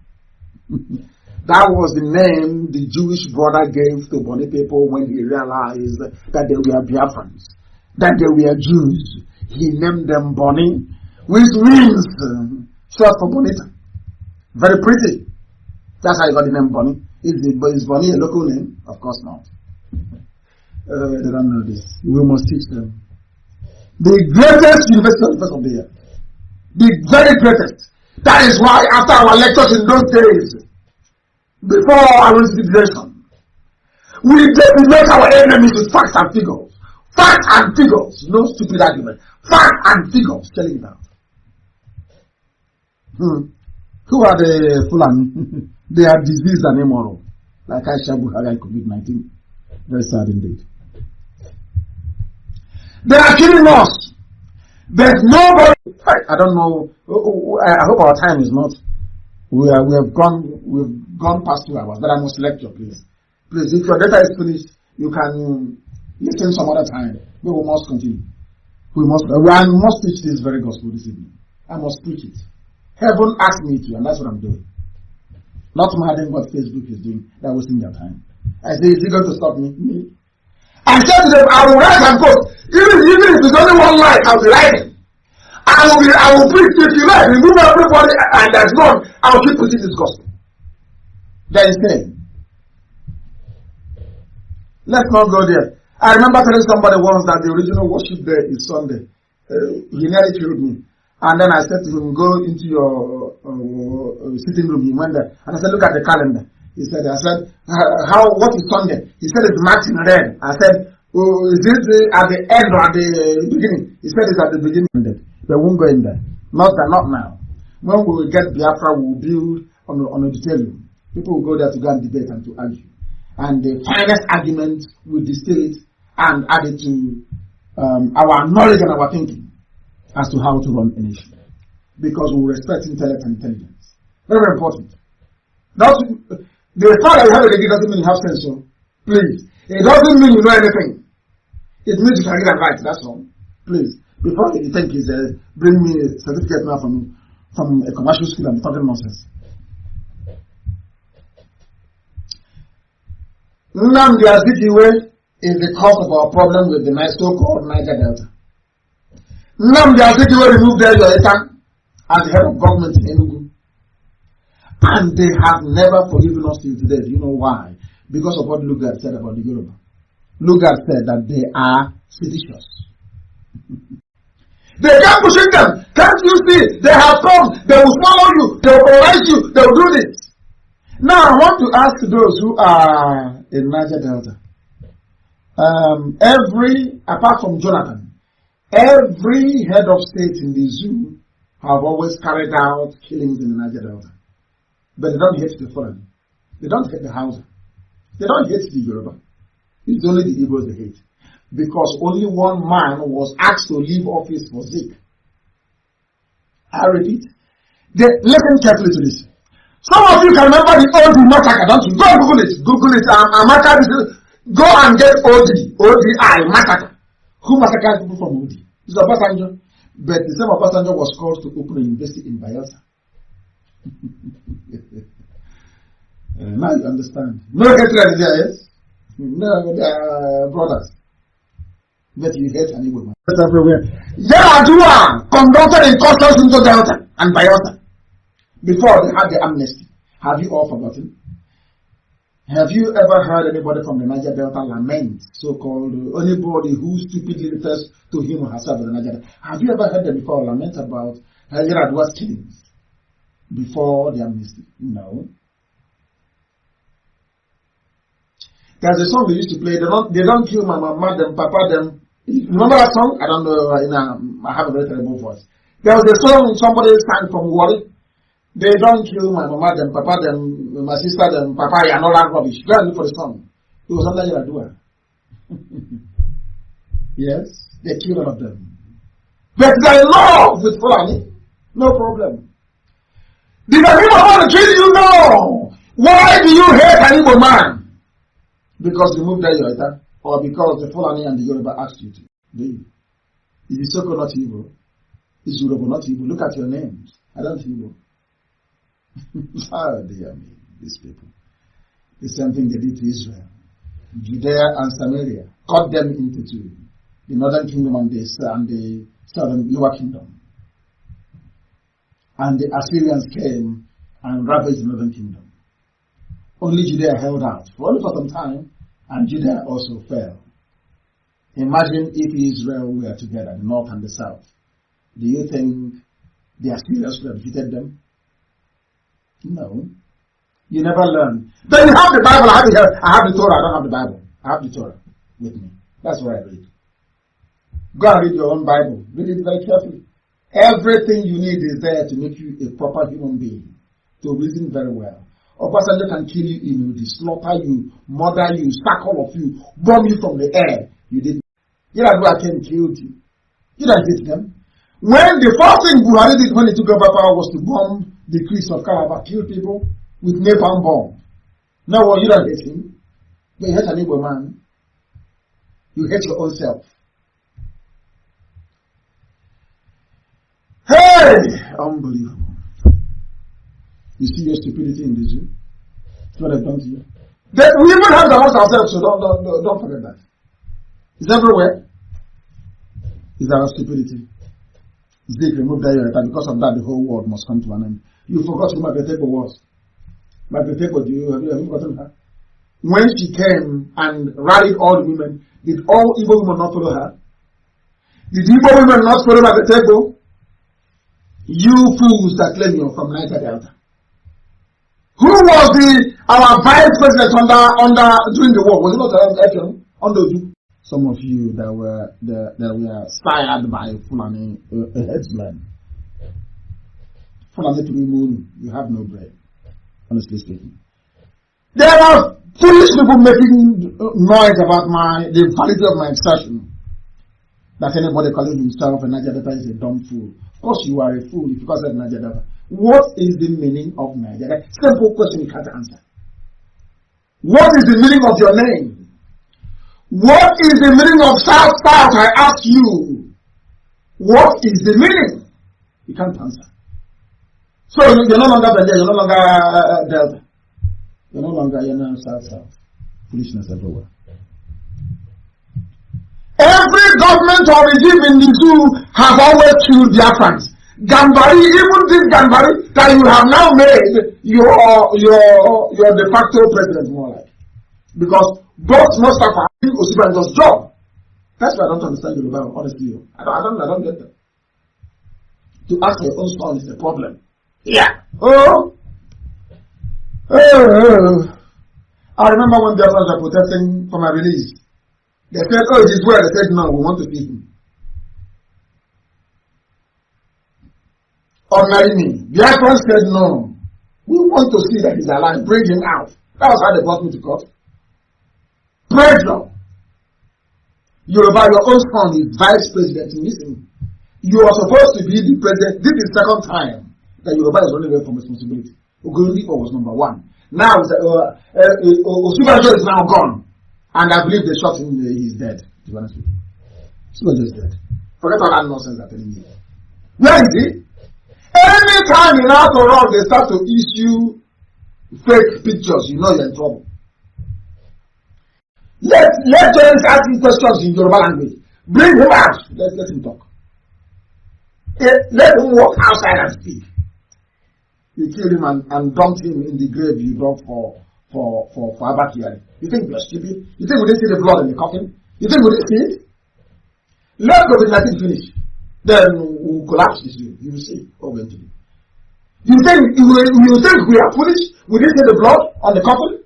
That was the name the Jewish brother gave to Bonnie people when he realized that they were Biafrans, that they were Jews. He named them Bonnie, which means short for Bonita. Very pretty. That's how he got the name Bonnie. Is Bonnie a local name? Of course not. They don't know this. We must teach them. The greatest university of the year. The very greatest. That is why after our lectures in those days, before our civilization, we designate our enemies with facts and figures. Facts and figures. No stupid argument. Facts and figures. Telling it out. Who are the Fulani? They are diseased and immoral. Like Aisha Buhari and COVID-19. Very sad indeed. They are killing us. There's nobody. I don't know. I hope our time is not. We've gone past 2 hours. But I must lecture, please. Please, if your data is finished, you can listen some other time. We must continue. I must teach this very gospel this evening. I must preach it. Heaven asked me to, and that's what I'm doing. Not minding what Facebook is doing. They're wasting their time. I say, is he going to stop me? Me. I said to them, I will write and quote. Even if it's only one line, I'll be writing. I will preach. If you like, remove everybody, and there's none, I will keep preaching this gospel. That is saying. Let's not go there. I remember telling somebody once that the original worship day is Sunday. He nearly killed me. And then I said to him, go into your sitting room. He went there. And I said, look at the calendar. He said, what is Sunday? He said, it's marked in red. I said, is it at the end or at the beginning? He said, it's at the beginning. They won't go in there. Not now. When we will get Biafra, we will build on a auditorium. People will go there to go and debate and to argue. And the finest argument with the state and add it to our knowledge and our thinking as to how to run a nation. Because we respect intellect and intelligence. Very, very important. The fact that you have a degree doesn't mean you have sense, so please. It doesn't mean you know anything. It means you can read and write, that's all. Please. Before you think he's bring me a certificate now from a commercial school and talking nonsense. Nnamdi Kanu is the cause of our problem with the so-called Niger Delta. Nnamdi Kanu removed their Yoeta as the head of government in Enugu. And they have never forgiven us till today. Do you know why? Because of what Lugard said about the Yoruba. Lugard said that they are seditious. They kept pushing them. Can't you see? They have come. They will swallow you. They will paralyze you. They will do this. Now I want to ask those who are in Niger Delta. Apart from Jonathan, every head of state in the zoo have always carried out killings in the Niger Delta. But they don't hate the foreign. They don't hate the Hausa. They don't hate the Yoruba. It's only the Igbos they hate. Because only one man was asked to leave office for Zeke. I repeat. Listen carefully to this. Some of you can remember the old massacre, don't you? Go and Google it. Google it. Go and get ODI massacre. Who massacred people from OD? It's Obasanjo. But the same Obasanjo was called to open a university in Bayelsa. Now you understand. No hatred there, yes? No, they are brothers. But you hate an Igbo man. That's everywhere. Yaradua conducted incursions into Delta and Bayelsa before they had the amnesty. Have you all forgotten? Have you ever heard anybody from the Niger Delta lament, so-called anybody who stupidly refers to him or herself as the Niger Delta? Have you ever heard them before lament about Yaradua's killings before the amnesty? No. There's a song they used to play. They don't kill my mama, them, papa, them. Remember that song? I don't know. I have a very terrible voice. There was a song somebody sang from Wari. They don't kill my mama, them, papa, them, my sister, them, papa, and all that rubbish. Go and look for the song. It was under Yaradua. Yes, they killed all of them. But they love with Fulani. No problem. Did the people want to kill you? No. Why do you hate an Igbo man? Because you moved there, Yoruba, or because the Fulani and the Yoruba asked you to? Do you? Is Isoko not evil? Is Yoruba not evil? Look at your names. I don't evil. Oh dear me, these people. The same thing they did to Israel. Judea and Samaria. Cut them into two. The northern kingdom and the southern lower kingdom. And the Assyrians came and ravaged the northern kingdom. Only Judea held out, only for some time, and Judea also fell. Imagine if Israel were together, the north and the south. Do you think the Assyrians would have defeated them? No. You never learn. Then you have the Bible, I have the Torah, I don't have the Bible. I have the Torah with me. That's what I read. Go and read your own Bible. Read it very carefully. Everything you need is there to make you a proper human being, to reason very well. Obasanjo can kill you in the slaughter you, murder you, sack all of you, bomb you from the air. You didn't. Yaradua came and killed you. You didn't hit them. When the first thing Buhari did when he took over power was to bomb the creeks of Calabar, kill people with napalm bomb. No, well, you don't hate him. But you hate an Igbo man. You hate your own self. Hey! Unbelievable. You see your stupidity in the zoo? That's what I've done to you. Then we even have the house ourselves, so don't forget that. It's everywhere. It's our stupidity. Zeke removed that Yoruba. Because of that, the whole world must come to an end. You forgot who Margaret Thatcher was. Margaret Thatcher, have you forgotten her? When she came and rallied all the women, did all Igbo women not follow her? Did Igbo women not follow Margaret Thatcher? You fools that claim you're from Niger Delta. Who was our vice president under during the war? Was it not under you? Some of you that were inspired by Fulani headsmen. Fulani to be moon, you have no bread. Honestly speaking. There are foolish people making noise about the validity of my assertion that anybody calling himself a Niger Delta is a dumb fool. Of course you are a fool if you call yourself Niger Delta. What is the meaning of Niger Delta? Simple question you can't answer. What is the meaning of your name? What is the meaning of South? I ask you. What is the meaning? You can't answer. So you're no longer Bender, you're no longer Delta. You're no longer South. Foolishness everywhere. Every government or regime in the zoo have always killed Biafrans. Gambari, even this Gambari that you have now made your de facto president more like. Because both Mustafa and Osibanjo's job. That's why I don't understand Yoruba, honestly. I don't get that. To ask your own son is the problem. Yeah. I remember when the others were protesting for my release. They said, oh, it is well. They said, no, we want to see him. Or marry me. The Biafran said, no. We want to see that he's alive. Bring him out. That was how they brought me to court. Pressure. Yoruba, your own son is vice president. Listen. You are supposed to be the president. This is the second time that Yoruba is running away from responsibility. Ogorilipo was number one. Now, Osibanjo is now gone. And I believe they shot him, he's dead, to be honest with you. Osibanjo is dead. Forget all that nonsense they're telling me. Where is he? Anytime in After All, they start to issue fake pictures, you know you're in trouble. Let James ask him questions in Yoruba language. Bring him out. Let him talk. Let him walk outside and speak. You killed him and dumped him in the grave you dug for Abakari. You think you're stupid? You think we didn't see the blood in the coffin? You think we didn't see it? Let COVID-19 finish. Then we'll collapse this year. You will see what we're going to do. You think we are foolish? We didn't see the blood on the coffin?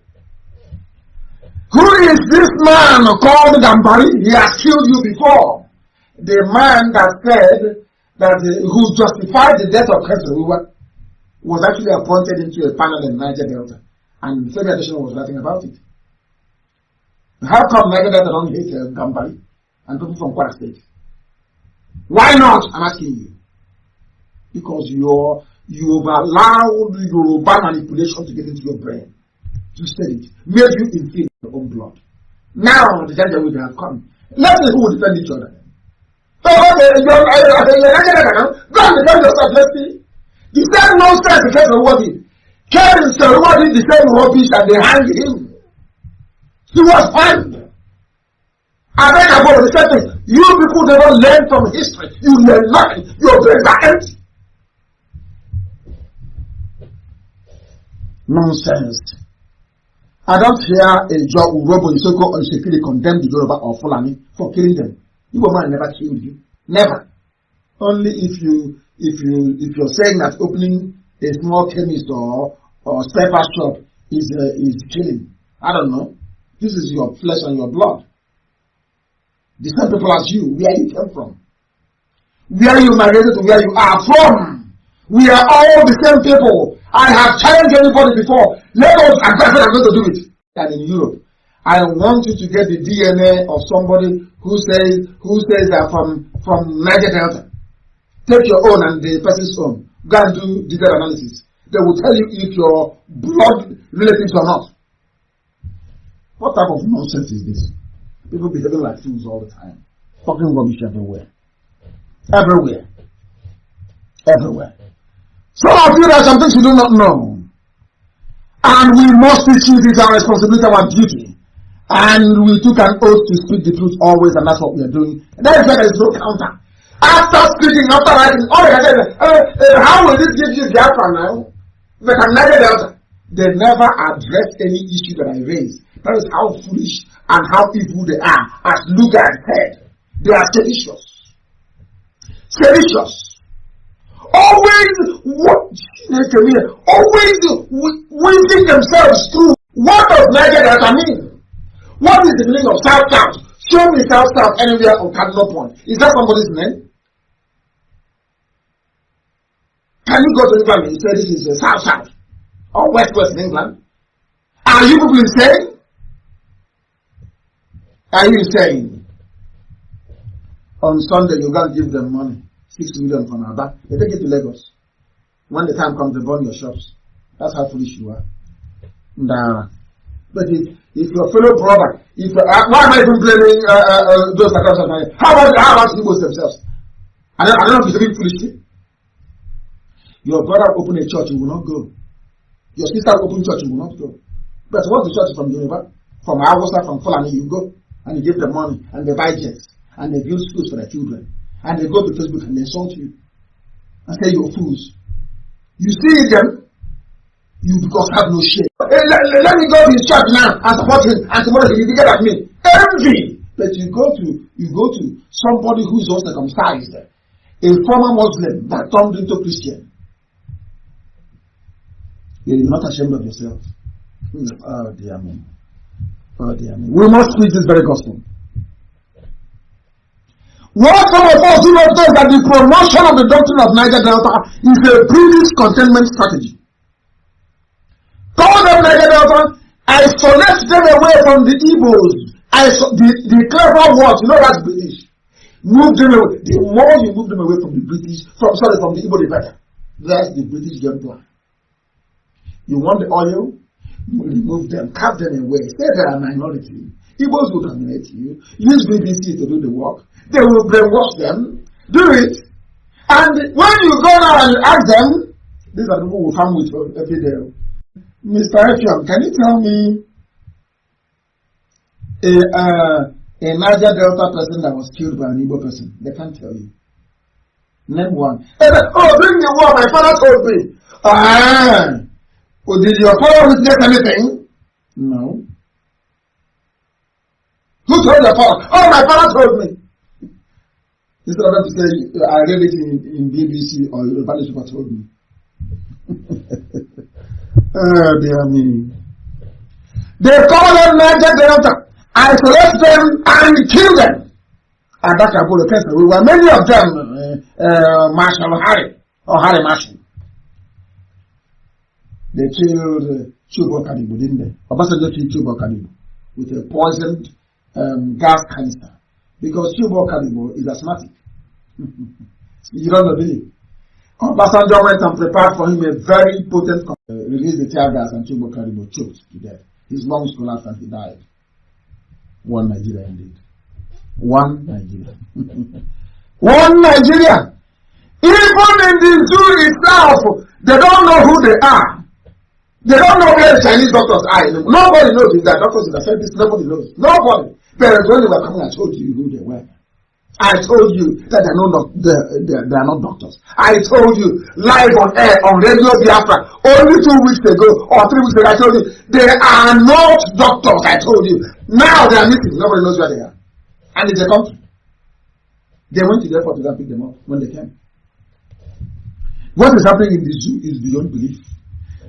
Who is this man called Gambari? He has killed you before. The man that said that who justified the death of Kessler was actually appointed into a panel in Niger Delta. And the Federal Edition was writing about it. How come Niger Delta don't hate Gambari and people from Kwara State? Why not? I'm asking you. Because you've allowed Yoruba manipulation to get into your brain. You said it. Made you inflate your own blood. Now the danger will have come. Let's see who will defend each other. So okay, go and defend yourself, let's see. The same nonsense the case of Wadi. Ken Sarwadi the same rubbish and they hanged him. He was hanged. I beg about the same thing. You people never learn from history. You learn nothing. Your brains are empty. Nonsense. I don't hear a job Urobo Isoko or Isekiri condemn the Yoruba or Fulani for killing them. Igbo man never killed you. Never. Only if you're saying that opening a small chemist or spare part shop is killing. I don't know. This is your flesh and your blood. The same people as you, where you came from. Where you migrated to where you are from. We are all the same people. I have challenged anybody before. Let us agree I'm going to do it. And in Europe, I want you to get the DNA of somebody who says they're from Niger Delta. Take your own and the person's own. Go and do detailed analysis. They will tell you if your blood relatives or not. What type of nonsense is this? People behaving like fools all the time. Talking rubbish everywhere. Everywhere. Everywhere. Some of you, there are some things you do not know. And we must teach you this, our responsibility, our duty. And we took an oath to speak the truth always, and that's what we are doing. And that is why there is no counter. After speaking, after writing, all they say, how will this give you Biafra now? They can never Delta. They never address any issue that I raise. That is how foolish and how evil they are. As Lugard said, they are seditious. Seditious. always wishing themselves through. What does Niger Delta mean? What is the meaning of South South? Show me South South anywhere on Cardinal Point. Is that somebody's name? Can you go to England and say this is South South or West West in England? Are you people insane? Are you insane? On Sunday you gotta give them money, 6 million from our back. They take it to Lagos. When the time comes, they burn your shops. That's how foolish you are. Nah. But if your fellow brother, why am I even blaming those that come sometimes? How about Igbos themselves? I don't know if you're being foolishly. Your brother open a church, you will not go. Your sister open church, you will not go. But what the church from Yoruba, from Hausa, from Fulani, you go and you give them money and they buy jets and they build schools for their children and they go to Facebook and they insult you and say you're fools. You see them, you because have no shame. Let me go to his church now and support him, and tomorrow he will be at me. Envy. But you go to somebody who's also circumcised, a former Muslim that turned into Christian. You're not ashamed of yourself. Oh dear me. Oh dear me. We must preach this very gospel. What some of us do not know that the promotion of the doctrine of Niger Delta is a British containment strategy. Call them Niger Delta, isolate them away from the Igbos. The clever words, you know that's British. Move them away. The more you move them away from the British, from the Igbo, the better. That's the British game plan. You want the oil? Remove them, cut them away. Say they are a minority. Igbos will dominate you. Use BBC to do the work. They will brainwash them. Do it. And when you go now and you ask them, these are the people who come with every day. Mr. Efion, can you tell me a Niger Delta person that was killed by an Igbo person? They can't tell you. Name one. Oh, bring the war, my father told me. Well, did your father witness anything? No. Who told your father? Oh, my father told me. Instead of them to say, I read it in BBC or the Spanish people told me. Oh, dear me. They call them Niger Delta, isolate them and kill them. And that's about the case. We were many of them, Marshal Harry or Harry Marshal. They killed Chubo Kadibu, didn't they? Obasanjo killed Chubo Kadibu with a poisoned gas canister. Because Chubo Kadibu is asthmatic. You don't know, do you? Obasanjo went and prepared for him a very potent released the tear gas and Chubo Kadibu choked to death. His lungs collapsed and he died. One Nigeria indeed. One Nigeria. One Nigeria. Even in the zoo itself, they don't know who they are. They don't know where the Chinese doctors are. Nobody knows if they're doctors in the service. Nobody knows. Nobody. Parents, when they were coming, I told you who they were. I told you that they are not doctors. I told you live on air on Radio Biafra only 2 weeks ago or 3 weeks ago. I told you they are not doctors. I told you. Now they are missing. Nobody knows where they are. And it's a country. They went to the airport to go pick them up when they came. What is happening in the zoo is beyond belief.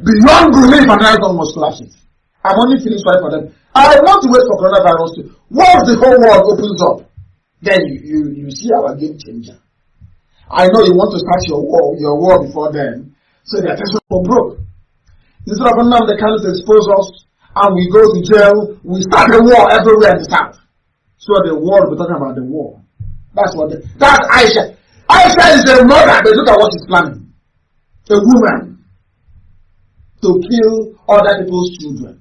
Beyond belief, and I almost collapse it. I'm only feeling sorry for them. I want to wait for coronavirus to. Once the whole world opens up, then you see our game changer. I know you want to start your war before then, so the attention will broke. Instead of Nnamdi Kanu to expose us, and we go to jail, we start a war everywhere in the south. So the world will be talking about the war. That's Aisha. Aisha is a mother, but look at what she's planning. A woman to kill other people's children.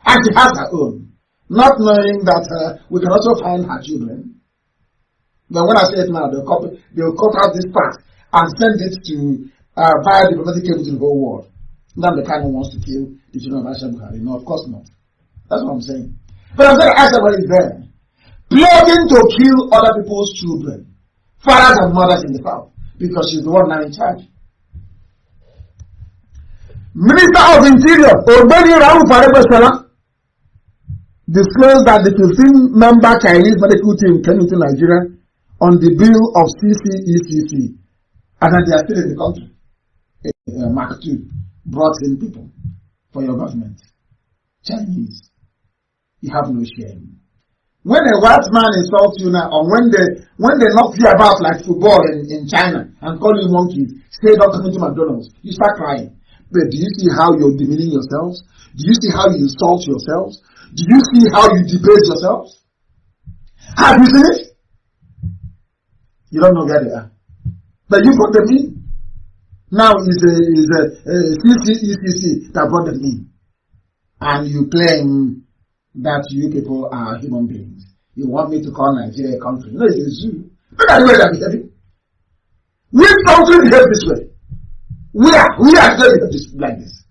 And she has her own. Not knowing that we can also find her children. But when I say it now, they'll cut out this part and send it to via diplomatic cable to the whole world. Nnamdi Kanu wants to kill the children of Aisha Buhari. No, of course not. That's what I'm saying. But I'm saying Aisha Buhari is there, plotting to kill other people's children, fathers and mothers in the south, because she's the one now in charge. Minister of Interior, Obedi Rauf Aregbesola, disclosed that the 15-member Chinese medical team came into Nigeria on the bill of CCECC And then they are still in the country. Mark II brought in people for your government. Chinese. You have no shame. When a white man insults you now, or when they knock you about like football in China and call you monkeys, say don't come into McDonald's, you start crying. But do you see how you're demeaning yourselves? Do you see how you insult yourselves? Do you see how you debase yourselves? Have you seen it? You don't know where they are. But you brought them in. Now it's a CCECC that brought them in. And you claim that you people are human beings. You want me to call Nigeria a country? No, it's a zoo. Look at the way they're behaving. Which country behave this way? We are behave this like this.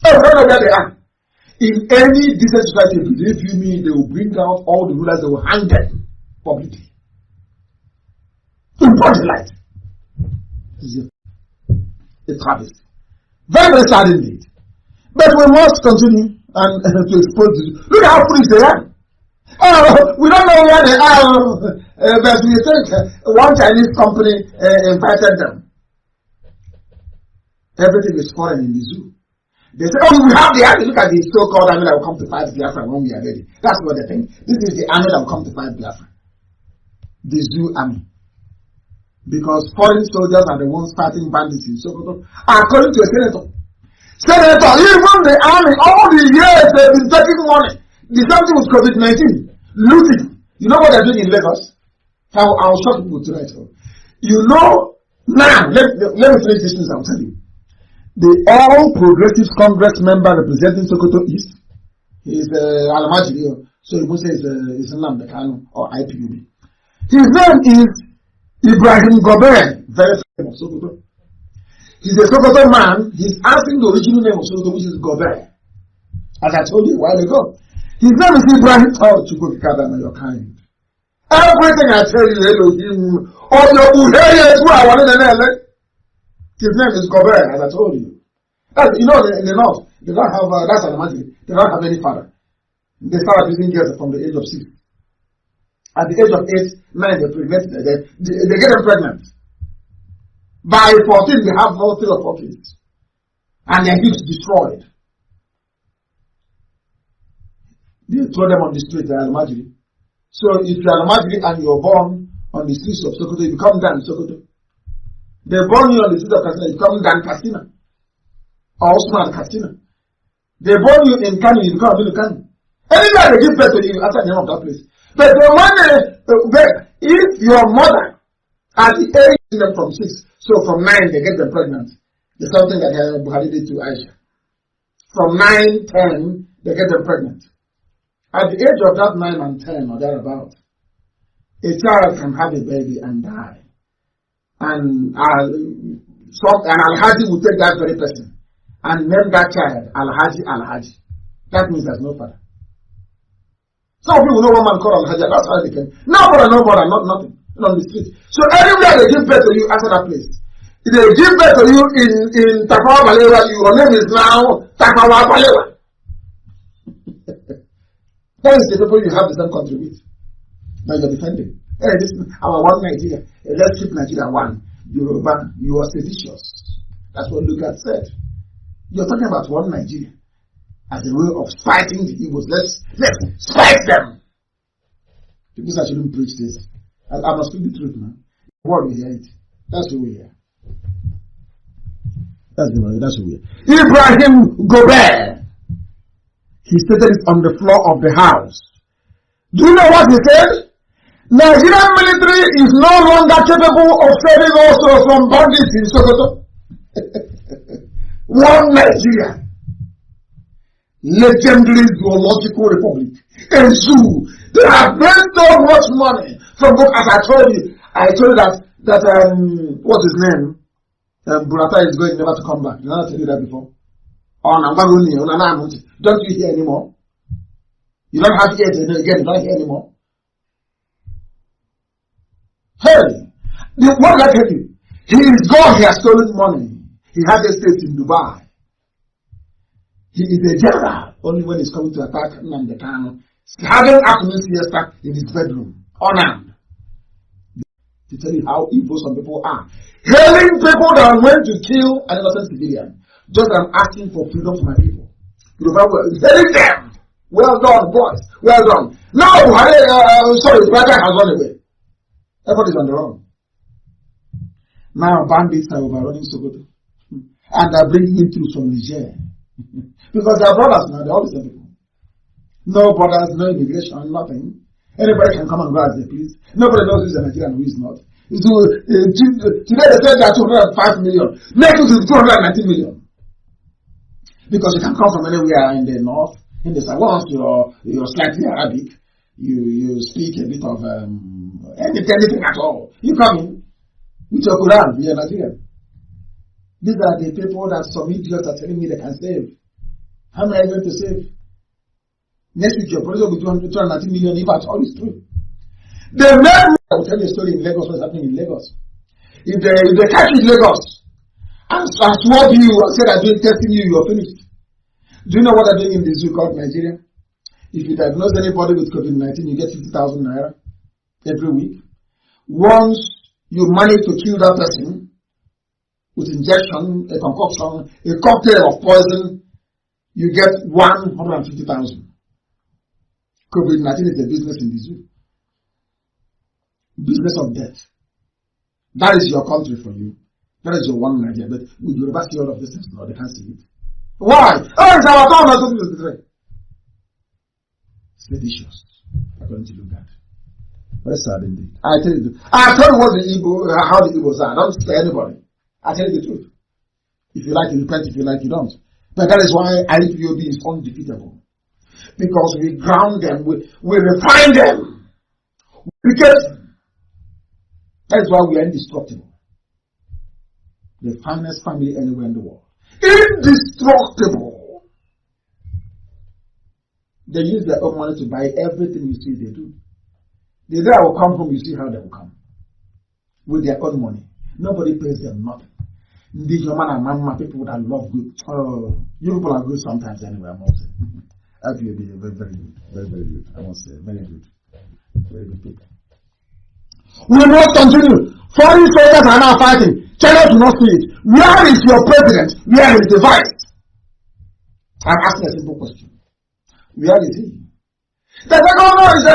Oh, I don't know where they are. In any decent society, believe you me, they will bring out all the rulers, they will hang them publicly. In broad light. This is a travesty. Very, very sad indeed. But we must continue and to expose this. Look at how foolish they are. We don't know where they are, but we think one Chinese company invited them. Everything is foreign in the zoo. They say, oh, we have the army. Look at the so-called army that will come to fight Biafra when we are ready. That's what they think. This is the army that will come to fight Biafra. The zoo army. Because foreign soldiers are the ones fighting bandits in Sokoto. According to a senator, even the army, all the years they've been taking money. The same thing with COVID-19. Looting. You know what they're doing in Lagos? I'll shock people tonight. You know, now, let me finish this news, I'll tell you. The All Progressives Congress member representing Sokoto East, he is Alamajiri, so you must say it's Nnamdi Kanu or IPOB. His name is Ibrahim Gobe, very famous Sokoto. He's a Sokoto man. He's asking the original name of Sokoto, which is Gobe. As I told you a while ago. His name is Ibrahim. Oh, Chukukada, your kind. Everything I tell you, Elohim, or your Uheya, who I wanted to know. His name is Gobe, as I told you. You know, in the north, they don't have, that's an imagine, they don't have any father. They start abusing girls from the age of 6. At the age of 8, 9, they get them pregnant. By 14, they have 3 or 4 kids. And their hips destroyed. They throw them on the street, they are Almajiri. So if you are Almajiri and you are born on the streets of Sokoto, you become Dan Sokoto. They born you on the street of Katsina, you become Dan Katsina. Or Osman Katsina. They born you in Kanu, you become Abilu Kanu. Anywhere they give birth to you, after the name of that place. But the one, if your mother, at the age of from 6, so from 9 they get them pregnant. There's something that Buhari did to Aisha. From 9, 10, they get them pregnant. At the age of that 9 and 10 or thereabout, a child can have a baby and die. And Al-Haji will take that very person and name that child Al-Haji Al-Haji. That means there's no father. Some people know one man called Al-Haji, that's how they can. No mother, nothing. On the street. So everywhere they give birth to you after that place. If they give birth to you in Tafawa Balewa, your name is now Tafawa Balewa. That is the people you have the same country with. That you're defending. Hey, this is our one Nigeria. Hey, let's keep Nigeria one. Yoruba, you are seditious. That's what Lucas said. You're talking about one Nigeria as a way of fighting the Igbos. Let's fight them. People say I shouldn't preach this. I must speak the truth, man. What we hear it. That's who we hear. That's who we hear. Ibrahim Gobe. He stated it on the floor of the house. Do you know what he said? Nigerian military is no longer capable of saving also from bandits in Sokoto. One Nigeria. Legendary zoological republic. A zoo. They have made so much money from book, as I told you that what's his name? Burata is going never to come back. Did I tell you that before? Don't you hear anymore? You don't have ears again, you don't hear anymore. Hey, what did I tell you? He is gone, he has stolen money. He has estates in Dubai. He is a general, only when he's coming to attack Nnamdi Kanu. Having afternoon siesta in his bedroom, unarmed. to tell you how evil some people are. Hailing people that went to kill an innocent civilian. Just I'm asking for freedom for my people. Hailing them. Well done, boys. Well done. Now, sorry, brother has run away. Everybody's on the run. Now, bandits are overrunning Sokoto. And they're bringing him through from Niger. Because they're brothers now, they're all the same people. No borders, no immigration, nothing. Anybody can come and go as they please. Nobody knows who's a Nigerian and who is not. Today they said there are 205 million. Next week is 219 million. Because you can come from anywhere in the north, in the south. Once you're slightly Arabic, you speak a bit of anything at all. You come in with your Quran, you're Nigerian. These are the people that some idiots are telling me they can save. How many are you going to save? Next week your production will be 219 million if at all is true. I will tell you a story in Lagos, what's happening in Lagos. If they catch you in Lagos and swab you and say they're testing you, you're finished. Do you know what they're doing in the zoo called Nigeria? If you diagnose anybody with COVID-19, you get 50,000 naira every week. Once you manage to kill that person with injection, a concoction, a cocktail of poison, you get 150,000. COVID-19 is a business in the zoo. Business of death. That is your country for you. That is your one Nigeria. But we do never see all of these things now. They can't see it. Why? Oh, it's our town. Seditious. According to Lugard. Very sad indeed. I tell you, I tell you what how the Igbos are. I don't spare anybody. I tell you the truth. If you like, you repent. If you like, you don't. But that is why IPOB is undefeatable. Because we ground them, we refine them, we get them. That is why we are indestructible. The finest family anywhere in the world. Indestructible. They use their own money to buy everything you see they do. The day I will come home, you see how they will come. With their own money. Nobody pays them nothing. The human and mama people that love good. Oh, you people are good sometimes anyway, I must say. IPOB very, very good. Very, very good. I must say, very good. Very good people. We must continue. Foreign soldiers are now fighting. China do not see it. Where is your president? Where is the vice? I'm asking a simple question. Where is he? The second one is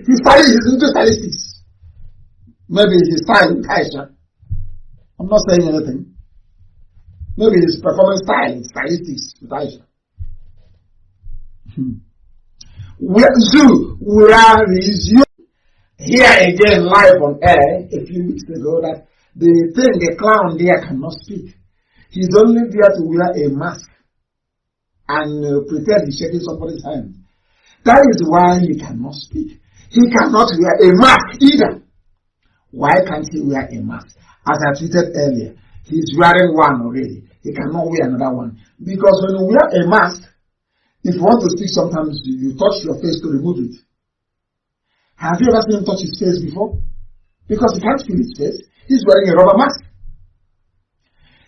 he's into statistics. Maybe he's styling Kaisha. I'm not saying anything. Maybe he's performing statistics with Aisha. Where is you? Here again, live on air a few weeks ago, that the clown there cannot speak. He's only there to wear a mask and pretend he's shaking somebody's hand. That is why he cannot speak. He cannot wear a mask either. Why can't he wear a mask? As I tweeted earlier, he's wearing one already. He cannot wear another one. Because when you wear a mask, if you want to speak, sometimes you touch your face to remove it. Have you ever seen him touch his face before? Because he can't feel his face. He's wearing a rubber mask.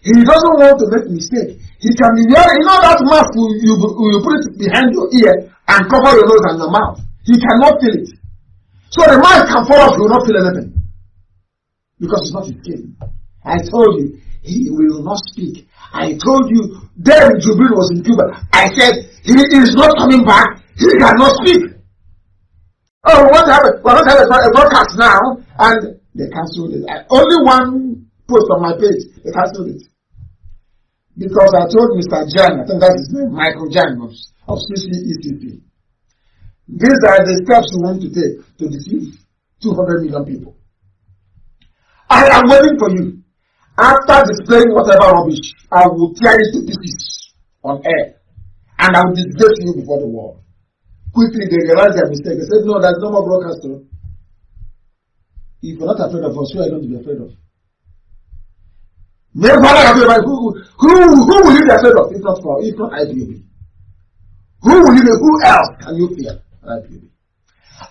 He doesn't want to make mistake. He can be wearing, that mask, you put it behind your ear and cover your nose and your mouth. He cannot feel it. So the mask can fall off, he will not feel anything. Because it's not his skin. I told you, he will not speak. I told you, then Jubril was in Cuba. I said, he is not coming back. He cannot speak. Oh, we're going to have a broadcast now, and they cancelled it. Only one post on my page, they cancelled it. Because I told Mr. Jan, I think that's his name, Michael Jan of CCECP. These are the steps we want to take to deceive 200 million people. I am waiting for you. After displaying whatever rubbish, I will tear it to pieces on air. And I will disgrace you before the world. Quickly, they realized their mistake. They said, no, there's no more broadcaster. If you're not afraid of us, who are you going to be afraid of? Who will you be afraid of if not IPOB? Who else can you fear? IPOB.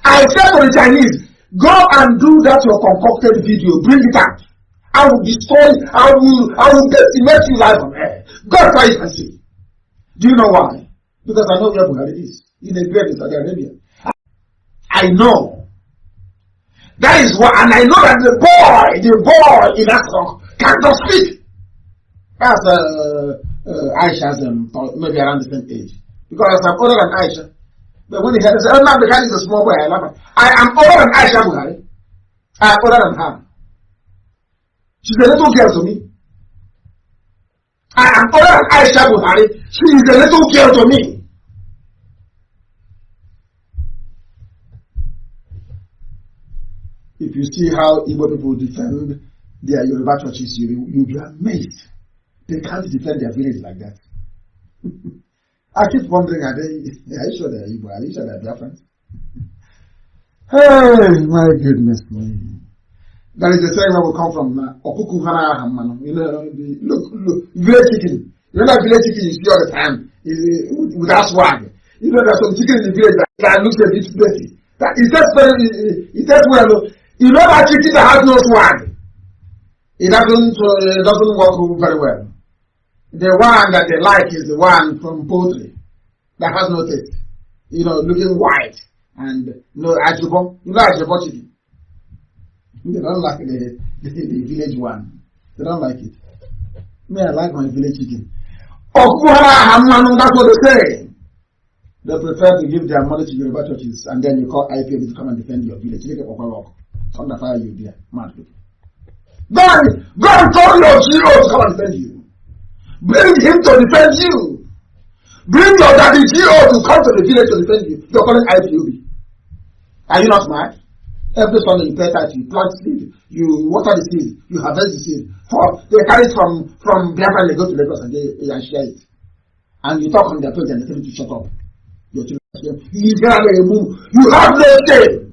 I said to the Chinese, go and do that your concocted video, bring it out. I will destroy, I will decimate you live on air. God try it and see. Do you know why? Because I know where Buhari is. In a grave in Saudi Arabia. I know That is what, and I know that the boy in that song can't just speak. That's Aisha's maybe around the same age. Because I'm older than Aisha. But when he had said, oh, no, because he's a small boy, I love her. I am older than Aisha Buhari. I am older than her. She's a little girl to me. I am older than Aisha Buhari. She is a little girl to me. If you see how Igbo people defend their Yoruba churches, you'll be amazed. They can't defend their village like that. I keep wondering, are you sure they're Igbo? Are you sure they're Biafrans? Hey, my goodness me. That is the saying where we come from. You know, look, village chicken. You know that village chicken you see all the time with that swag. You know, there's some chicken in the village that looks a bit dirty. That it tastes well. You know that chicken that has no swag. It doesn't work very well. The one that they like is the one from poultry that has no taste. You know, looking white and no ajibo. You know ajibo chicken. They don't like the village one. They don't like it. Me, I like my village chicken. That's what they say. They prefer to give their money to Yoruba churches and then you call IPOB to come and defend your village. Under fire you there, mad people. Go and call your GO to come and defend you. Bring him to defend you. Bring your daddy GO to come to the village to defend you. You're calling IPOB. Are you not mad? Every Sunday you pay tax, you plant seed, you water the seed, you harvest the seed. They carry it from Biafra and they go to Lagos and they share it. And you talk on their page and they tell you to shut up. You have no shame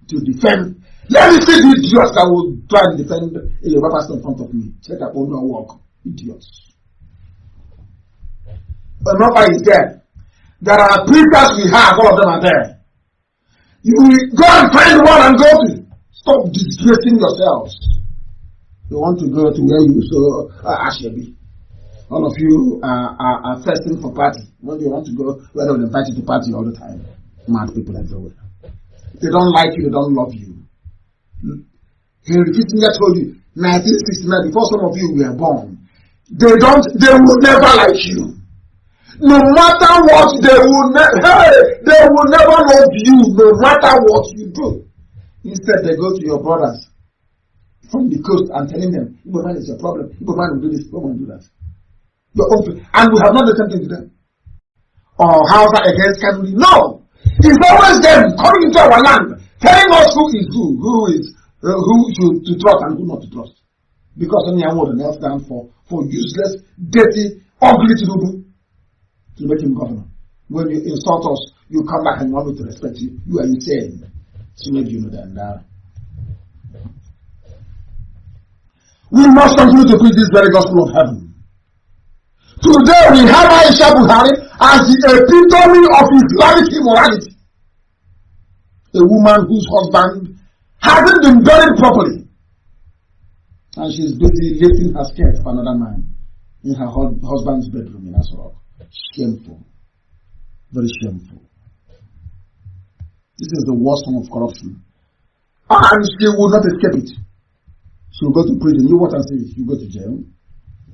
to defend. Let me see the idiots that will try and defend a Yoruba pastor in front of me. Check up on your work. Idiots. Enough is there. There are preachers we have, all of them are there. You go and find one and go to. Stop disgracing yourselves. You want to go to where you so Ashebi. All of you are thirsting for party. When you want to go, where they will invite you to party all the time. Mad people everywhere. They don't like you, they don't love you. Henry Kissinger told you, 1969, before some of you were born, they will never like you. No matter what, they will never love you, no matter what you do. Instead, they go to your brothers from the coast and telling them, Igbo man is your problem, Igbo man will do this, Igbo man will do that. And we have not done something to them. Or Hausa against Kanu. No! It's always them coming into our land, telling us who is who to trust and who not to trust. Because only I want to kneel down for useless, dirty, ugly Tinubu to make him governor. When you insult us, you come back and you want me to respect you. You are insane. So maybe you know that. We must continue to preach this very gospel of heaven. Today we have Aisha Buhari as the epitome of Islamic immorality. A woman whose husband hasn't been buried properly. And she's busy lifting her skirt for another man in her husband's bedroom in Asoro. Shameful. Very shameful. This is the worst form of corruption. And she will not escape it. She will go to prison. You watch and see it. You go to jail.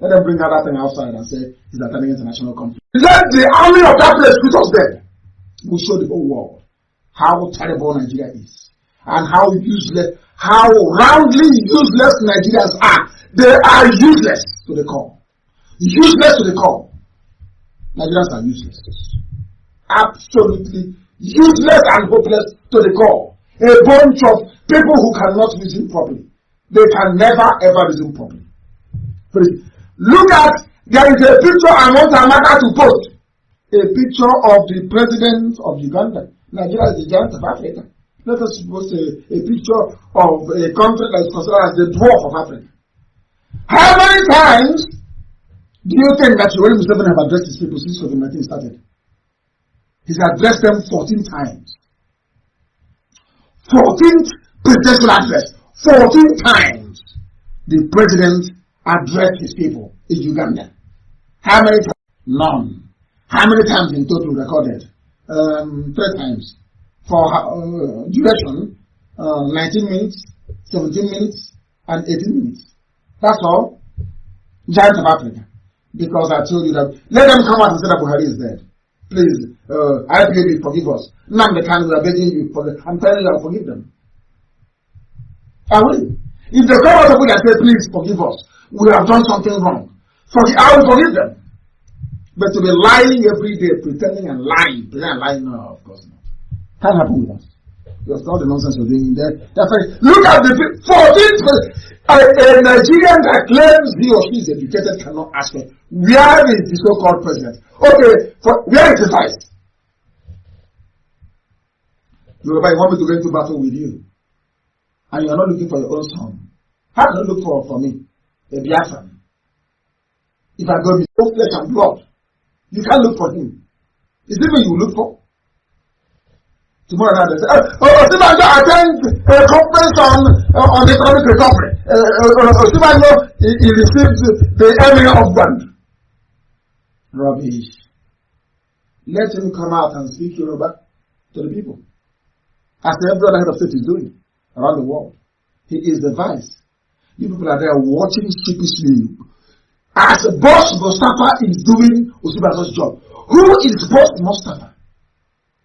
Let them bring that thing outside and say it's attending international conflict. Let the army of that place put us there. We show the whole world how terrible Nigeria is and how roundly useless Nigerians are. They are useless to the core. Useless to the core. Nigerians are useless. Absolutely useless and hopeless to the core. A bunch of people who cannot reason properly. They can never ever reason properly. Look at, there is a picture I want Amaka to post. A picture of the president of Uganda. Nigeria is the giant of Africa. Let us post a picture of a country that is considered as the dwarf of Africa. How many times do you think that Yoweri Museveni have addressed his people since COVID-19 started? He's addressed them 14 times. 14th presidential address. 14 times the president addressed his people in Uganda. How many times? None. How many times in total recorded? 3 times. For duration, 19 minutes, 17 minutes, and 18 minutes. That's all. Giant of Africa. Because I told you that, let them come out and say that Buhari is dead. Please, IPOB, forgive us. Nnamdi Kanu, we are begging you, I'm telling you, I'll forgive them. I will. If they come out of it and say, please forgive us, we have done something wrong, I will forgive them. But to be lying every day, pretending and lying, no, of course not. Can't happen with us. Because all the nonsense you're doing there. Look at the 14th. A Nigerian that claims he or she is educated cannot ask me, where is the so-called president? Okay, where is the vice? Yoruba, you want me to go into battle with you, and you are not looking for your own son. How can you look for me, a Biafra? If I go with no flesh and blood, you can't look for him. Is it me you look for? Tomorrow night they say, Osibanjo attends a conference on economic recovery. Osibanjo, he received the Emir of Band. Rubbish. Let him come out and speak Yoruba to the people. As every other head of state is doing around the world. He is the vice. You people are there watching sheepishly. As Boss Mustafa is doing Osibanjo's job. Who is Boss Mustafa?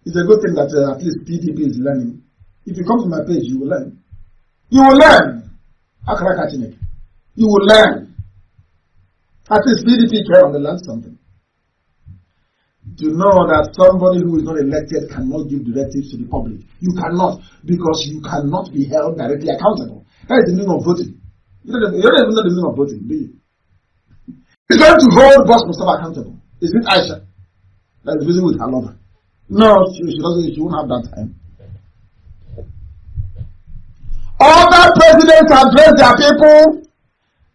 It's a good thing that at least PDP is learning. If you come to my page, you will learn. You will learn. How can I catch it? You will learn. At least PDP care on the learn something. To know that somebody who is not elected cannot give directives to the public. You cannot, because you cannot be held directly accountable. That is the meaning of voting. You don't even know the meaning of voting, do you? He's going to hold Boss Mustafa accountable. Is it Aisha that is busy with her lover? No, she won't have that time. Other presidents address their people,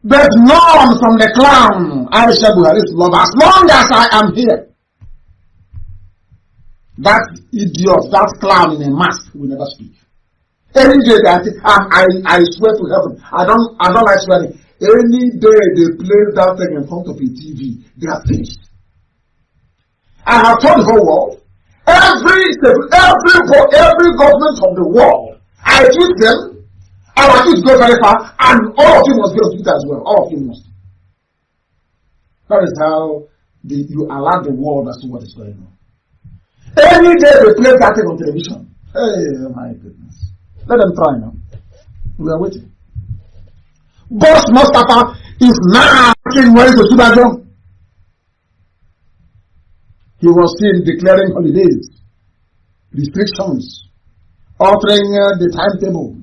but none from the clown Aisha Buhari's lover. As long as I am here, that idiot, that clown in a mask will never speak. Any day that I swear to heaven, I don't like swearing. Any day they play that thing in front of a TV, they are finished. I have told the whole world. Every government of the world, I tweet them, our tweets go very far, and all of you must be on Twitter as well. All of you must. That is how you alert the world as to what is going on. Any day they play that thing on television. Hey, my goodness. Let them try now. We are waiting. Boss Mustafa is now asking where is the Osibanjo. He was seen declaring holidays, restrictions, altering the timetable,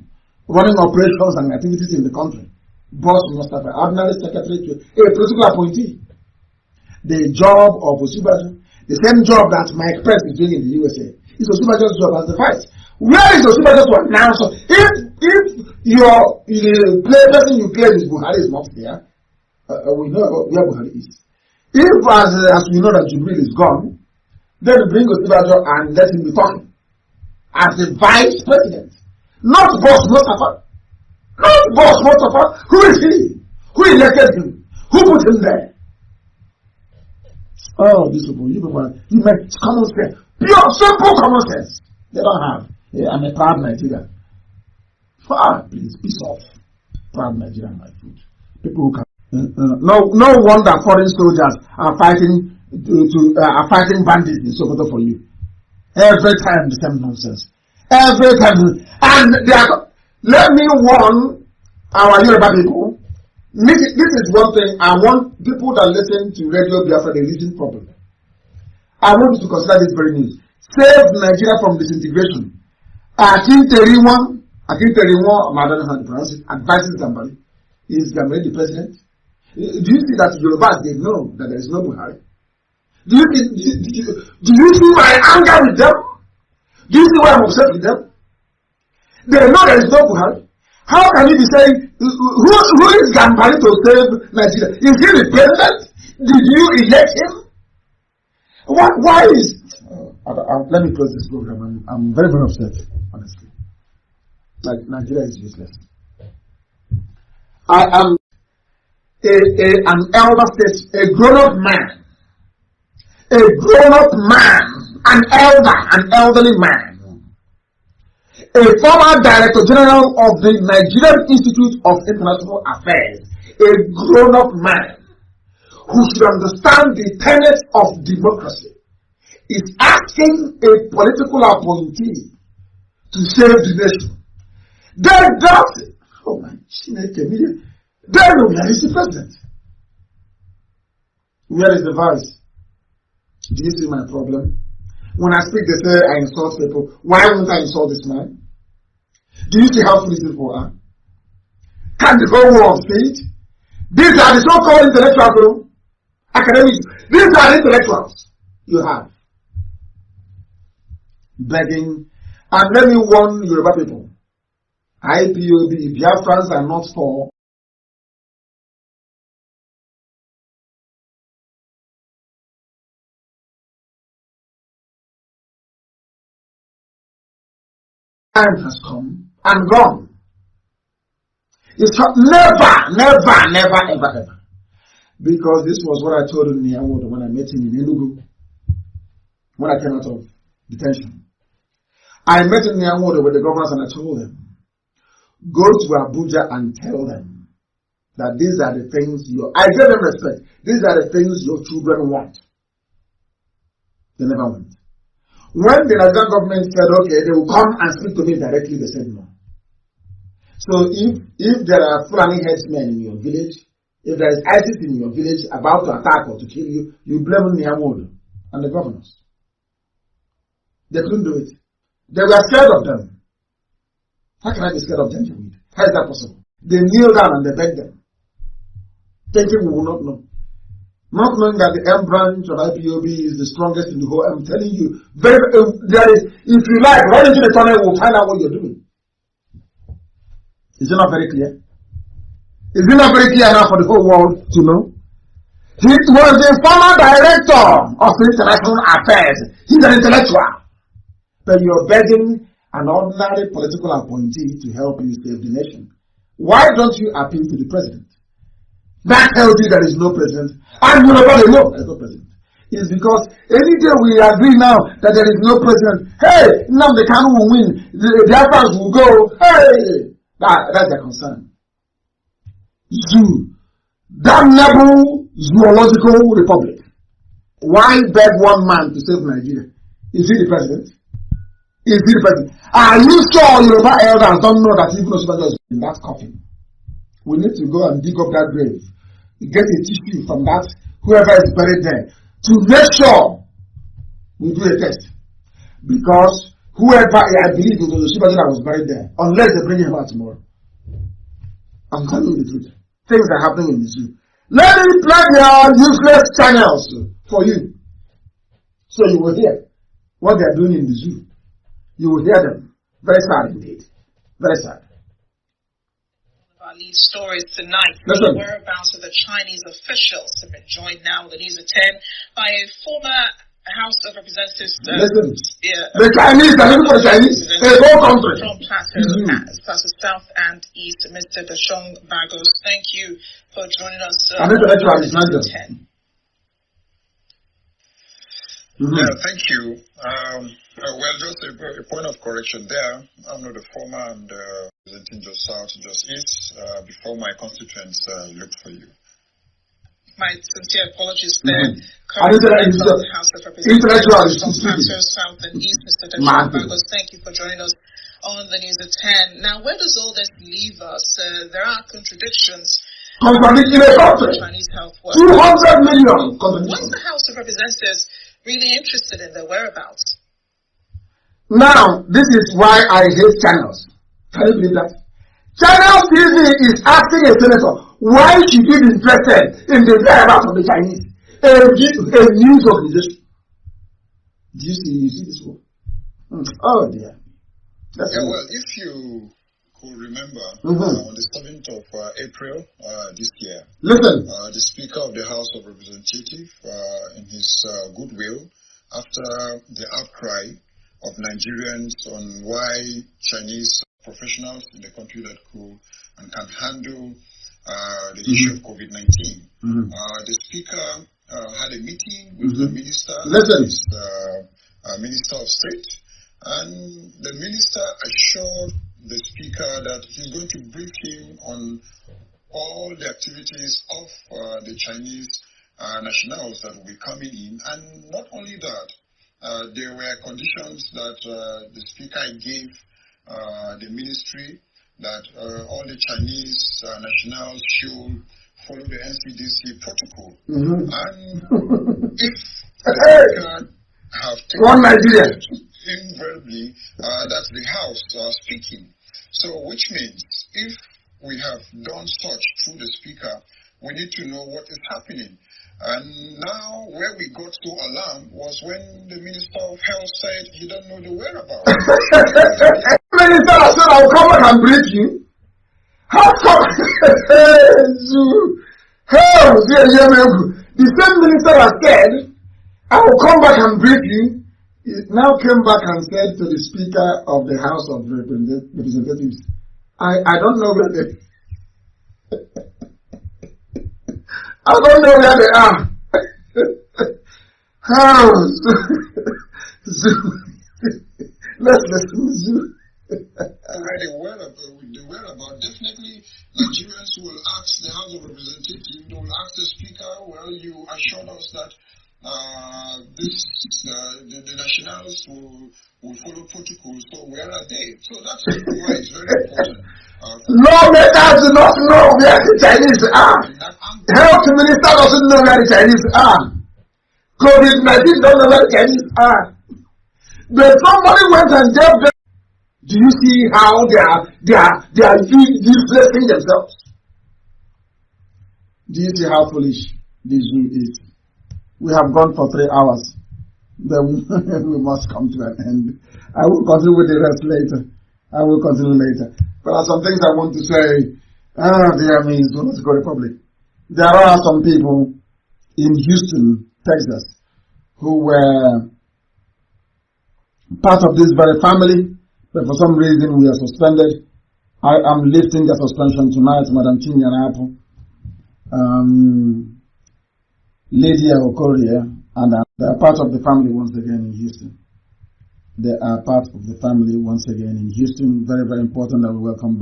running operations and activities in the country. Boss Mustafa, ordinary secretary to a political appointee. The job of Osibanjo, the same job that Mike Pence is doing in the USA, is Osibanjo's job as the vice. Where is Osibanjo to announce? If the person you claim is Buhari is not there, we know where Buhari is. If, as we know that Jubril is gone, then bring Osibanjo and let him be talking as the vice president. Not Boss Mustafa. Not Boss Mustafa. Who is he? Who elected him? Who put him there? Oh, these people, you make common sense. Pure, simple common sense. They don't have. I'm a proud Nigerian. Please, peace off. Proud Nigerian, my food. People who can. No wonder foreign soldiers are fighting bandits in Sokoto for you. Every time the same nonsense. Every time, and let me warn our Yoruba people. This is one thing I want people that listen to Radio Biafra, they listen properly. I want you to consider this very news. Save Nigeria from disintegration. Akinteriwa, I don't know how to pronounce it, advises Gambari. Is Gambari the president? Do you see that Yorubas, they know that there is no Buhari? Do you see my anger with them? Do you see why I'm upset with them? They know there is no Buhari. How can you be saying, who is Gambari to save Nigeria? Is he the president? Did you elect him? Why is... let me close this program. I'm very, very upset, honestly. Like, Nigeria is useless. I am an elder state, a grown-up man, an elderly man, a former Director General of the Nigerian Institute of International Affairs, a grown-up man who should understand the tenets of democracy, is asking a political appointee to save the nation. Then that, oh my, then where is the president? Where is the vice? Do you see my problem? When I speak, they say I insult people. Why won't I insult this man? Do you see how foolish people are? Can the whole world see it? These are the so-called intellectuals, academics. These are the intellectuals you have. Begging. And let me warn Yoruba people. IPOB, Biafrans are not for time has come and gone. It's never, ever. Because this was what I told him in Niawodo when I met him in Enugu, when I came out of detention. I met in Niawodo with the governors and I told them, go to Abuja and tell them that these are the things I gave them respect. These are the things your children want. They never went. When the Nigerian government said, okay, they will come and speak to me directly, they said no. So if there are Fulani headsmen in your village, if there is ISIS in your village about to attack or to kill you, you blame Niawodo and the governors. They couldn't do it. They were scared of them. How can I be scared of Janjaweed? How is that possible? They kneel down and they beg them, thinking we will not know. Not knowing that the M branch of IPOB is the strongest in the whole. I'm telling you, if you like, run into the tunnel, we'll find out what you're doing. Is it not very clear? Is it not very clear enough for the whole world to know? He was the former director of international affairs. He's an intellectual. But you're begging an ordinary political appointee to help you save the nation. Why don't you appeal to the president? That tells you there is no president. And nobody knows there is no president. It's because any day we agree now that there is no president, hey, Nnamdi Kanu will win, the Biafrans will go, hey, that's their concern. Zoo, damnable zoological republic. Why beg one man to save Nigeria? Is he the president? Is he the president? Are you sure Yoruba elders don't know that even Osinbajo is in that coffin? We need to go and dig up that grave, get a tissue from that, whoever is buried there, to make sure we do a test. Because whoever, I believe it was Osinbajo that was buried there, unless they bring him out tomorrow. I'm telling you the truth. Things are happening in the zoo. Let me plug your useless channels for you. So you will hear what they are doing in the zoo. You will hear them. Very sad indeed. Very sad. Our lead stories tonight. The whereabouts of the Chinese officials have been joined now with the news at 10 by a former House of Representatives. The Chinese are looking for the Chinese. The whole country. From Plateau South and East, Mr. Dashong Bagos. Thank you for joining us. I need to let you understand them. Yeah, thank you. Well, just a point of correction there. I'm not a former and representing just South, just East. Before my constituents looked for you. My sincere apologies there. Current House of Representatives from Plateau South and East, Mr. Dashong Bagos. Thank you for joining us on the news at 10. Now, where does all this leave us? There are contradictions. Contradiction in a country. Chinese health 200 million. What's the House of Representatives really interested in their whereabouts? Now, this is why I hate channels. Can you believe that? Channel TV is asking a senator, why should you be interested in the whereabouts of the Chinese? A news organization. Do you see this one? Oh dear. Well, if you could remember, on the 7th of April this year, listen, the Speaker of the House of Representatives, in his goodwill, after the outcry of Nigerians on why Chinese professionals in the country that could and can handle the issue of COVID-19, the Speaker had a meeting with the Minister, Minister of State, And the minister assured the speaker that he's going to brief him on all the activities of the Chinese nationals that will be coming in. And not only that, there were conditions that the speaker gave the ministry that all the Chinese nationals should follow the NCDC protocol. And if the speaker have taken Nigeria, invariably, that's the House speaking. So, which means if we have done such through the speaker, we need to know what is happening. And now, where we got so alarmed was when the Minister of Health said he don't know the whereabouts. Minister said, I'll come back and brief you. How come? The same minister has said, I will come back and brief you. He now came back and said to the Speaker of the House of Representatives, I don't know where they I don't know where they are. Let's listen to Zoo. Already aware about definitely Nigerians will ask the House of Representatives, they will ask the Speaker, well, you assured us that the nationals will follow protocols, so where are they? So that's why it's very important. Lawmakers do not know where the Chinese are. Health Minister doesn't know where the Chinese are. COVID-19 doesn't know where the Chinese are. But somebody went and gave them. Do you see how they are uselessing themselves? Do you see how foolish this Zoo is? We have gone for 3 hours. Then we must come to an end. I will continue with the rest later. But there are some things I want to say. Dear me, so let's go Republic. There are some people in Houston, Texas, who were part of this very family, but for some reason we are suspended. I am lifting the suspension tonight, Madam Chinyanapo, Lydia Okorie, and they are part of the family once again in Houston. They are part of the family once again in Houston. Very, very important that we welcome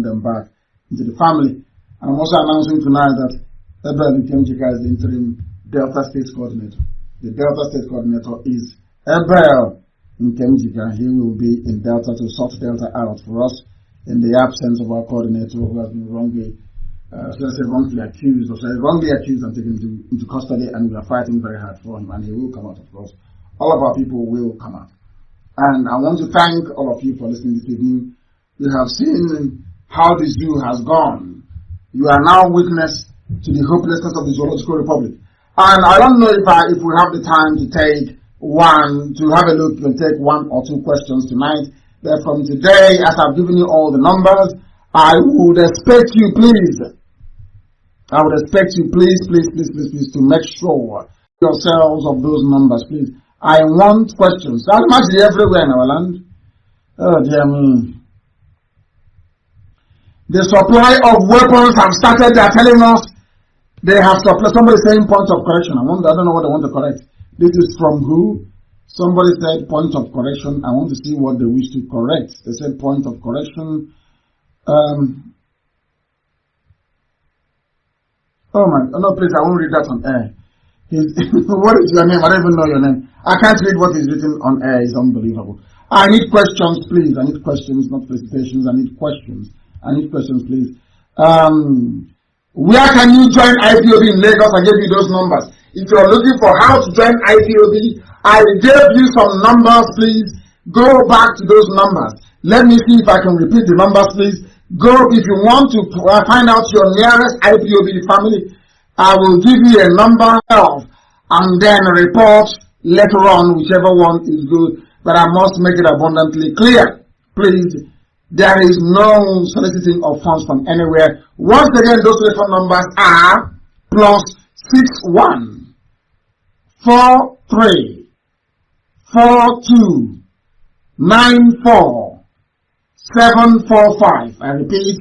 them back into the family. And I'm also announcing tonight that Ebel Nkemjika is the interim Delta State Coordinator. The Delta State Coordinator is Ebel Nkemjika. He will be in Delta to sort Delta out for us in the absence of our coordinator who has been wrongly accused and taken into custody, and we are fighting very hard for him, and he will come out, of course. All of our people will come out. And I want to thank all of you for listening this evening. You have seen how the zoo has gone. You are now witness to the hopelessness of the Zoological Republic. And I don't know if we have the time to take have a look and take 1 or 2 questions tonight. That from today, as I've given you all the numbers, I would expect you, please, to make sure yourselves of those numbers, please. I want questions. That's much everywhere in our land. Oh, dear me. The supply of weapons have started. They are telling us they have supplied. Somebody saying point of correction. I don't know what they want to correct. This is from who? Somebody said point of correction. I want to see what they wish to correct. They said point of correction. Oh my, no, please, I won't read that on air. What is your name? I don't even know your name. I can't read what is written on air. It's unbelievable. I need questions, please. I need questions, not felicitations. I need questions, please. Where can you join IPOB in Lagos? I gave you those numbers. If you're looking for how to join IPOB, I gave you some numbers, please. Go back to those numbers. Let me see if I can repeat the numbers, please. Go, if you want to find out your nearest IPOB family, I will give you a number and then report later on whichever one is good. But I must make it abundantly clear. Please, there is no soliciting of funds from anywhere. Once again, those telephone numbers are +61 43 42 94 745. I repeat,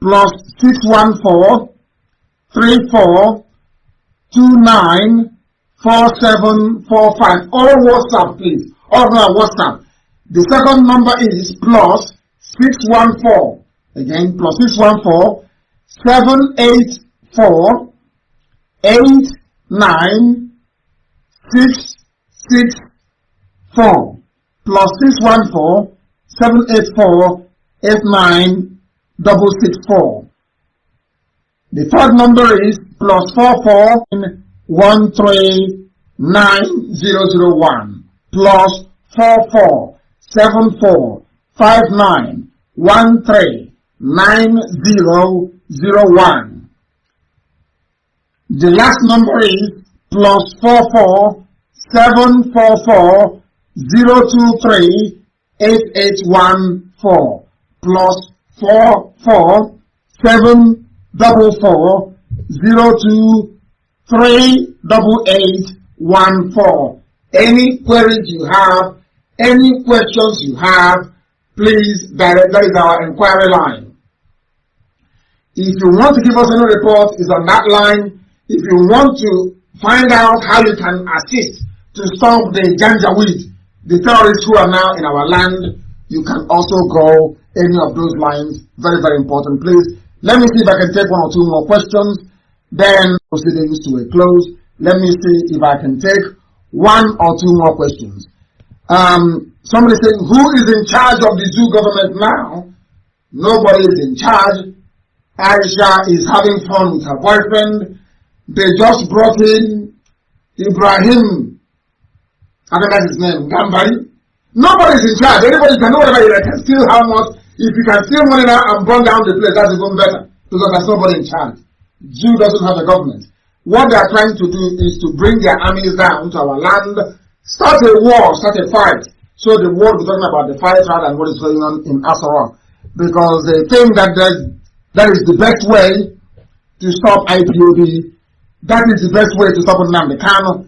+614 34 29 4745. All WhatsApp, please. All WhatsApp. The second number is plus 614. Again, plus 614 784 89664. Plus 614 784 89664. The third number is plus 44 139001. Plus 44 74 59 13 9001. The last number is plus 44 744 023 8814. Plus 44 744 023 8814. Any queries you have, any questions you have, please direct. That is our inquiry line. If you want to give us any report, it's on that line. If you want to find out how you can assist to stop the Janjaweed, the terrorists who are now in our land, you can also go any of those lines. Very, very important. Please, let me see if I can take one or two more questions. Then proceedings to a close. Let me see if I can take one or two more questions. Somebody saying, who is in charge of the zoo government now? Nobody is in charge. Aisha is having fun with her boyfriend. They just brought in Ibrahim, I don't know his name, Gambari. Nobody is in charge. Anybody can know whatever you can steal how much. If you can steal money now and burn down the place, that's even better. Because there's nobody in charge. Zoo doesn't have a government. What they are trying to do is to bring their armies down to our land, start a war, start a fight. So the world is talking about the fight rather than what is going on in Asara. Because they think that that is the best way to stop IPOB. That is the best way to stop Nnamdi Kanu.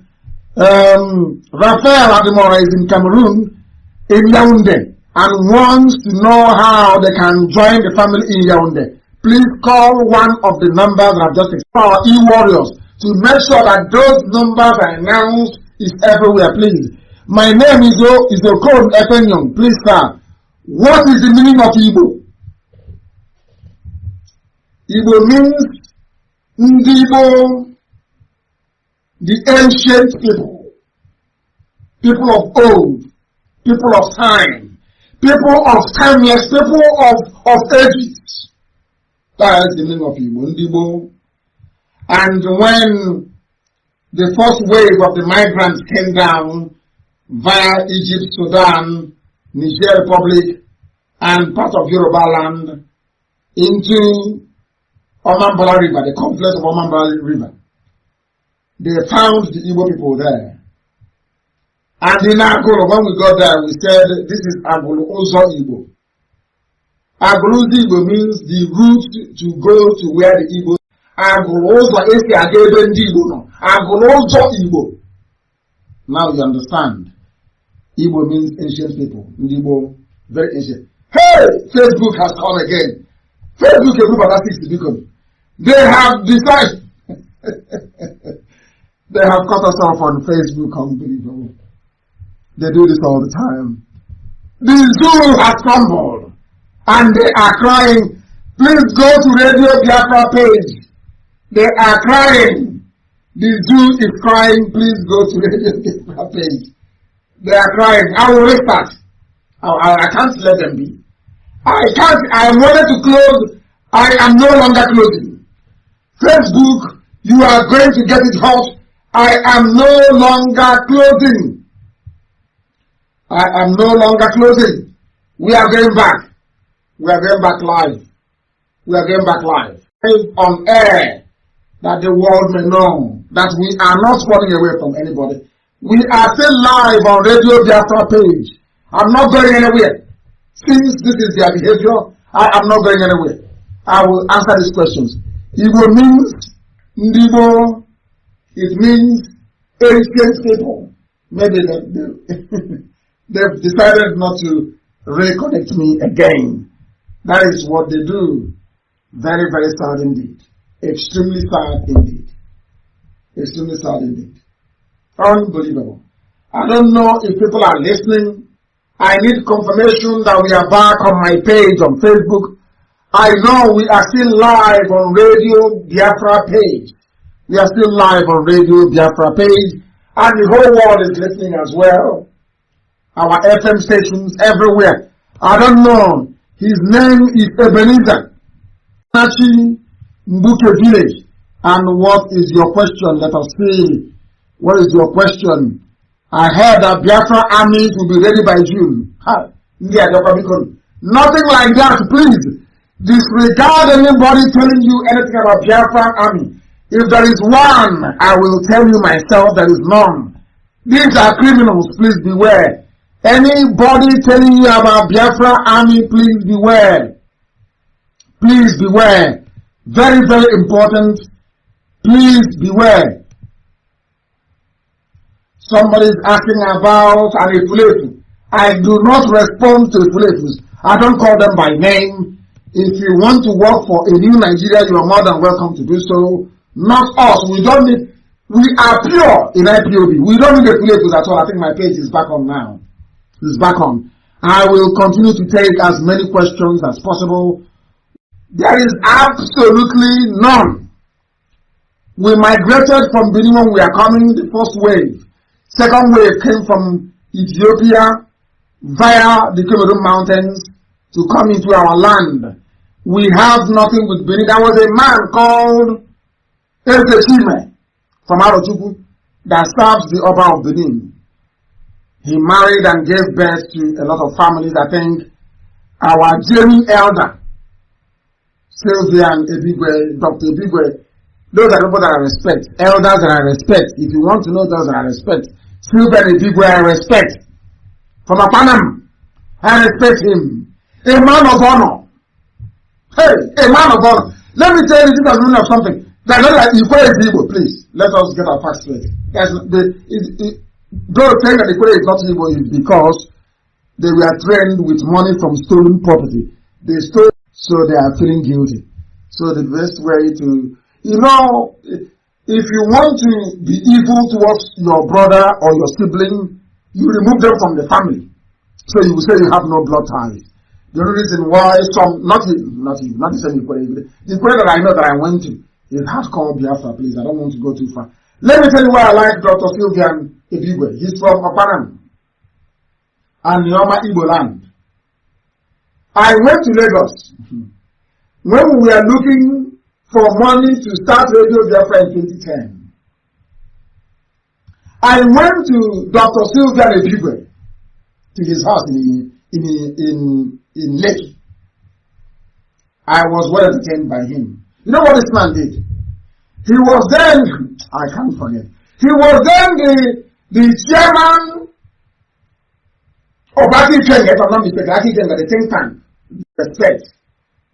Raphael Adimora is in Cameroon, in Yaoundé, and wants to know how they can join the family in Yaoundé. Please call one of the numbers that I've just explained, our e-warriors, to make sure that those numbers are announced is everywhere, please. My name is Okon Efenyong. Please, sir, what is the meaning of Igbo? Igbo means Ndibo, the ancient people, people of old, people of time, people of timeless, people of ages. That is the meaning of Igbo, Ndibo. And when the first wave of the migrants came down via Egypt, Sudan, Niger Republic, and part of Yoruba land into Omambala River, the confluence of Omambala River, they found the Igbo people there. And in Agolo, when we got there, we said, this is Agolo Ozo Igbo. Agolo Igbo means the route to go to where the Igbo. Agolo Ozo Esi Agebe Igbo no. Agolo Ozo Igbo. Now you understand. Igbo means ancient people. Igbo, very ancient. Hey! Facebook has come again. Facebook a group of artists to become. They have decided. They have cut us off on Facebook, unbelievable. They do this all the time. The zoo has crumbled. And they are crying. Please go to Radio Biafra page. They are crying. The zoo is crying. Please go to Radio Biafra page. They are crying. I will restart. I can't let them be. I can't. I wanted to close. I am no longer closing. Facebook, you are going to get it hot. I am no longer closing. I am no longer closing. We are going back. We are going back live. We are going back live. On air, that the world may know that we are not running away from anybody. We are still live on Radio Biafra page. I'm not going anywhere. Since this is their behavior, I am not going anywhere. I will answer these questions. Igbo means Ndibo. It means ancient people. Maybe they've decided not to reconnect me again. That is what they do. Very, very sad indeed. Extremely sad indeed. Extremely sad indeed. Unbelievable. I don't know if people are listening. I need confirmation that we are back on my page on Facebook. I know we are still live on Radio Biafra page. We are still live on Radio Biafra page, and the whole world is listening as well. Our FM stations everywhere. I don't know. His name is Ebenezer. Nachi Mbuke Village. And what is your question? Let us see. What is your question? I heard that Biafra armies will be ready by June. Nothing like that, please. Disregard anybody telling you anything about Biafra army. If there is one, I will tell you myself there is none. These are criminals, please beware. Anybody telling you about Biafra army, please beware. Please beware. Very, very important. Please beware. Somebody is asking about an Ifulefu. I do not respond to Ifulefus. I don't call them by name. If you want to work for a new Nigeria, you are more than welcome to do so. Not us. We don't need. We are pure in IPOB. We don't need Ifulefus at all. I think my page is back on now. It's back on. I will continue to take as many questions as possible. There is absolutely none. We migrated from Benin when we are coming, the first wave. Second wave came from Ethiopia via the Cameroon mountains to come into our land. We have nothing with Benin. There was a man called Ezechime from Arochukwu that serves the Oba of Benin. He married and gave birth to a lot of families. I think our Jamie elder, Sylvia and Ebigwe, Dr. Ebigwe, those are people that I respect. Elders that I respect. If you want to know those that I respect, Sylvia and Ebigwe I respect. From Apanam, I respect him. A man of honor. Hey, a man of honor. Let me tell you, this is meaning of something. That's not like Ikwe is Igbo, please. Let us get our facts straight. Those saying that Ikwe is not Igbo is because they were trained with money from stolen property. They stole, so they are feeling guilty. So the best way to, if you want to be evil towards your brother or your sibling, you remove them from the family. So you will say you have no blood ties. The only reason why some, not the same Ikwe, the Ikwe that I know that I went to is hardcore Biafra, please. I don't want to go too far. Let me tell you why I like Dr. Sylvian Ebigwe. He's from Opanam and Nioma Igbo land. I went to Lagos when we were looking for money to start Radio Biafra in 2010. I went to Dr. Sylvian Ebigwe to his house in Lekki. I was well entertained by him. You know what this man did? He was then, I can't forget, he was then the chairman of Aki Kenga, if I'm not mistaken, Aki Kenga, the think tank, respect.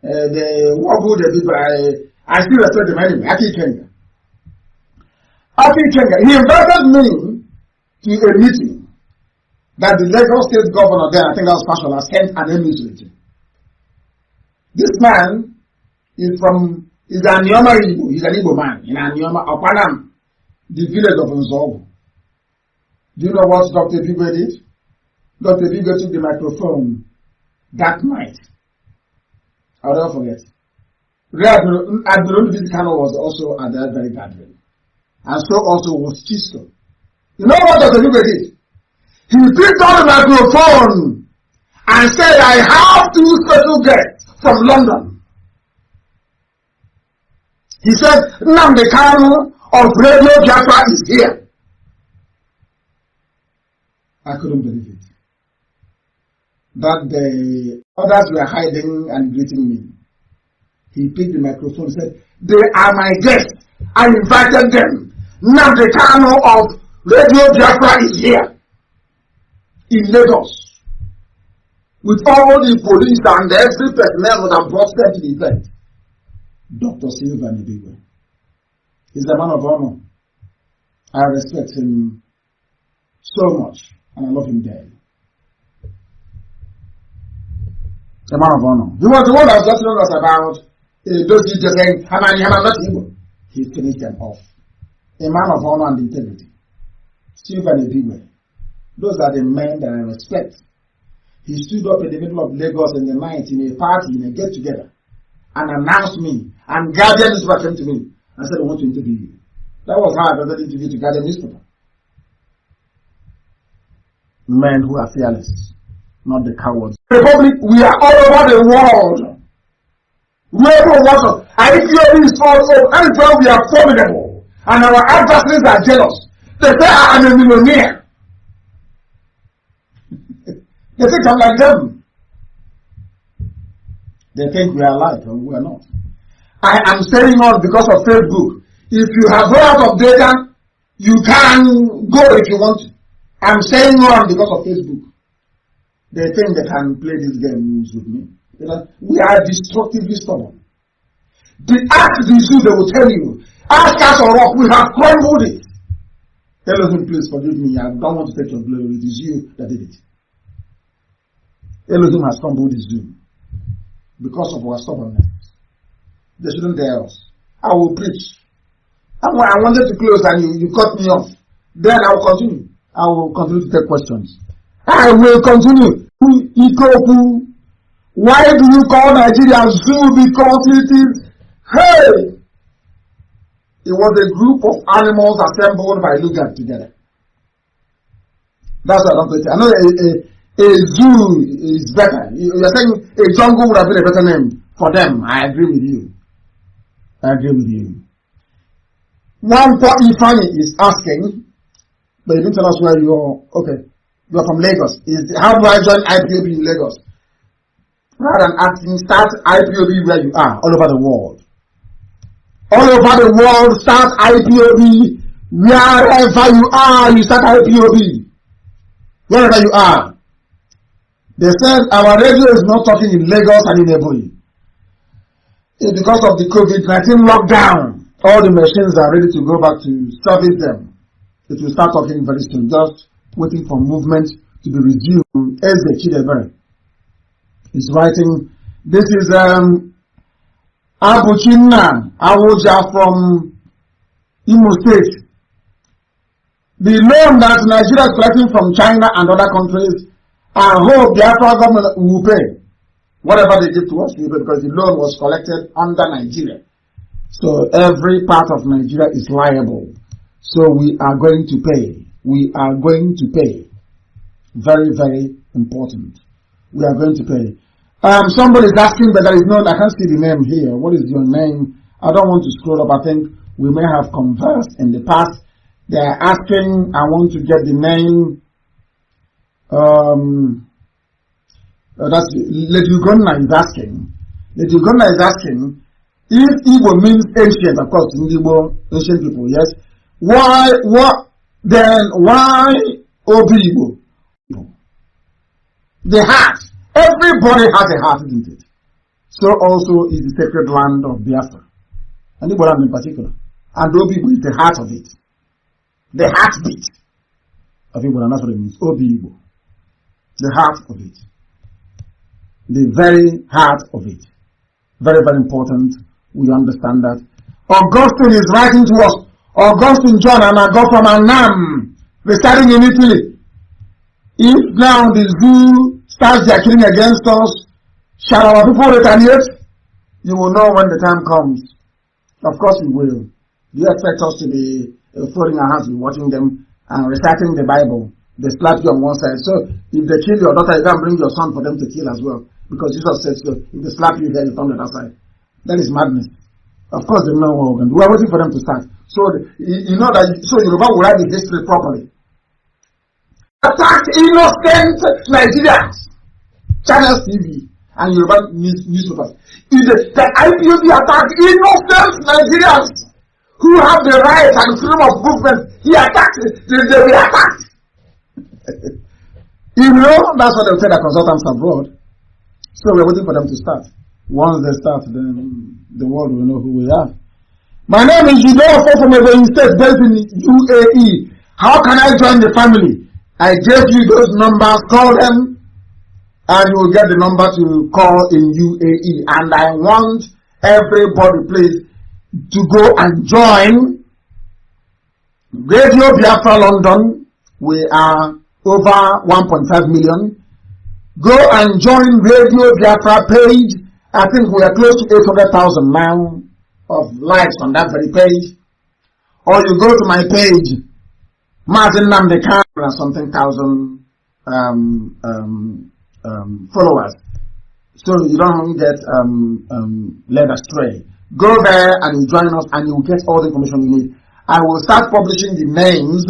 The Wabu, the people, I still respect them anyway, Aki Kenga. Aki Kenga, he invited me to a meeting that the Lagos State governor then, I think that was Fashola, sent an emissary to. This man is an Nioma Igbo, he's an Igbo man, in Nioma, Opanam, the village of Nzobo. Do you know what Dr. Ebigwe did? Dr. Ebigwe took the microphone that night. I'll never forget. Admiral Nnamdi Kanu was also at that very gathering. And so also was Chisto. You know what Dr. Ebigwe did? He picked up the microphone and said, I have two special guests from London. He said, Nnamdi Kanu of Radio Biafra is here. I couldn't believe it. But the others were hiding and greeting me. He picked the microphone and said, they are my guests. I invited them. Nnamdi Kanu of Radio Biafra is here. In Lagos. With all the police and every personnel that brought them to the event. Dr. Sylvian Ebigwe. He's a man of honor. I respect him so much, and I love him dearly. A man of honor. He was the one that was just telling us about those just saying, I'm not Igbo. He finished them off. A man of honor and integrity. Sylvian Ebigwe. Those are the men that I respect. He stood up in the middle of Lagos in the night in a party, in a get-together, and announced me. And Guardian newspaper came to me and said, I want to interview you. That was how I got the interview to Guardian newspaper. Men who are fearless, not the cowards. Republic, we are all over the world. Wherever we want, IPOB is also, and we are formidable. And our adversaries are jealous. They say, I am a millionaire. They think I'm like them. They think we are alike, and we are not. I am staying on because of Facebook. If you have run out of data, you can go if you want to. I'm staying on because of Facebook. They think they can play these games with me. We are destructively stubborn. Ask the zoo, they will tell you. Ask us or rock, we have crumbled it. Elohim, please forgive me. I don't want to take your glory. It is you that did it. Elohim has crumbled his zoo because of our stubbornness. They shouldn't dare us. I will preach. I wanted to close and you cut me off. Then I will continue. I will continue to take questions. I will continue. Why do you call Nigeria zoo? Because it is, hey! It was a group of animals assembled by Lugard together. That's what I don't think. I know a zoo is better. You're saying a jungle would have been a better name for them. I agree with you. I agree with you. One Ifani is asking, but you didn't tell us where you're. Okay, you're from Lagos. How do I join IPOB in Lagos? Rather than asking, start IPOB where you are, all over the world. All over the world, start IPOB. Wherever you are, you start IPOB. Wherever you are. They said our radio is not talking in Lagos and in Ebonyi. It's because of the COVID-19 lockdown. All the machines are ready to go back to service them. It will start talking very soon. Just waiting for movement to be resumed. Ezra Chidebere is writing. This is Abuchinna Awoja from Imo State. The loan that Nigeria is collecting from China and other countries, I hope the Biafra government will pay. Whatever they give to us, we pay, because the loan was collected under Nigeria. So every part of Nigeria is liable. So we are going to pay. We are going to pay. Very, very important. We are going to pay. Somebody is asking, but there is no, I can't see the name here. What is your name? I don't want to scroll up. I think we may have conversed in the past. They are asking, I want to get the name. That's Lady Ugonna is asking. Lady Ugonna is asking, if Igbo means ancient, of course, in Igbo, ancient people, yes. Why Obi Igbo? The heart. Everybody has a heart, isn't it? So also is the sacred land of Biafra. And Igbo land in particular. And Obi Igbo is the heart of it. The heartbeat of Igbo land, that's what it means. Obi Igbo. The heart of it. The very heart of it. Very, very important. We understand that. Augustine is writing to us. Augustine John and I go from Annam, residing in Italy. If now the zoo starts their killing against us, shall our people retaliate? You will know when the time comes. Of course we will. Do you expect us to be folding our hands and watching them and reciting the Bible? They slap you on one side. So if they kill your daughter, you can bring your son for them to kill as well. Because Jesus said so. If they slap you, then you turn the other side. That is madness. Of course, they know what we're going to do. We are waiting for them to start. So, you know that, so Yoruba will write the history properly. Attacked innocent Nigerians. Channels TV and Yoruba newspapers. The IPOB attacked innocent Nigerians who have the right and freedom of movement. He attacked, they were attacked. You know, that's what they will tell the consultants abroad. So we're waiting for them to start. Once they start, then the world will know who we are. My name is Judeo from Ebonyi State, based in UAE. How can I join the family? I gave you those numbers. Call them, and you will get the number to call in UAE. And I want everybody, please, to go and join Radio Biafra London. We are over 1.5 million. Go and join Radio Biafra page. I think we are close to 800,000 now of likes on that very page. Or you go to my page, Mazi Nnamdi Kanu, and something thousand followers. So you don't get led astray. Go there and you join us and you will get all the information you need. I will start publishing the names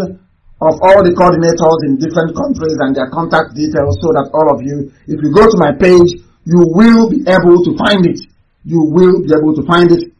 of all the coordinators in different countries and their contact details so that all of you, if you go to my page, you will be able to find it. You will be able to find it.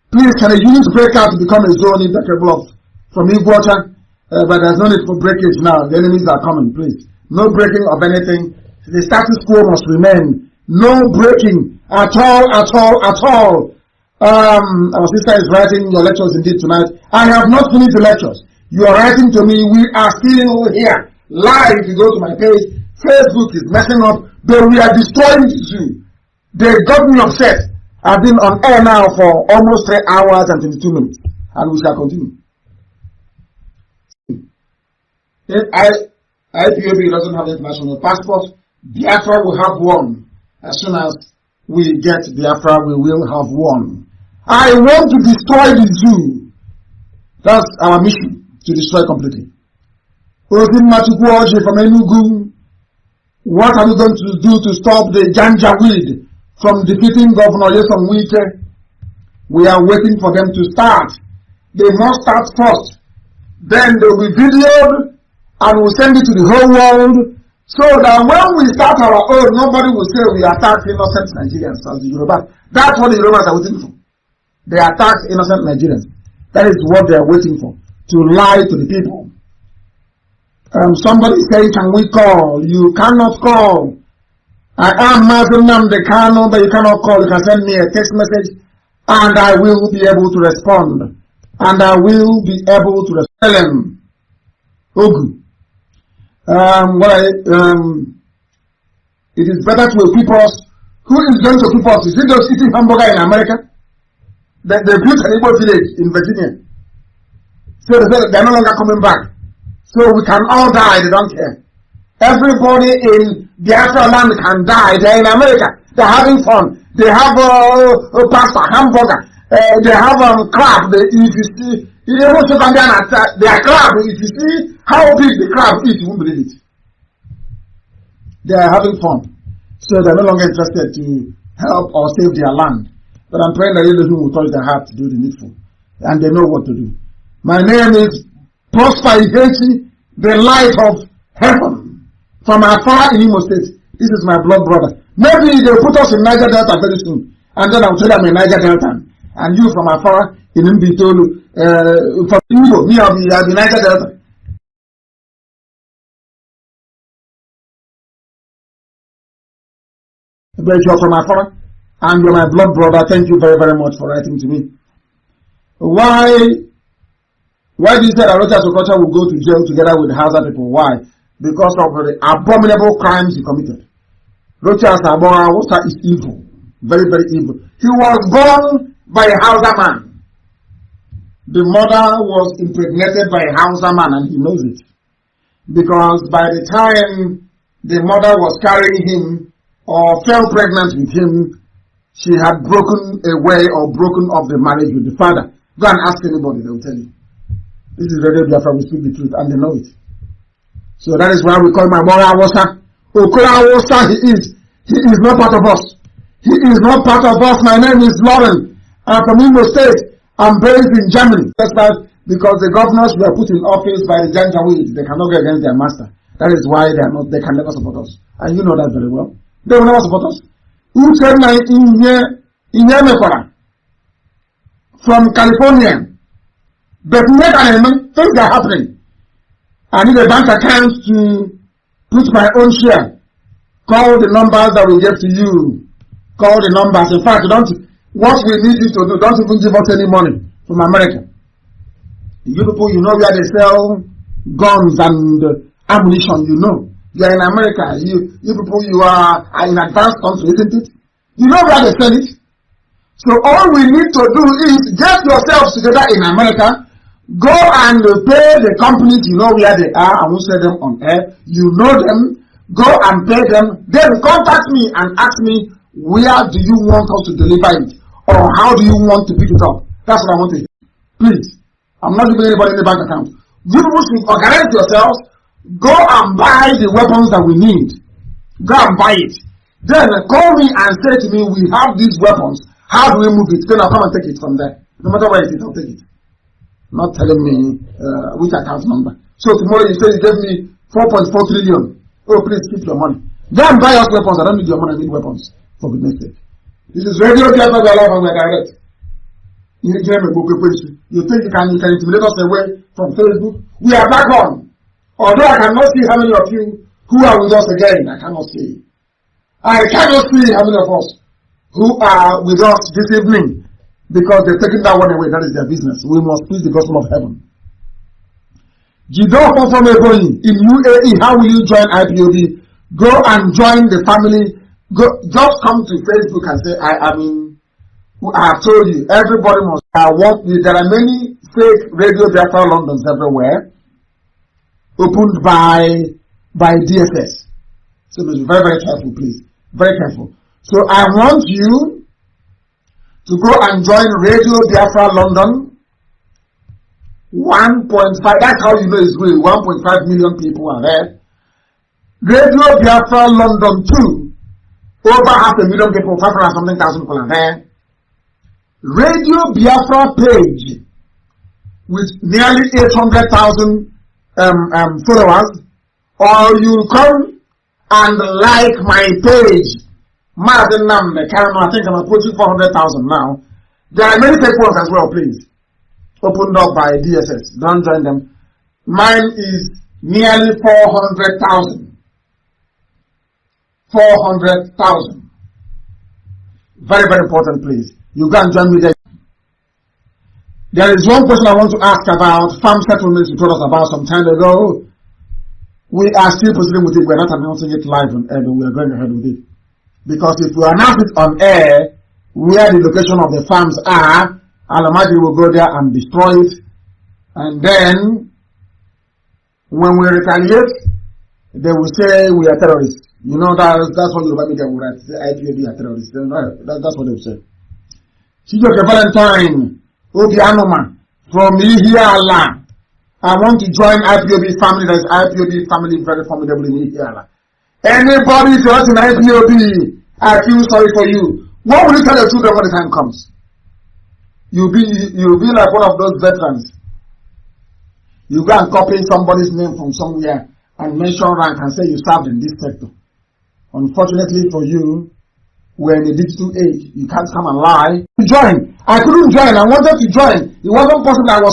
Please, can a unit break out to become a zone if they're capable of from Iguacha? But there's no need for breakage now. The enemies are coming, please. No breaking of anything. The status quo must remain. No breaking at all, at all, at all. Our sister is writing your lectures indeed tonight. I have not finished the lectures. You are writing to me. We are still here. Live, if you go to my page. Facebook is messing up. But we are destroying the zoo. They got me upset. I've been on air now for almost 3 hours and 22 minutes. And we shall continue. If IPOB doesn't have international passport, Biafra will have one. As soon as we get Biafra, we will have one. I want to destroy the zoo. That's our mission, to destroy completely. From Enugu, what are we going to do to stop the Janjaweed from defeating Governor Yeson Wike? We are waiting for them to start. They must start first. Then they will be videoed and we'll send it to the whole world so that when we start our own, nobody will say we attacked innocent Nigerians as the Yoruba. That's what the Yorubas are waiting for. They attack innocent Nigerians. That is what they are waiting for. To lie to the people. Somebody saying, can we call? You cannot call. I am Mazi Nnamdi Kanu, but you cannot call. You can send me a text message and I will be able to respond. And I will be able to respond. Ogu. It is better to equip us. Who is going to equip us? Is it just eating hamburger in America? They built an Igbo village in Virginia. So they're no longer coming back. So we can all die, they don't care. Everybody in Biafra land can die. They're in America. They're having fun. They have pasta, hamburger. They have crab. If you see, they are crab. If you see how big the crab is, you won't believe it. They are having fun. So they're no longer interested to help or save their land. But I'm praying that Elohim will touch their heart to do the needful. And they know what to do. My name is Prosper Ihechi, the light of heaven. From afar in Imo State. This is my blood brother. Maybe they'll put us in Niger Delta very soon. And then I'll tell them in Niger Delta. And you from afar in Mbitolu, from Igbo, me I'll be Niger Delta. But you're from afar, and you're my blood brother. Thank you very, very much for writing to me. Why do you say that Rochas Okocha will go to jail together with Hausa people? Why? Because of the abominable crimes he committed. Rochas Okocha is evil. Very, very evil. He was born by a Hausa man. The mother was impregnated by a Hausa man and he knows it. Because by the time the mother was carrying him or fell pregnant with him, she had broken away or broken off the marriage with the father. Go and ask anybody, they will tell you. This is Radio Biafra, we speak the truth and they know it. So that is why we call my Mora Awosa. Okura Awosa, he is not part of us. He is not part of us. My name is Lauren. I'm from Imo State. I'm based in Germany. That's right, because the governors were put in office by the Janjaweed. They cannot go against their master. That is why they can never support us. And you know that very well. They will never support us. From California. But things are happening. I need a bank account to put my own share. Call the numbers that we give to you. Call the numbers. In fact, what we need you to do, don't even give us any money from America. You people, you know where they sell guns and ammunition, you know. You are in America. You people, you are in advanced country, isn't it? You know where they sell it. So all we need to do is get yourselves together in America. Go and pay the companies, you know where they are. I won't say them on air. You know them. Go and pay them. Then contact me and ask me, where do you want us to deliver it? Or how do you want to pick it up? That's what I want to hear. Please. I'm not giving anybody in the bank account. You people should organize yourselves. Go and buy the weapons that we need. Go and buy it. Then call me and say to me, we have these weapons. How do we move it? Then I'll come and take it from there. No matter where it is, I'll take it. Not telling me which account number. So tomorrow you say you gave me 4.4 trillion. Oh, please keep your money. Go and buy us weapons. I don't need your money. I need weapons. For goodness sake. This is Radio Biafra Live and we're direct. You think you can intimidate us away from Facebook? We are back on. Although I cannot see how many of you who are with us again. I cannot see. I cannot see how many of us who are with us this evening because they're taking that one away. That is their business. We must preach the gospel of heaven. Jido from in UAE, how will you join IPOB? Go and join the family. Go, just come to Facebook and say, I have told you, everybody must want me. There are many fake Radio Biafra Londons everywhere, opened by DSS. So be very, very careful, please. Very careful. So I want you to go and join Radio Biafra London. 1.5, that's how you know it's real. 1.5 million people are there. Radio Biafra London 2, over 500,000 people, 500 something thousand people are there. Radio Biafra page with nearly 800,000 followers, or you come and like my page. Mazi Nnamdi Kanu, I think I'm approaching 400,000 now. There are many fake ones as well, please. Opened up by DSS. Don't join them. Mine is nearly 400,000. 400,000. Very, very important, please. You can join me there. There is one question I want to ask about farm settlements you told us about some time ago. We are still proceeding with it. We're not announcing it live on air, but we are going ahead with it. Because if we announce it on air, where the location of the farms are, Alamadi will go there and destroy it. And then, when we retaliate, they will say we are terrorists. You know, that's what Yoruba media will write. The IPOB are terrorists. That's what they will say. Chijoke Valentine, Obi Anoma, from Ihiala. I want to join IPOB family. There's IPOB family very formidable in Ihiala. Anybody to us in IPOB, I feel sorry for you. What will you tell your children when the time comes? You'll be like one of those veterans. You go and copy somebody's name from somewhere and mention rank and say you served in this sector. Unfortunately for you, we're in a digital age. You can't come and lie. Join. I couldn't join. I wanted to join. It wasn't possible. I was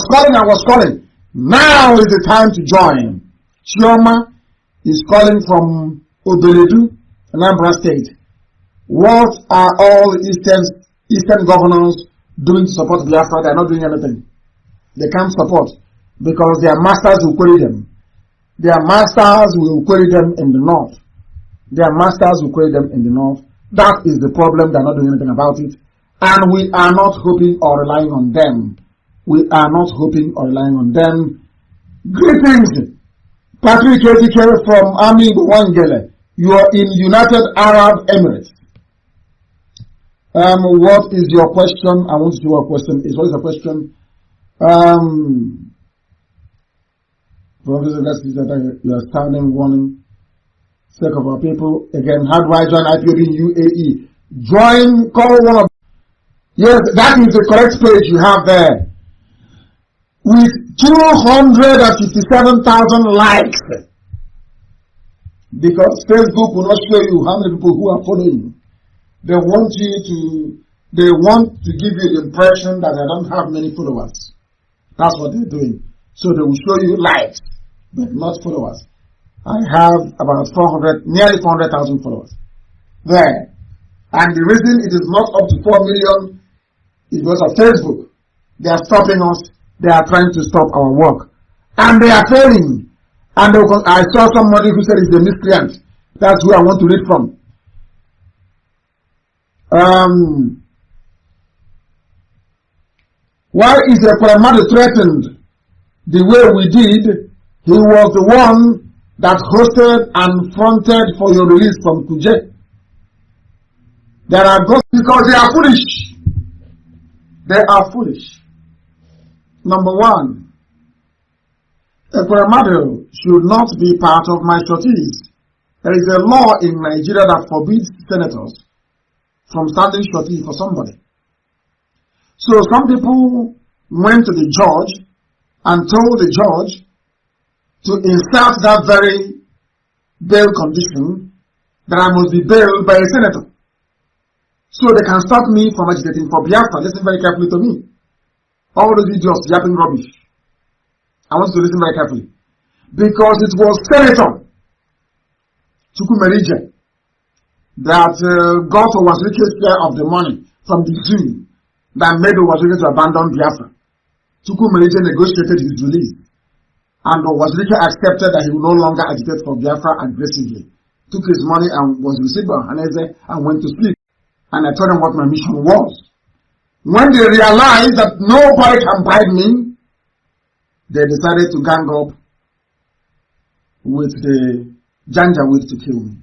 calling. Now is the time to join. Chioma is calling from Obeledu, Anambra State. What are all Eastern governors doing to support Biafra? They are not doing anything. They can't support because their masters will query them. Their masters will query them in the north. Their masters will query them in the north. That is the problem. They are not doing anything about it. And we are not hoping or relying on them. We are not hoping or relying on them. Greetings, Patrick Ezekiel from Army Wangele. You are in United Arab Emirates. What is your question? I want to see what question is. What is the question? You are sounding warning. Sake of our people. Again, how do I join IPOB in UAE? Join, call one of. Yes, that is the correct page you have there. With 257,000 likes. Because Facebook will not show you how many people who are following. They want to give you the impression that they don't have many followers. That's what they're doing. So they will show you likes, but not followers. I have about nearly 400,000 followers there. And the reason it is not up to 4 million is because of Facebook. They are stopping us. They are trying to stop our work. And they are failing. And I saw somebody who said it's a miscreant. That's who I want to read from. Why is Ekwemadu threatened the way we did? He was the one that hosted and fronted for your release from Kuje. There are those because they are foolish. They are foolish. Number one, Ekweremadu should not be part of my shorties. There is a law in Nigeria that forbids senators from standing shorty for somebody. So some people went to the judge and told the judge to insert that very bail condition that I must be bailed by a senator. So they can stop me from agitating for Biafra. Listen very carefully to me. All those idiots yapping rubbish. I want you to listen very carefully. Because it was Senator Chukwumerije that got Owazirike's share of the money from the zoo that made Owazirike to abandon Biafra. Chukwumerije negotiated his release, and Owazirike accepted that he would no longer agitate for Biafra aggressively. Took his money and was received by Haneze and went to sleep. And I told them what my mission was. When they realized that nobody can bribe me, they decided to gang up with the Janjaweed to kill me.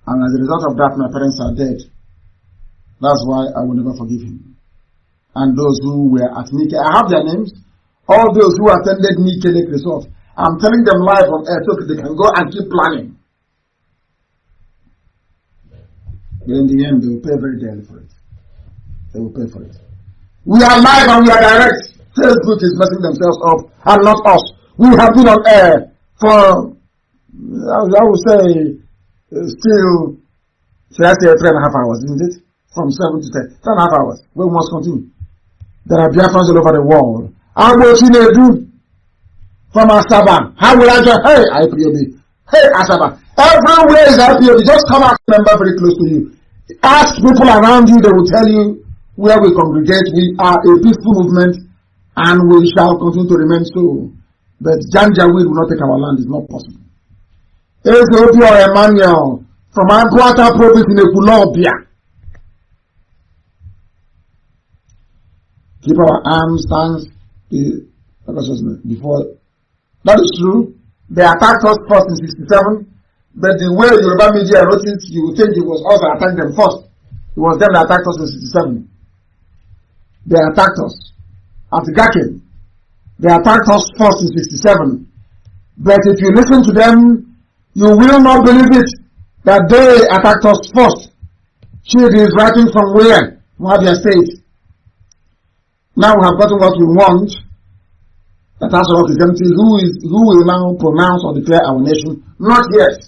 And as a result of that, my parents are dead. That's why I will never forgive him. And those who were at Nike, I have their names. All those who attended Nike Lake Resort, I'm telling them live on air so they can go and keep planning. But in the end, they will pay very dearly for it. They will pay for it. We are live and we are direct. Facebook is messing themselves up and not us. We have been on air for, I would say, still, should I say 3.5 hours, isn't it? From 7 to 10. 3.5 hours. We must continue. There are Biafrans all over the world. How much you do? From Asaba. How will I just, hey, IPOB. Hey, Asaba. Everywhere is IPOB. Just come out, remember, very close to you. Ask people around you, they will tell you where we congregate. We are a peaceful movement and we shall continue to remain so. But Janjaweed will not take our land. It's not possible. Ethiopia or Emmanuel from Aguata province in Ekulobia. Keep our arms, thanks. Before. That is true. They attacked us first in 67. But the way Yoruba media wrote it, you would think it was us that attacked them first. It was them that attacked us in 67. They attacked us at Gakin. They attacked us first in 67. But if you listen to them, you will not believe it that they attacked us first. Chidi is writing from where? From Abia State. Now we have gotten what we want. That House of Representatives, who will now pronounce or declare our nation? Not yet.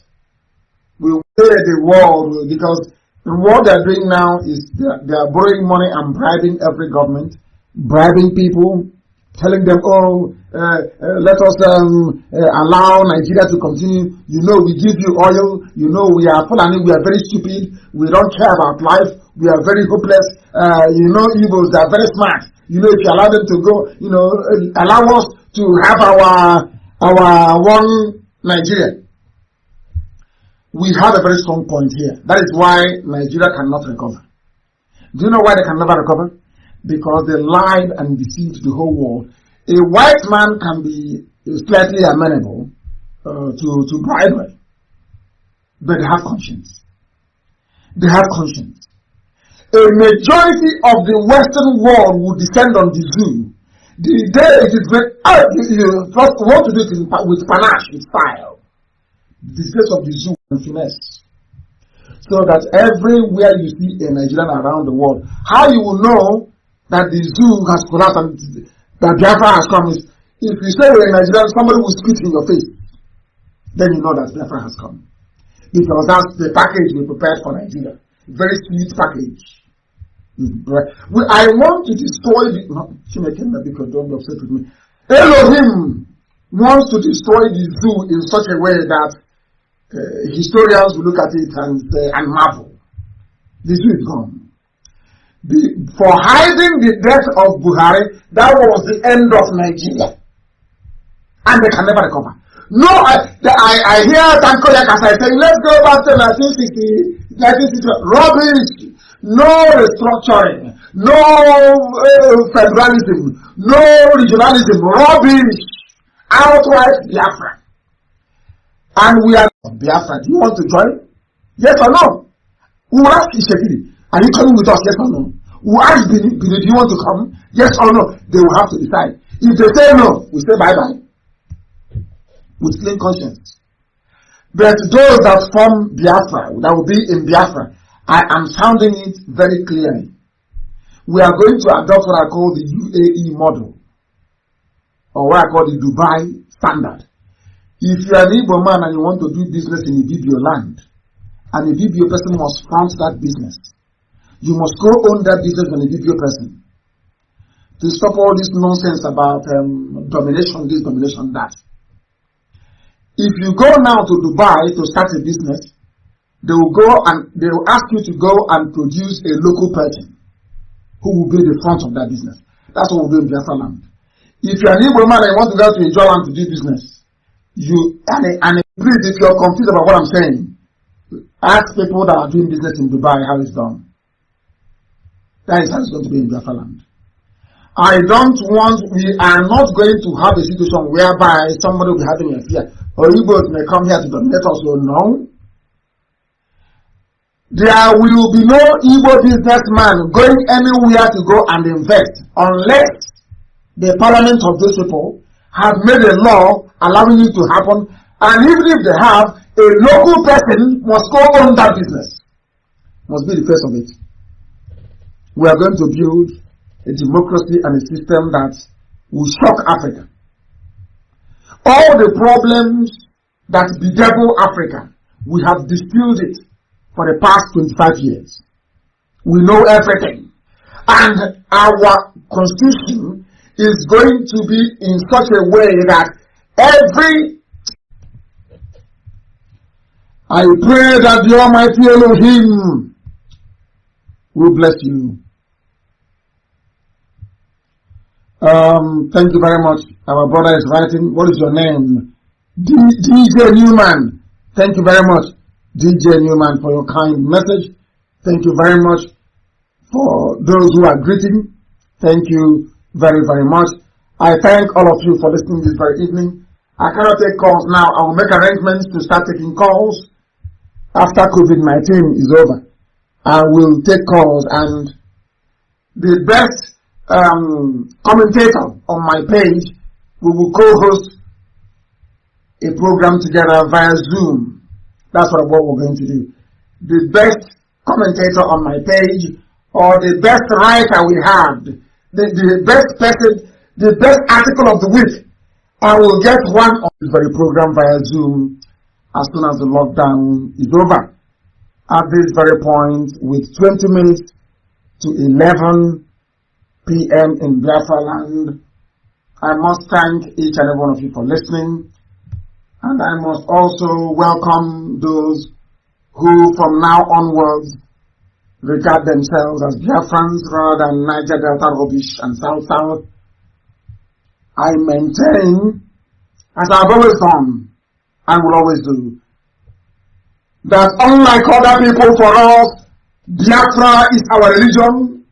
We will say the world, because what they are doing now is they are borrowing money and bribing every government, bribing people, telling them, let us allow Nigeria to continue. You know, we give you oil. You know, we are Fulani. We are very stupid. We don't care about life. We are very hopeless. You know, Igbos are very smart. You know, if you allow them to go, you know, allow us to have our one Nigeria. We have a very strong point here. That is why Nigeria cannot recover. Do you know why they can never recover? Because they lied and deceived the whole world. A white man can be slightly amenable to bribery, but they have conscience. They have conscience. A majority of the Western world will descend on the zoo. The day it is when you want to do it with panache, with style. The disgrace of the zoo and finesse. So that everywhere you see a Nigerian around the world, how you will know that the zoo has collapsed and that Biafra has come is if you say you're a Nigerian, somebody will spit in your face. Then you know that Biafra has come. Because that's the package we prepared for Nigeria. Very sweet package. I want to destroy the because don't be upset with me. Elohim wants to destroy the zoo in such a way that historians will look at it and marvel. The zoo is gone. For hiding the death of Buhari, that was the end of Nigeria. And they can never recover. No, I hear Tanko Yakasai saying, let's go back to 1960, rubbish. No restructuring, no federalism, no regionalism, rubbish. Outright Biafra. and we are Biafra. Do you want to join? Yes or no? We will ask Ishekiri, are you coming with us? Yes or no? We will ask Bini, do you want to come? Yes or no? They will have to decide. If they say no, we say bye-bye. With clean conscience. But those that form Biafra, that will be in Biafra, I am sounding it very clearly. We are going to adopt what I call the UAE model, or what I call the Dubai standard. If you are an Igbo man and you want to do business in Ibibio land, and Ibibio person must front that business, you must go own that business with an Ibibio person. To stop all this nonsense about domination, this, domination, that. If you go now to Dubai to start a business, they will ask you to go and produce a local person who will be the front of that business. That's what we do in Biafra land. If you're an Igbo man and you want to go to Ijo land to do business, please, if you're confused about what I'm saying, ask people that are doing business in Dubai how it's done. That is how it's going to be in Biafra land. We are not going to have a situation whereby somebody will be having a fear, or Igbos may come here to dominate us. So no. There will be no Igbo businessman going anywhere to go and invest unless the parliament of those people have made a law allowing it to happen, and even if they have, a local person must go on that business. Must be the face of it. We are going to build a democracy and a system that will shock Africa. All the problems that bedevil Africa, we have distilled it for the past 25 years. We know everything. And our constitution is going to be in such a way that I pray that the Almighty Elohim will bless you. Thank you very much. Our brother is writing. What is your name? DJ Newman. Thank you very much, DJ Newman, for your kind message. Thank you very much for those who are greeting. Thank you very, very much. I thank all of you for listening this very evening. I cannot take calls now. I will make arrangements to start taking calls after COVID-19 is over. I will take calls, and the best commentator on my page, we will co-host a program together via Zoom. That's what we're going to do. The best commentator on my page, or the best writer we have, the best person, the best article of the week, I will get one of this very program via Zoom as soon as the lockdown is over. At this very point, with 20 minutes to 11 p.m. in Biafra land, I must thank each and every one of you for listening, and I must also welcome those who from now onwards regard themselves as Biafrans rather than Niger Delta rubbish and South. I maintain, as I've always done and will always do, that unlike other people, for us, Biafra is our religion.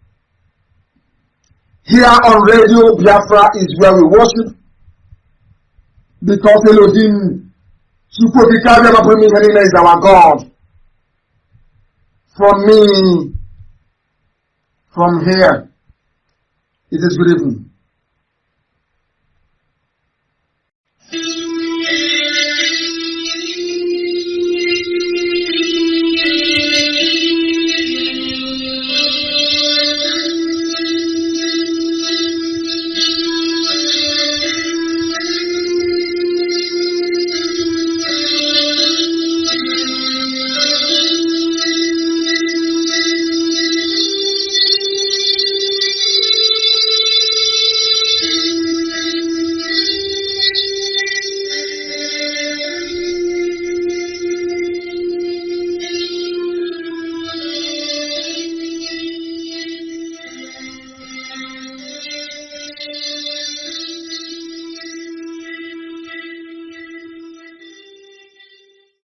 Here on radio, Biafra is where we worship, because Elohim is our God. From me, from here, it is good evening.